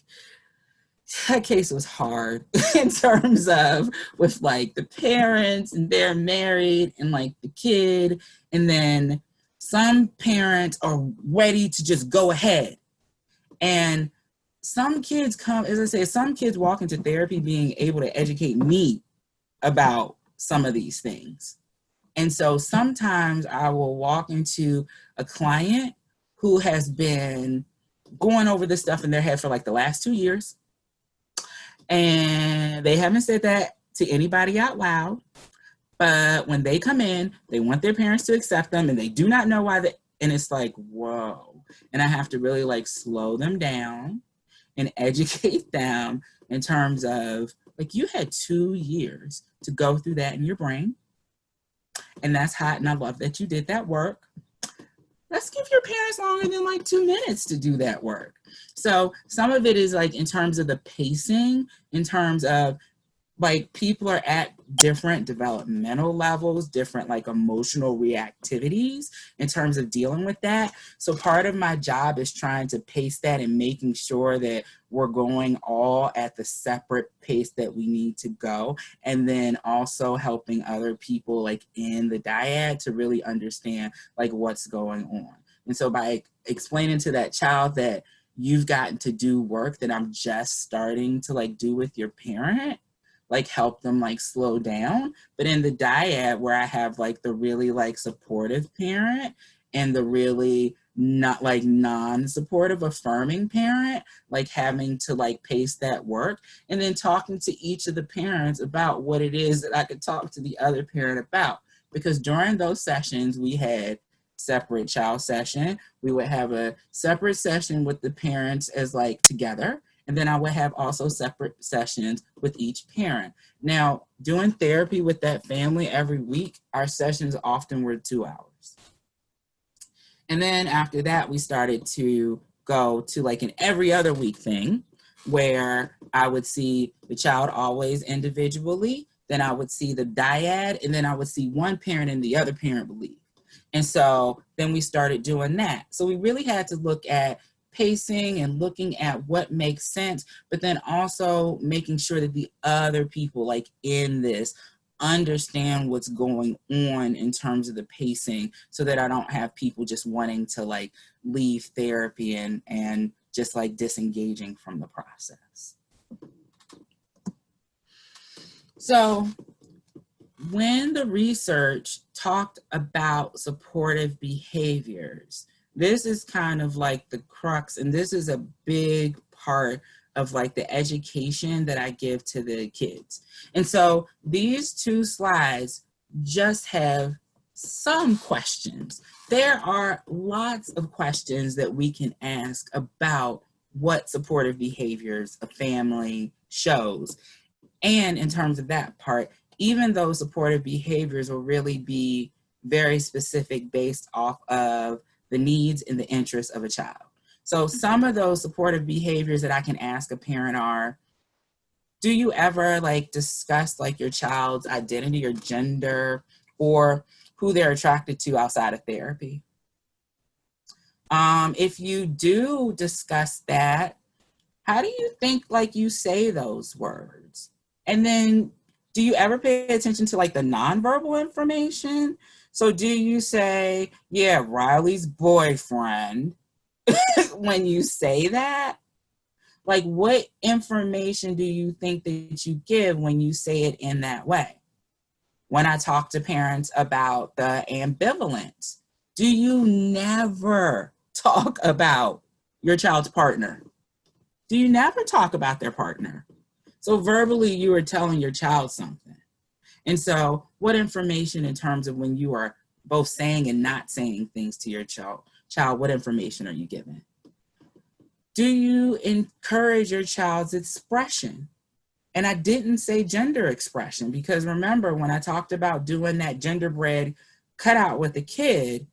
that case was hard in terms of with like the parents and they're married and like the kid. And then some parents are ready to just go ahead. And some kids come, as I say, some kids walk into therapy being able to educate me about some of these things. And so sometimes I will walk into a client who has been going over this stuff in their head for like the last 2 years. And they haven't said that to anybody out loud, But when they come in, they want their parents to accept them and they do not know why and it's like, whoa. And I have to really like slow them down and educate them in terms of like, you had 2 years to go through that in your brain. And that's hot. And I love that you did that work. Let's give your parents longer than like 2 minutes to do that work. So some of it is like in terms of the pacing, in terms of like people are at different developmental levels, different like emotional reactivities in terms of dealing with that. So part of my job is trying to pace that and making sure that we're going all at the separate pace that we need to go. And then also helping other people like in the dyad to really understand like what's going on. And so by explaining to that child that you've gotten to do work that I'm just starting to like do with your parent, like help them like slow down. But in the dyad where I have like the really like supportive parent and the really not like non-supportive affirming parent, like having to like pace that work and then talking to each of the parents about what it is that I could talk to the other parent about. Because during those sessions we had separate child session, we would have a separate session with the parents as like together. And then I would have also separate sessions with each parent. Now, doing therapy with that family every week, our sessions often were 2 hours. And then after that, we started to go to like an every other week thing where I would see the child always individually, then I would see the dyad, and then I would see one parent and the other parent believe. And so then we started doing that. So we really had to look at pacing and looking at what makes sense, but then also making sure that the other people like in this understand what's going on in terms of the pacing so that I don't have people just wanting to like leave therapy and just like disengaging from the process. So when the research talked about supportive behaviors, this is kind of like the crux, and this is a big part of like the education that I give to the kids. And so these 2 slides just have some questions. There are lots of questions that we can ask about what supportive behaviors a family shows. And in terms of that part, even though supportive behaviors will really be very specific based off of the needs and the interests of a child. So some of those supportive behaviors that I can ask a parent are, do you ever like discuss like your child's identity or gender or who they're attracted to outside of therapy? If you do discuss that, how do you think like you say those words? And then do you ever pay attention to like the nonverbal information? So do you say, yeah, Riley's boyfriend when you say that? Like what information do you think that you give when you say it in that way? When I talk to parents about the ambivalence, do you never talk about your child's partner? Do you never talk about their partner? So verbally, you are telling your child something. And so what information in terms of when you are both saying and not saying things to your child, what information are you giving? Do you encourage your child's expression? And I didn't say gender expression because remember when I talked about doing that genderbread cutout with the kid,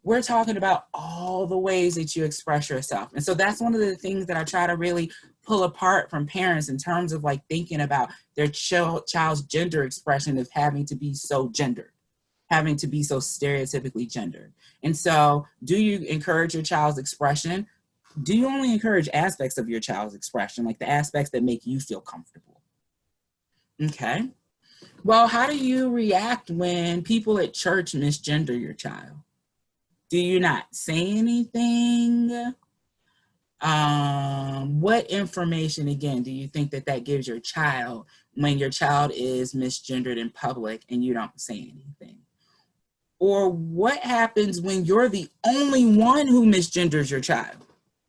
we're talking about all the ways that you express yourself. And so that's one of the things that I try to really pull apart from parents in terms of like thinking about their child's gender expression of having to be so gendered, having to be so stereotypically gendered. And so do you encourage your child's expression? Do you only encourage aspects of your child's expression, like the aspects that make you feel comfortable? Okay. Well, how do you react when people at church misgender your child? Do you not say anything? What information, again, do you think that gives your child when your child is misgendered in public and you don't say anything? Or what happens when you're the only one who misgenders your child?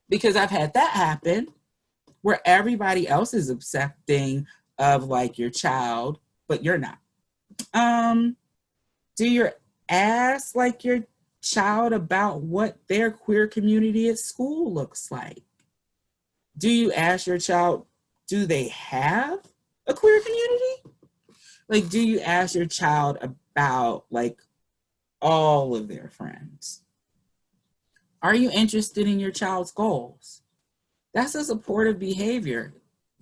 Because I've had that happen where everybody else is accepting of like your child, but you're not. Do you ask like your child about what their queer community at school looks like? Do you ask your child, do they have a queer community? Like, do you ask your child about like all of their friends? Are you interested in your child's goals? That's a supportive behavior.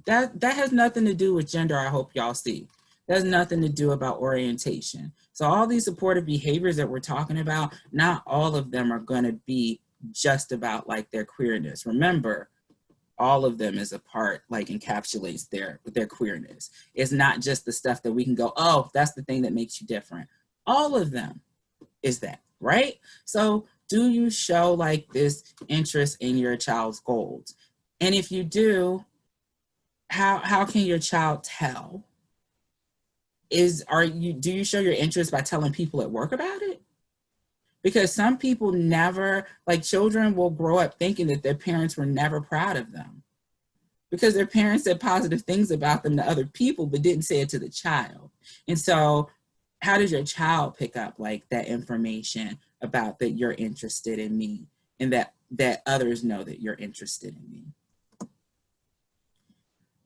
That has nothing to do with gender, I hope y'all see. That has nothing to do about orientation. So all these supportive behaviors that we're talking about, not all of them are gonna be just about like their queerness. Remember, all of them is a part, like encapsulates their queerness. It's not just the stuff that we can go, oh, that's the thing that makes you different. All of them is that, right? So do you show like this interest in your child's goals? And if you do, how can your child tell? Do you show your interest by telling people at work about it? Because some people never, like children will grow up thinking that their parents were never proud of them because their parents said positive things about them to other people, but didn't say it to the child. And so how does your child pick up like that information about that you're interested in me and that others know that you're interested in me?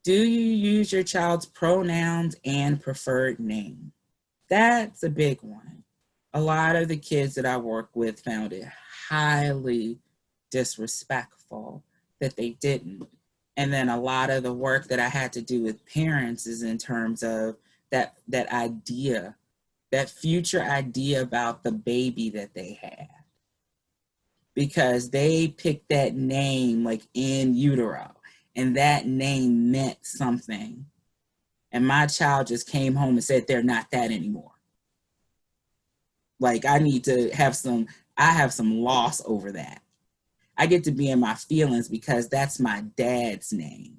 Do you use your child's pronouns and preferred name? That's a big one. A lot of the kids that I work with found it highly disrespectful that they didn't. And then a lot of the work that I had to do with parents is in terms of that idea, that future idea about the baby that they had. Because they picked that name like in utero, and that name meant something. And my child just came home and said, they're not that anymore. Like I have some loss over that. I get to be in my feelings because that's my dad's name.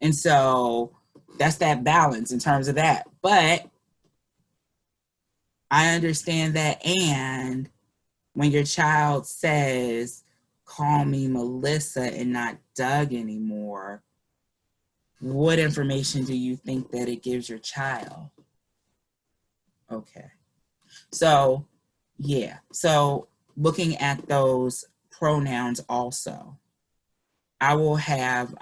And so that's that balance in terms of that. But I understand that. And when your child says, call me Melissa and not Doug anymore, what information do you think that it gives your child? Okay. So, yeah. So looking at those pronouns also, I will have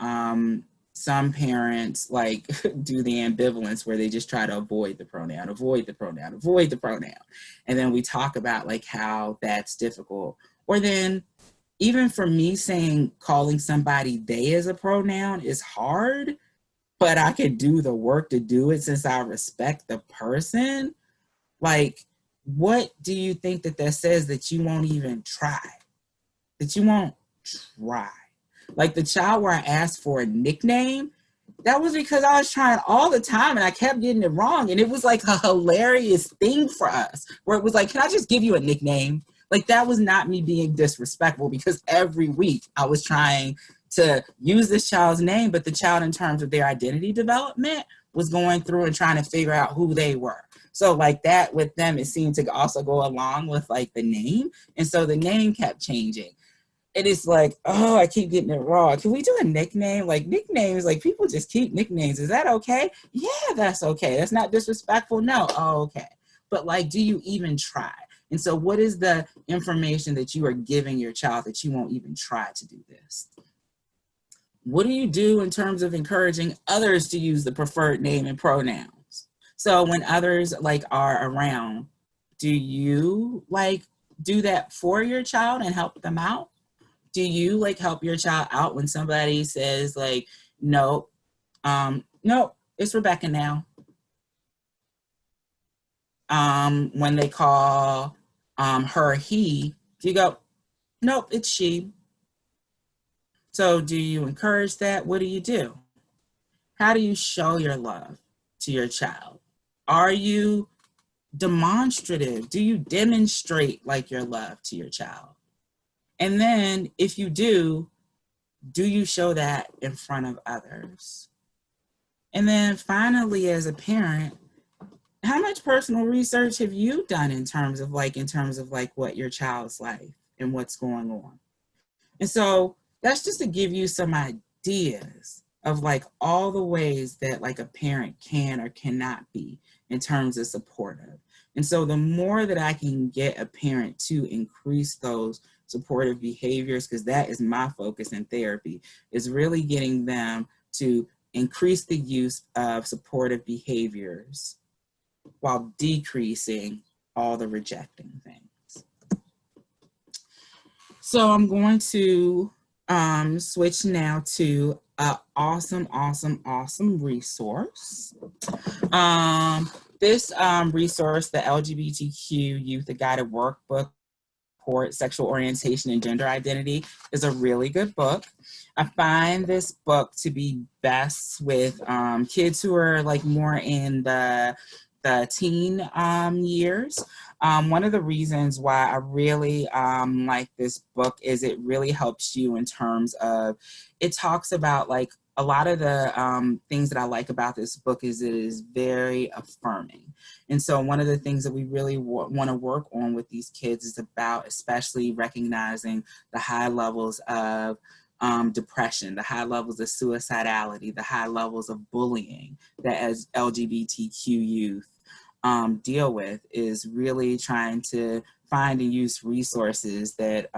some parents like do the ambivalence where they just try to avoid the pronoun. And then we talk about like how that's difficult. Or then even for me calling somebody they as a pronoun is hard, but I could do the work to do it since I respect the person. Like, what do you think that says that you won't even try? That you won't try? Like the child where I asked for a nickname, that was because I was trying all the time and I kept getting it wrong. And it was like a hilarious thing for us where it was like, can I just give you a nickname? Like that was not me being disrespectful because every week I was trying to use this child's name, but the child in terms of their identity development was going through and trying to figure out who they were. So like that with them, it seemed to also go along with like the name. And so the name kept changing. And it's like, oh, I keep getting it wrong. Can we do a nickname? Like nicknames, like people just keep nicknames. Is that okay? Yeah, that's okay. That's not disrespectful. No. Oh, okay. But like, do you even try? And so what is the information that you are giving your child that you won't even try to do this? What do you do in terms of encouraging others to use the preferred name and pronouns? So when others like are around, do you like do that for your child and help them out? Do you like help your child out when somebody says like, no, it's Rebecca now. When they call her he, do you go, nope, it's she? So do you encourage that? What do you do? How do you show your love to your child? Are you demonstrative? Do you demonstrate like your love to your child? And then if you do you show that in front of others? And then finally, as a parent, how much personal research have you done in terms of like what your child's life and what's going on? And so that's just to give you some ideas of like all the ways that like a parent can or cannot be in terms of supportive. And so the more that I can get a parent to increase those supportive behaviors, because that is my focus in therapy, is really getting them to increase the use of supportive behaviors while decreasing all the rejecting things. So I'm going to switch now to an awesome resource. This resource, the LGBTQ Youth A Guided Workbook Report, Sexual Orientation and Gender Identity, is a really good book. I find this book to be best with kids who are like more in the teen years. One of the reasons why I really like this book is it really helps you in terms of, it talks about like a lot of the things that I like about this book is it is very affirming. And so one of the things that we really want to work on with these kids is about especially recognizing the high levels of depression, the high levels of suicidality, the high levels of bullying that as LGBTQ youth deal with, is really trying to find and use resources that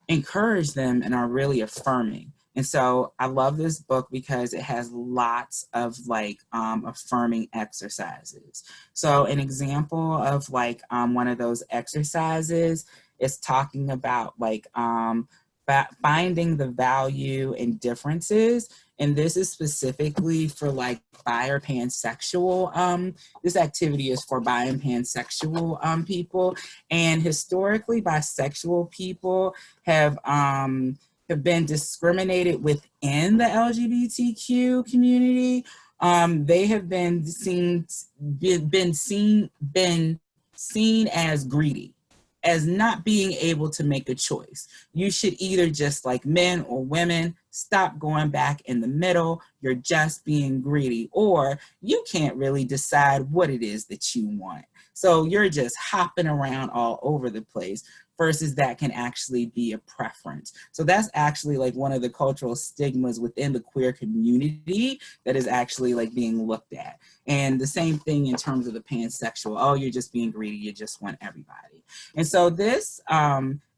encourage them and are really affirming. And so I love this book because it has lots of like affirming exercises. So an example of like one of those exercises is talking about like finding the value in differences. And this is specifically for like bi or pansexual. This activity is for bi and pansexual people. And historically, bisexual people have been discriminated within the LGBTQ community. They have been seen as greedy, as not being able to make a choice. You should either just like men or women, stop going back in the middle, you're just being greedy, or you can't really decide what it is that you want. So you're just hopping around all over the place, versus that can actually be a preference. So that's actually like one of the cultural stigmas within the queer community that is actually like being looked at. And the same thing in terms of the pansexual, oh, you're just being greedy, you just want everybody. And so this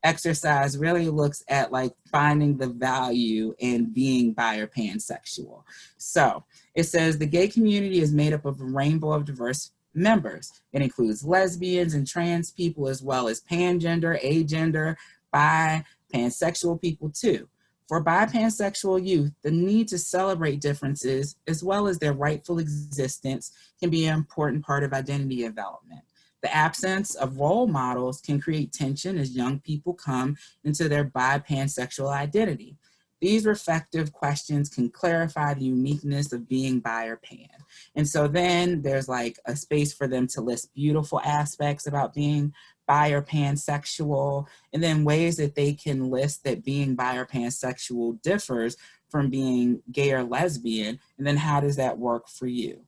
exercise really looks at like finding the value in being bi or pansexual. So it says the gay community is made up of a rainbow of diverse members. It includes lesbians and trans people, as well as pangender, agender, bi, pansexual people too. For bi pansexual youth, the need to celebrate differences as well as their rightful existence can be an important part of identity development. The absence of role models can create tension as young people come into their bi pansexual identity. These reflective questions can clarify the uniqueness of being bi or pan. And so then there's like a space for them to list beautiful aspects about being bi or pansexual, and then ways that they can list that being bi or pansexual differs from being gay or lesbian, and then how does that work for you?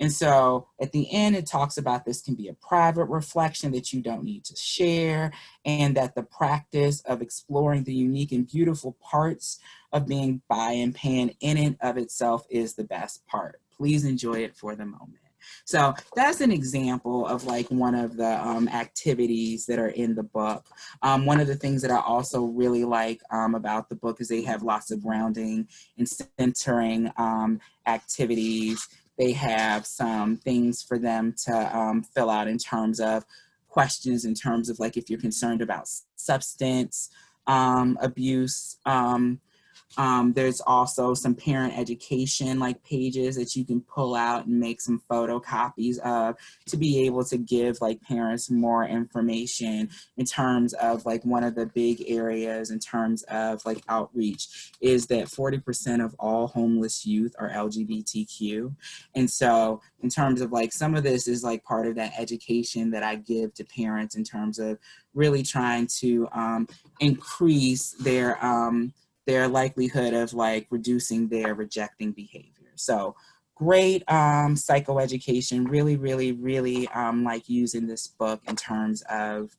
And so at the end, it talks about this can be a private reflection that you don't need to share, and that the practice of exploring the unique and beautiful parts of being bi and pan in and of itself is the best part. Please enjoy it for the moment. So that's an example of like one of the activities that are in the book. One of the things that I also really like about the book is they have lots of grounding and centering activities. They have some things for them to fill out in terms of questions, in terms of like if you're concerned about substance abuse. There's also some parent education like pages that you can pull out and make some photocopies of to be able to give like parents more information in terms of like one of the big areas in terms of like outreach is that 40% of all homeless youth are LGBTQ. And so in terms of like some of this is like part of that education that I give to parents in terms of really trying to increase their likelihood of like reducing their rejecting behavior. So great psychoeducation, really like using this book in terms of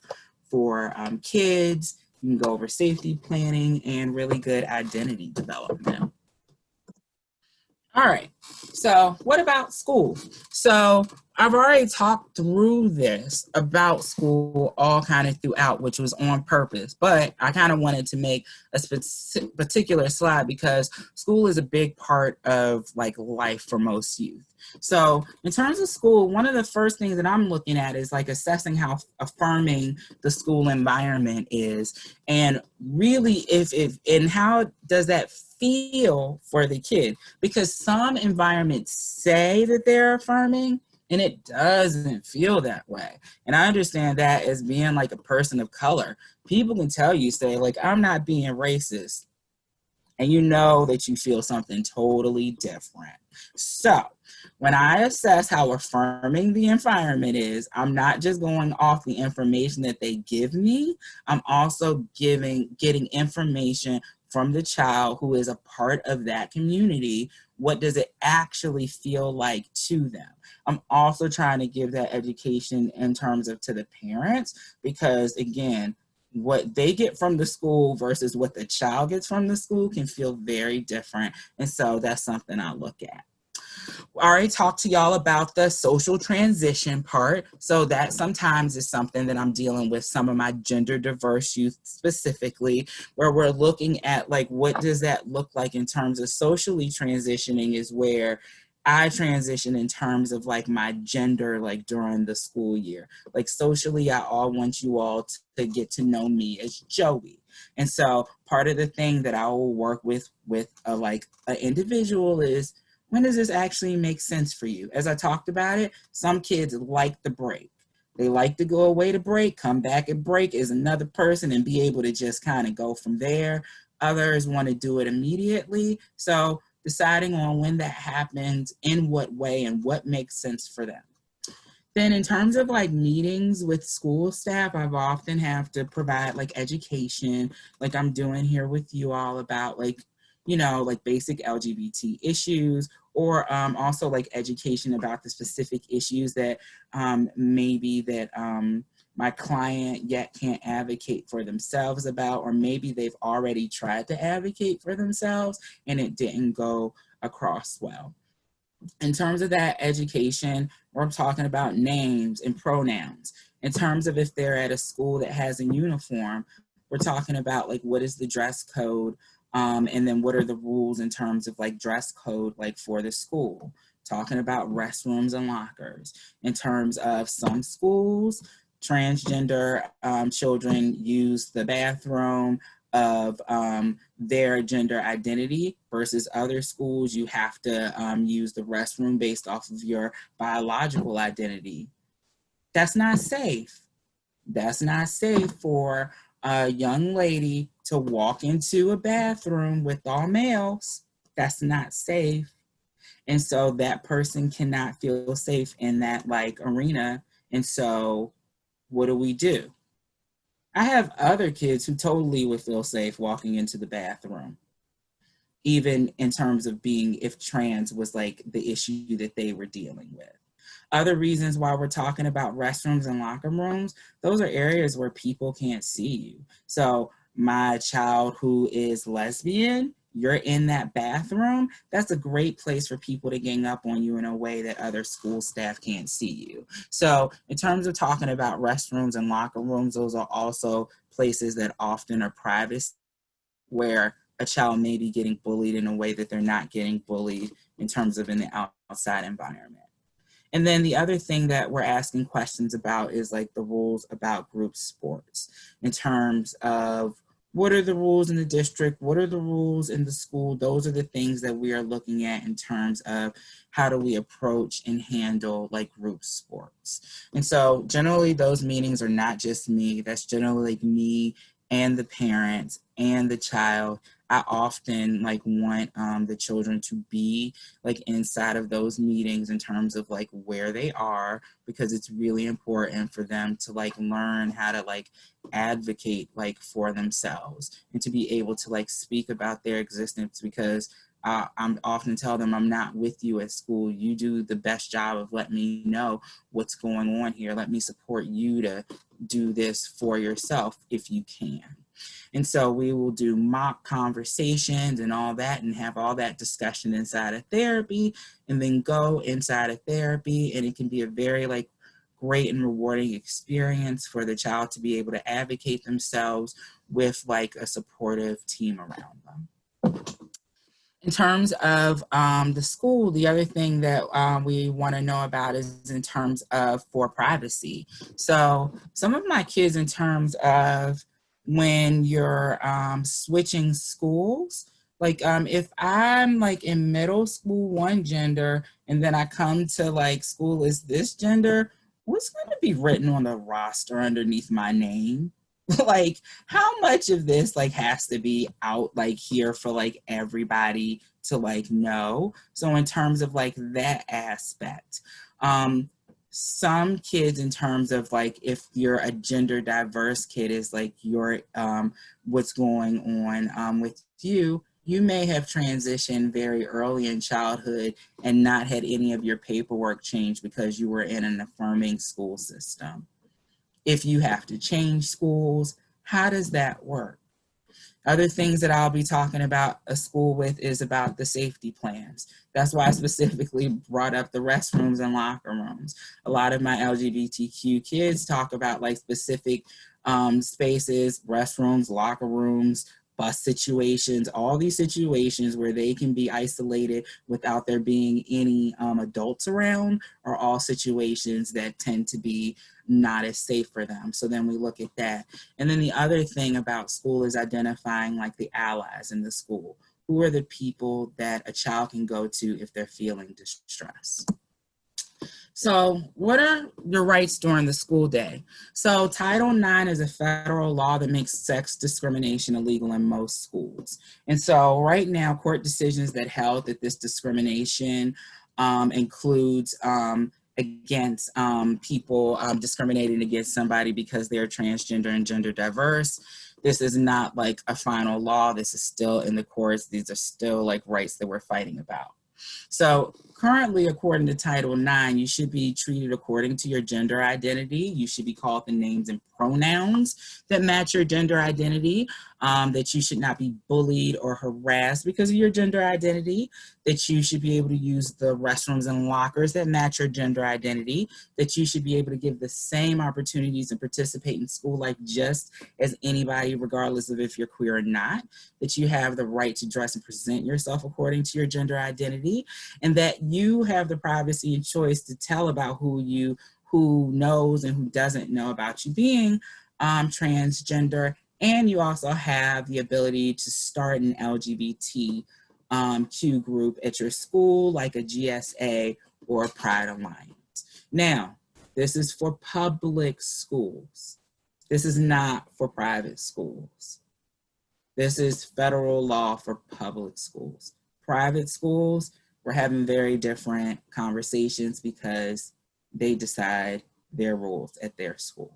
for kids. You can go over safety planning and really good identity development. All right, so what about school? So I've already talked through this about school all kind of throughout, which was on purpose, but I kind of wanted to make a particular slide because school is a big part of like life for most youth. So in terms of school, one of the first things that I'm looking at is like assessing how affirming the school environment is, and really and how does that feel for the kid, because some environments say that they're affirming and it doesn't feel that way. And I understand that as being like a person of color. People can tell you, say like, I'm not being racist, and you know that you feel something totally different. So when I assess how affirming the environment is, I'm not just going off the information that they give me, I'm also getting information from the child who is a part of that community. What does it actually feel like to them? I'm also trying to give that education in terms of to the parents, because again, what they get from the school versus what the child gets from the school can feel very different. And so that's something I look at. I already talked to y'all about the social transition part. So that sometimes is something that I'm dealing with some of my gender diverse youth specifically, where we're looking at like, what does that look like in terms of socially transitioning, is where I transition in terms of like my gender, like during the school year. Like socially, I all want you all to get to know me as Joey. And so part of the thing that I will work with like an individual is, when does this actually make sense for you? As I talked about it, some kids like the break. They like to go away to break, come back and break as another person and be able to just kind of go from there. Others want to do it immediately. So deciding on when that happens, in what way, and what makes sense for them. Then in terms of like meetings with school staff, I've often have to provide like education, like I'm doing here with you all about like, you know, like basic LGBT issues, or also like education about the specific issues that maybe that my client yet can't advocate for themselves about, or maybe they've already tried to advocate for themselves and it didn't go across well. In terms of that education, we're talking about names and pronouns. In terms of if they're at a school that has a uniform, we're talking about like, what is the dress code? And then what are the rules in terms of like dress code, like for the school? Talking about restrooms and lockers. In terms of some schools, transgender children use the bathroom of their gender identity, versus other schools, you have to use the restroom based off of your biological identity. That's not safe. That's not safe for a young lady to walk into a bathroom with all males. That's not safe. And so that person cannot feel safe in that like arena. And so what do? I have other kids who totally would feel safe walking into the bathroom, even in terms of being, if trans was like the issue that they were dealing with. Other reasons why we're talking about restrooms and locker rooms, those are areas where people can't see you. So my child who is lesbian, you're in that bathroom, that's a great place for people to gang up on you in a way that other school staff can't see you. So in terms of talking about restrooms and locker rooms, those are also places that often are private, where a child may be getting bullied in a way that they're not getting bullied in terms of in the outside environment. And then the other thing that we're asking questions about is like the rules about group sports, in terms of what are the rules in the district, what are the rules in the school. Those are the things that we are looking at in terms of how do we approach and handle like group sports. And so generally those meetings are not just me, that's generally like me and the parents and the child. I often like want the children to be like inside of those meetings in terms of like where they are, because it's really important for them to like learn how to like advocate like for themselves and to be able to like speak about their existence, because I'm often tell them, I'm not with you at school. You do the best job of letting me know what's going on here. Let me support you to do this for yourself if you can. And so we will do mock conversations and all that and have all that discussion inside of therapy, and then go inside of therapy. And it can be a very like great and rewarding experience for the child to be able to advocate themselves with like a supportive team around them. In terms of the school, the other thing that we want to know about is in terms of for privacy. So some of my kids, in terms of when you're switching schools, like if I'm like in middle school one gender and then I come to like school is this gender, what's going to be written on the roster underneath my name? Like how much of this like has to be out like here for like everybody to like know? So in terms of like that aspect, some kids, in terms of like if you're a gender diverse kid, is like your what's going on with you, you may have transitioned very early in childhood and not had any of your paperwork changed because you were in an affirming school system. If you have to change schools, how does that work? Other things that I'll be talking about a school with is about the safety plans. That's why I specifically brought up the restrooms and locker rooms. A lot of my LGBTQ kids talk about like specific spaces, restrooms, locker rooms, bus situations, all these situations where they can be isolated without there being any adults around, are all situations that tend to be not as safe for them. So then we look at that. And then the other thing about school is identifying like the allies in the school. Who are the people that a child can go to if they're feeling distress? So what are your rights during the school day? So Title IX is a federal law that makes sex discrimination illegal in most schools. And so right now, court decisions that held that this discrimination includes against people discriminating against somebody because they're transgender and gender diverse. This is not like a final law. This is still in the courts. These are still like rights that we're fighting about. So currently, according to Title IX, you should be treated according to your gender identity. You should be called the names and pronouns that match your gender identity, that you should not be bullied or harassed because of your gender identity, that you should be able to use the restrooms and lockers that match your gender identity, that you should be able to give the same opportunities and participate in school like just as anybody, regardless of if you're queer or not, that you have the right to dress and present yourself according to your gender identity, and that you have the privacy and choice to tell about who knows and who doesn't know about you being transgender. And you also have the ability to start an LGBTQ group at your school, like a GSA or a Pride Alliance. Now, this is for public schools. This is not for private schools. This is federal law for public schools. Private schools, we're having very different conversations because they decide their rules at their school.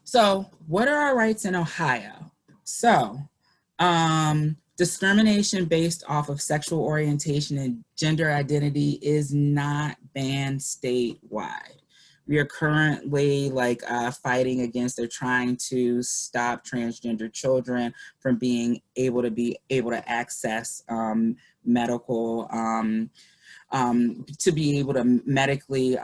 So what are our rights in Ohio? So discrimination based off of sexual orientation and gender identity is not banned statewide. We are currently like fighting against, they're trying to stop transgender children from being able to access medical, to be able to medically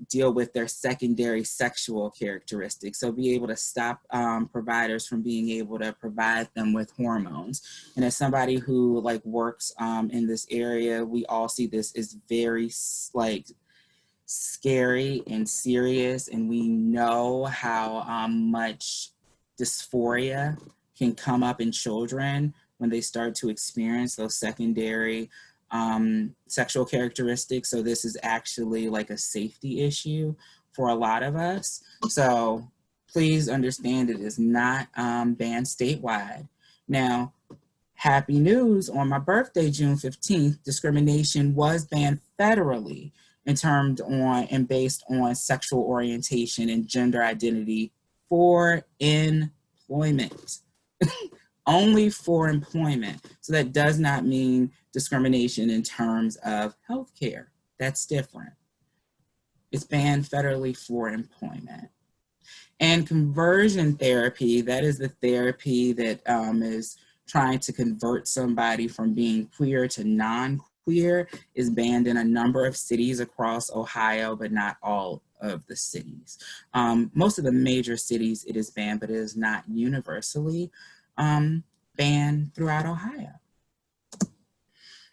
deal with their secondary sexual characteristics. So be able to stop providers from being able to provide them with hormones. And as somebody who like works in this area, we all see this as very like scary and serious, and we know how much dysphoria can come up in children when they start to experience those secondary sexual characteristics. So this is actually like a safety issue for a lot of us. So please understand it is not banned statewide. Now, happy news, on my birthday, June 15th, discrimination was banned federally in terms on and based on sexual orientation and gender identity for employment. Only for employment. So that does not mean discrimination in terms of healthcare. That's different. It's banned federally for employment. And conversion therapy, that is the therapy that is trying to convert somebody from being queer to non-queer, is banned in a number of cities across Ohio, but not all of the cities. Most of the major cities it is banned, but it is not universally banned throughout Ohio.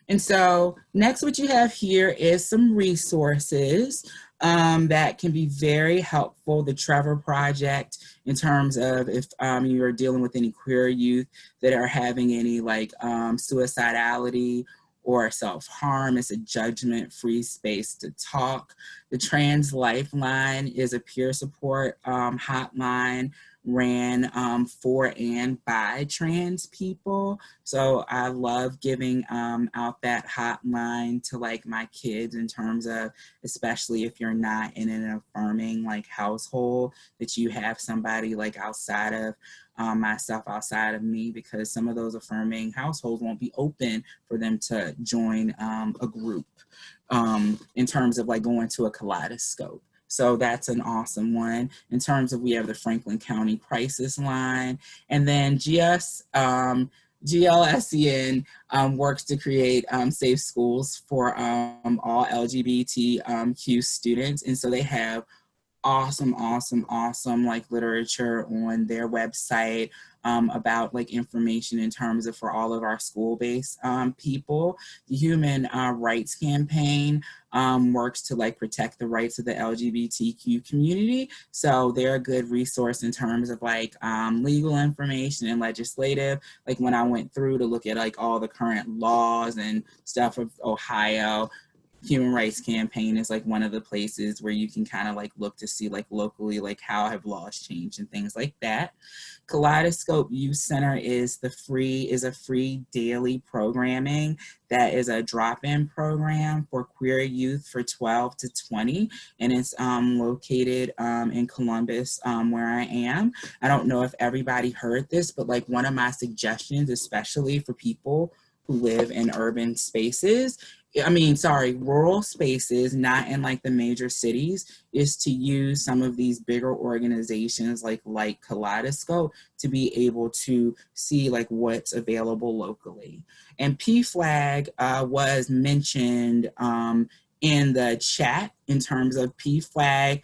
And so next, what you have here is some resources that can be very helpful. The Trevor Project, in terms of if you are dealing with any queer youth that are having any like suicidality or self-harm. It's a judgment-free space to talk. The Trans Lifeline is a peer support hotline ran for and by trans people. So I love giving out that hotline to like my kids, in terms of, especially if you're not in an affirming like household, that you have somebody like outside of myself, outside of me, because some of those affirming households won't be open for them to join a group in terms of like going to a kaleidoscope. So that's an awesome one. In terms of, we have the Franklin County Crisis Line, and then GLSEN works to create safe schools for all LGBTQ students. And so they have awesome like literature on their website about like information in terms of for all of our school-based people. The Human Rights Campaign works to like protect the rights of the LGBTQ community. So they're a good resource in terms of like legal information and legislative. Like when I went through to look at like all the current laws and stuff of Ohio, Human Rights Campaign is like one of the places where you can kind of like look to see like locally, like how have laws changed and things like that. Kaleidoscope Youth Center is a free daily programming that is a drop-in program for queer youth for 12 to 20, and it's located in Columbus, where I am. I don't know if everybody heard this, but like one of my suggestions, especially for people who live in urban spaces, rural spaces, not in like the major cities, is to use some of these bigger organizations like Kaleidoscope to be able to see like what's available locally. And PFLAG was mentioned in the chat in terms of PFLAG.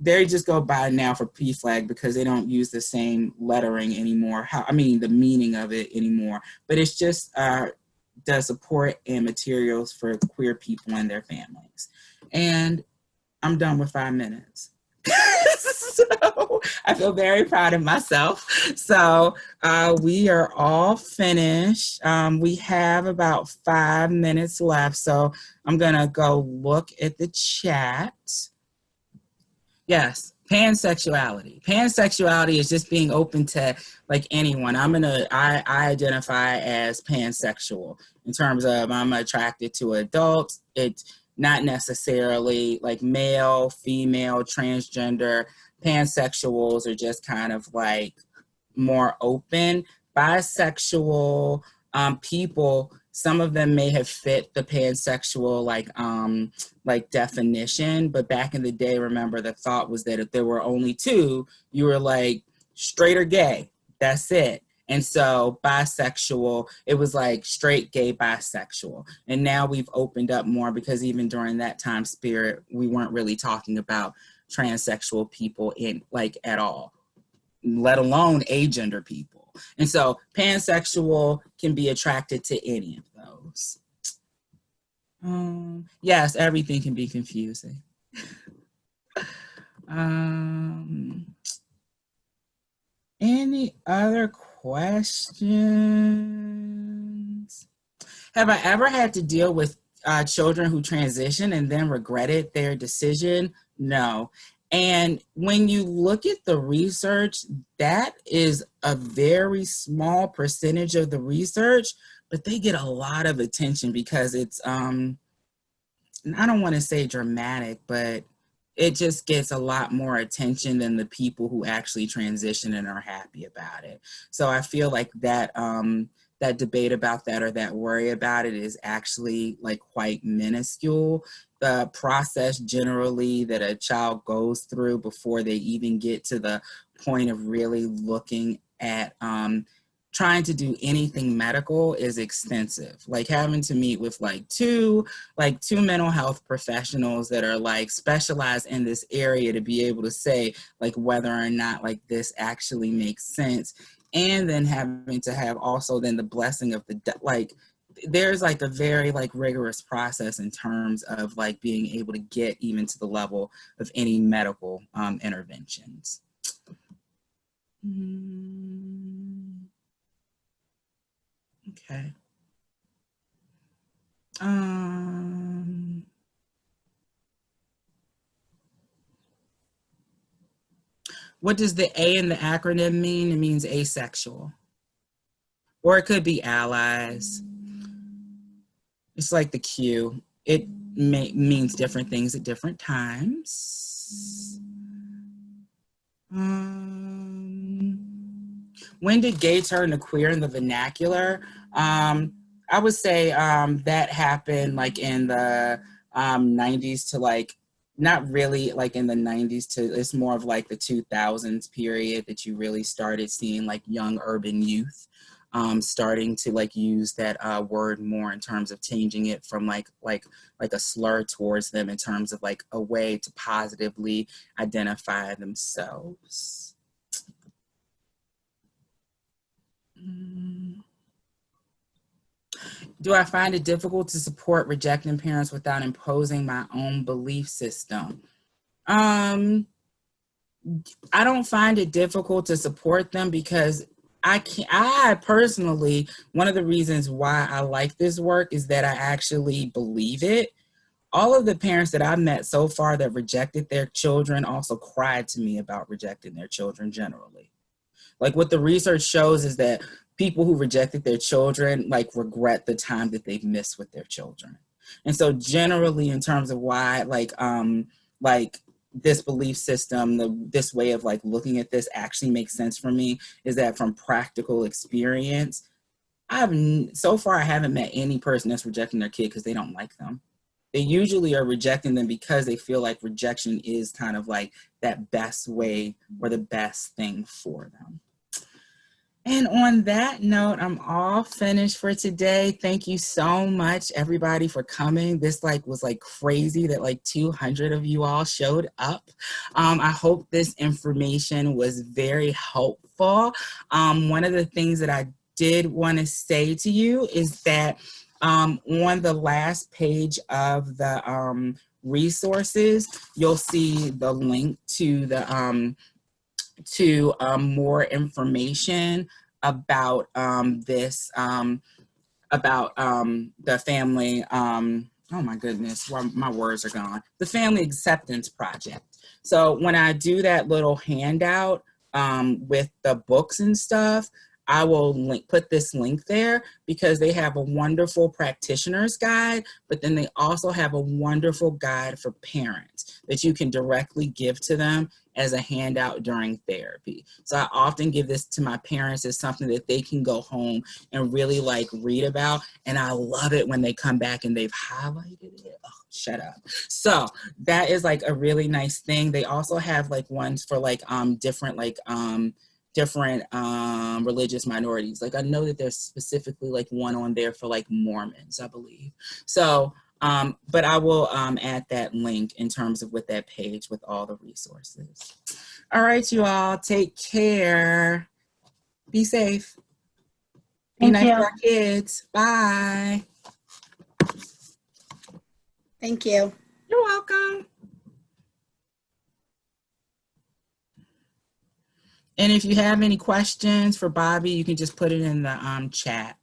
They just go by now for PFLAG because they don't use the same lettering anymore. The meaning of it anymore, but it's just does support and materials for queer people and their families. And I'm done with 5 minutes. So I feel very proud of myself. So we are all finished. We have about 5 minutes left. So I'm gonna go look at the chat. Yes, pansexuality. Pansexuality is just being open to like anyone. I identify as pansexual in terms of I'm attracted to adults. It's not necessarily like male, female, transgender. Pansexuals are just kind of like more open. Bisexual people, some of them may have fit the pansexual like definition, but back in the day, remember, the thought was that if there were only two, you were like straight or gay, that's it. And so bisexual, it was like straight, gay, bisexual. And now we've opened up more, because even during that time spirit, we weren't really talking about transsexual people in like at all, let alone agender people. And so pansexual can be attracted to any of those. Yes, everything can be confusing. Any other questions? Have I ever had to deal with children who transition and then regretted their decision? No. And when you look at the research, that is a very small percentage of the research, but they get a lot of attention because it's, I don't want to say dramatic, but it just gets a lot more attention than the people who actually transition and are happy about it. So I feel like that, that debate about that or that worry about it is actually like quite minuscule. The process generally that a child goes through before they even get to the point of really looking at trying to do anything medical is extensive. Like having to meet with two mental health professionals that are like specialized in this area to be able to say like whether or not like this actually makes sense. And then having to have also then the blessing of there's like a very like rigorous process in terms of like being able to get even to the level of any medical interventions. Okay. What does the A in the acronym mean? It means asexual. Or it could be allies. It's like the Q. It means different things at different times. When did gay turn to queer in the vernacular? I would say that happened like in the 90s to like, not really like in the 90s to, it's more of like the 2000s period that you really started seeing like young urban youth starting to like use that word more in terms of changing it from like a slur towards them in terms of like a way to positively identify themselves. Do I find it difficult to support rejecting parents without imposing my own belief system? I don't find it difficult to support them because I personally, one of the reasons why I like this work is that I actually believe it. All of the parents that I've met so far that rejected their children also cried to me about rejecting their children generally. Like what the research shows is that people who rejected their children like regret the time that they've missed with their children. And so generally in terms of why like this belief system, this way of like looking at this actually makes sense for me is that from practical experience, so far I haven't met any person that's rejecting their kid because they don't like them. They usually are rejecting them because they feel like rejection is kind of like that best way or the best thing for them. And on that note, I'm all finished for today. Thank you so much, everybody, for coming. This was crazy that 200 of you all showed up. I hope this information was very helpful. One of the things that I did want to say to you is that on the last page of the resources, you'll see the link to the more information about this, about the family, oh my goodness, my words are gone, the Family Acceptance Project. So when I do that little handout with the books and stuff, I will put this link there because they have a wonderful practitioner's guide, but then they also have a wonderful guide for parents that you can directly give to them as a handout during therapy. So I often give this to my parents as something that they can go home and really read about. And I love it when they come back and they've highlighted it. Oh, shut up. So that is a really nice thing. They also have ones for different religious minorities. I know that there's specifically one on there for Mormons, I believe. So, but I will add that link in terms of with that page with all the resources. All right, you all, take care. Be safe. Be nice to our kids. Bye. Thank you. You're welcome. And if you have any questions for Bobbi, you can just put it in the chat.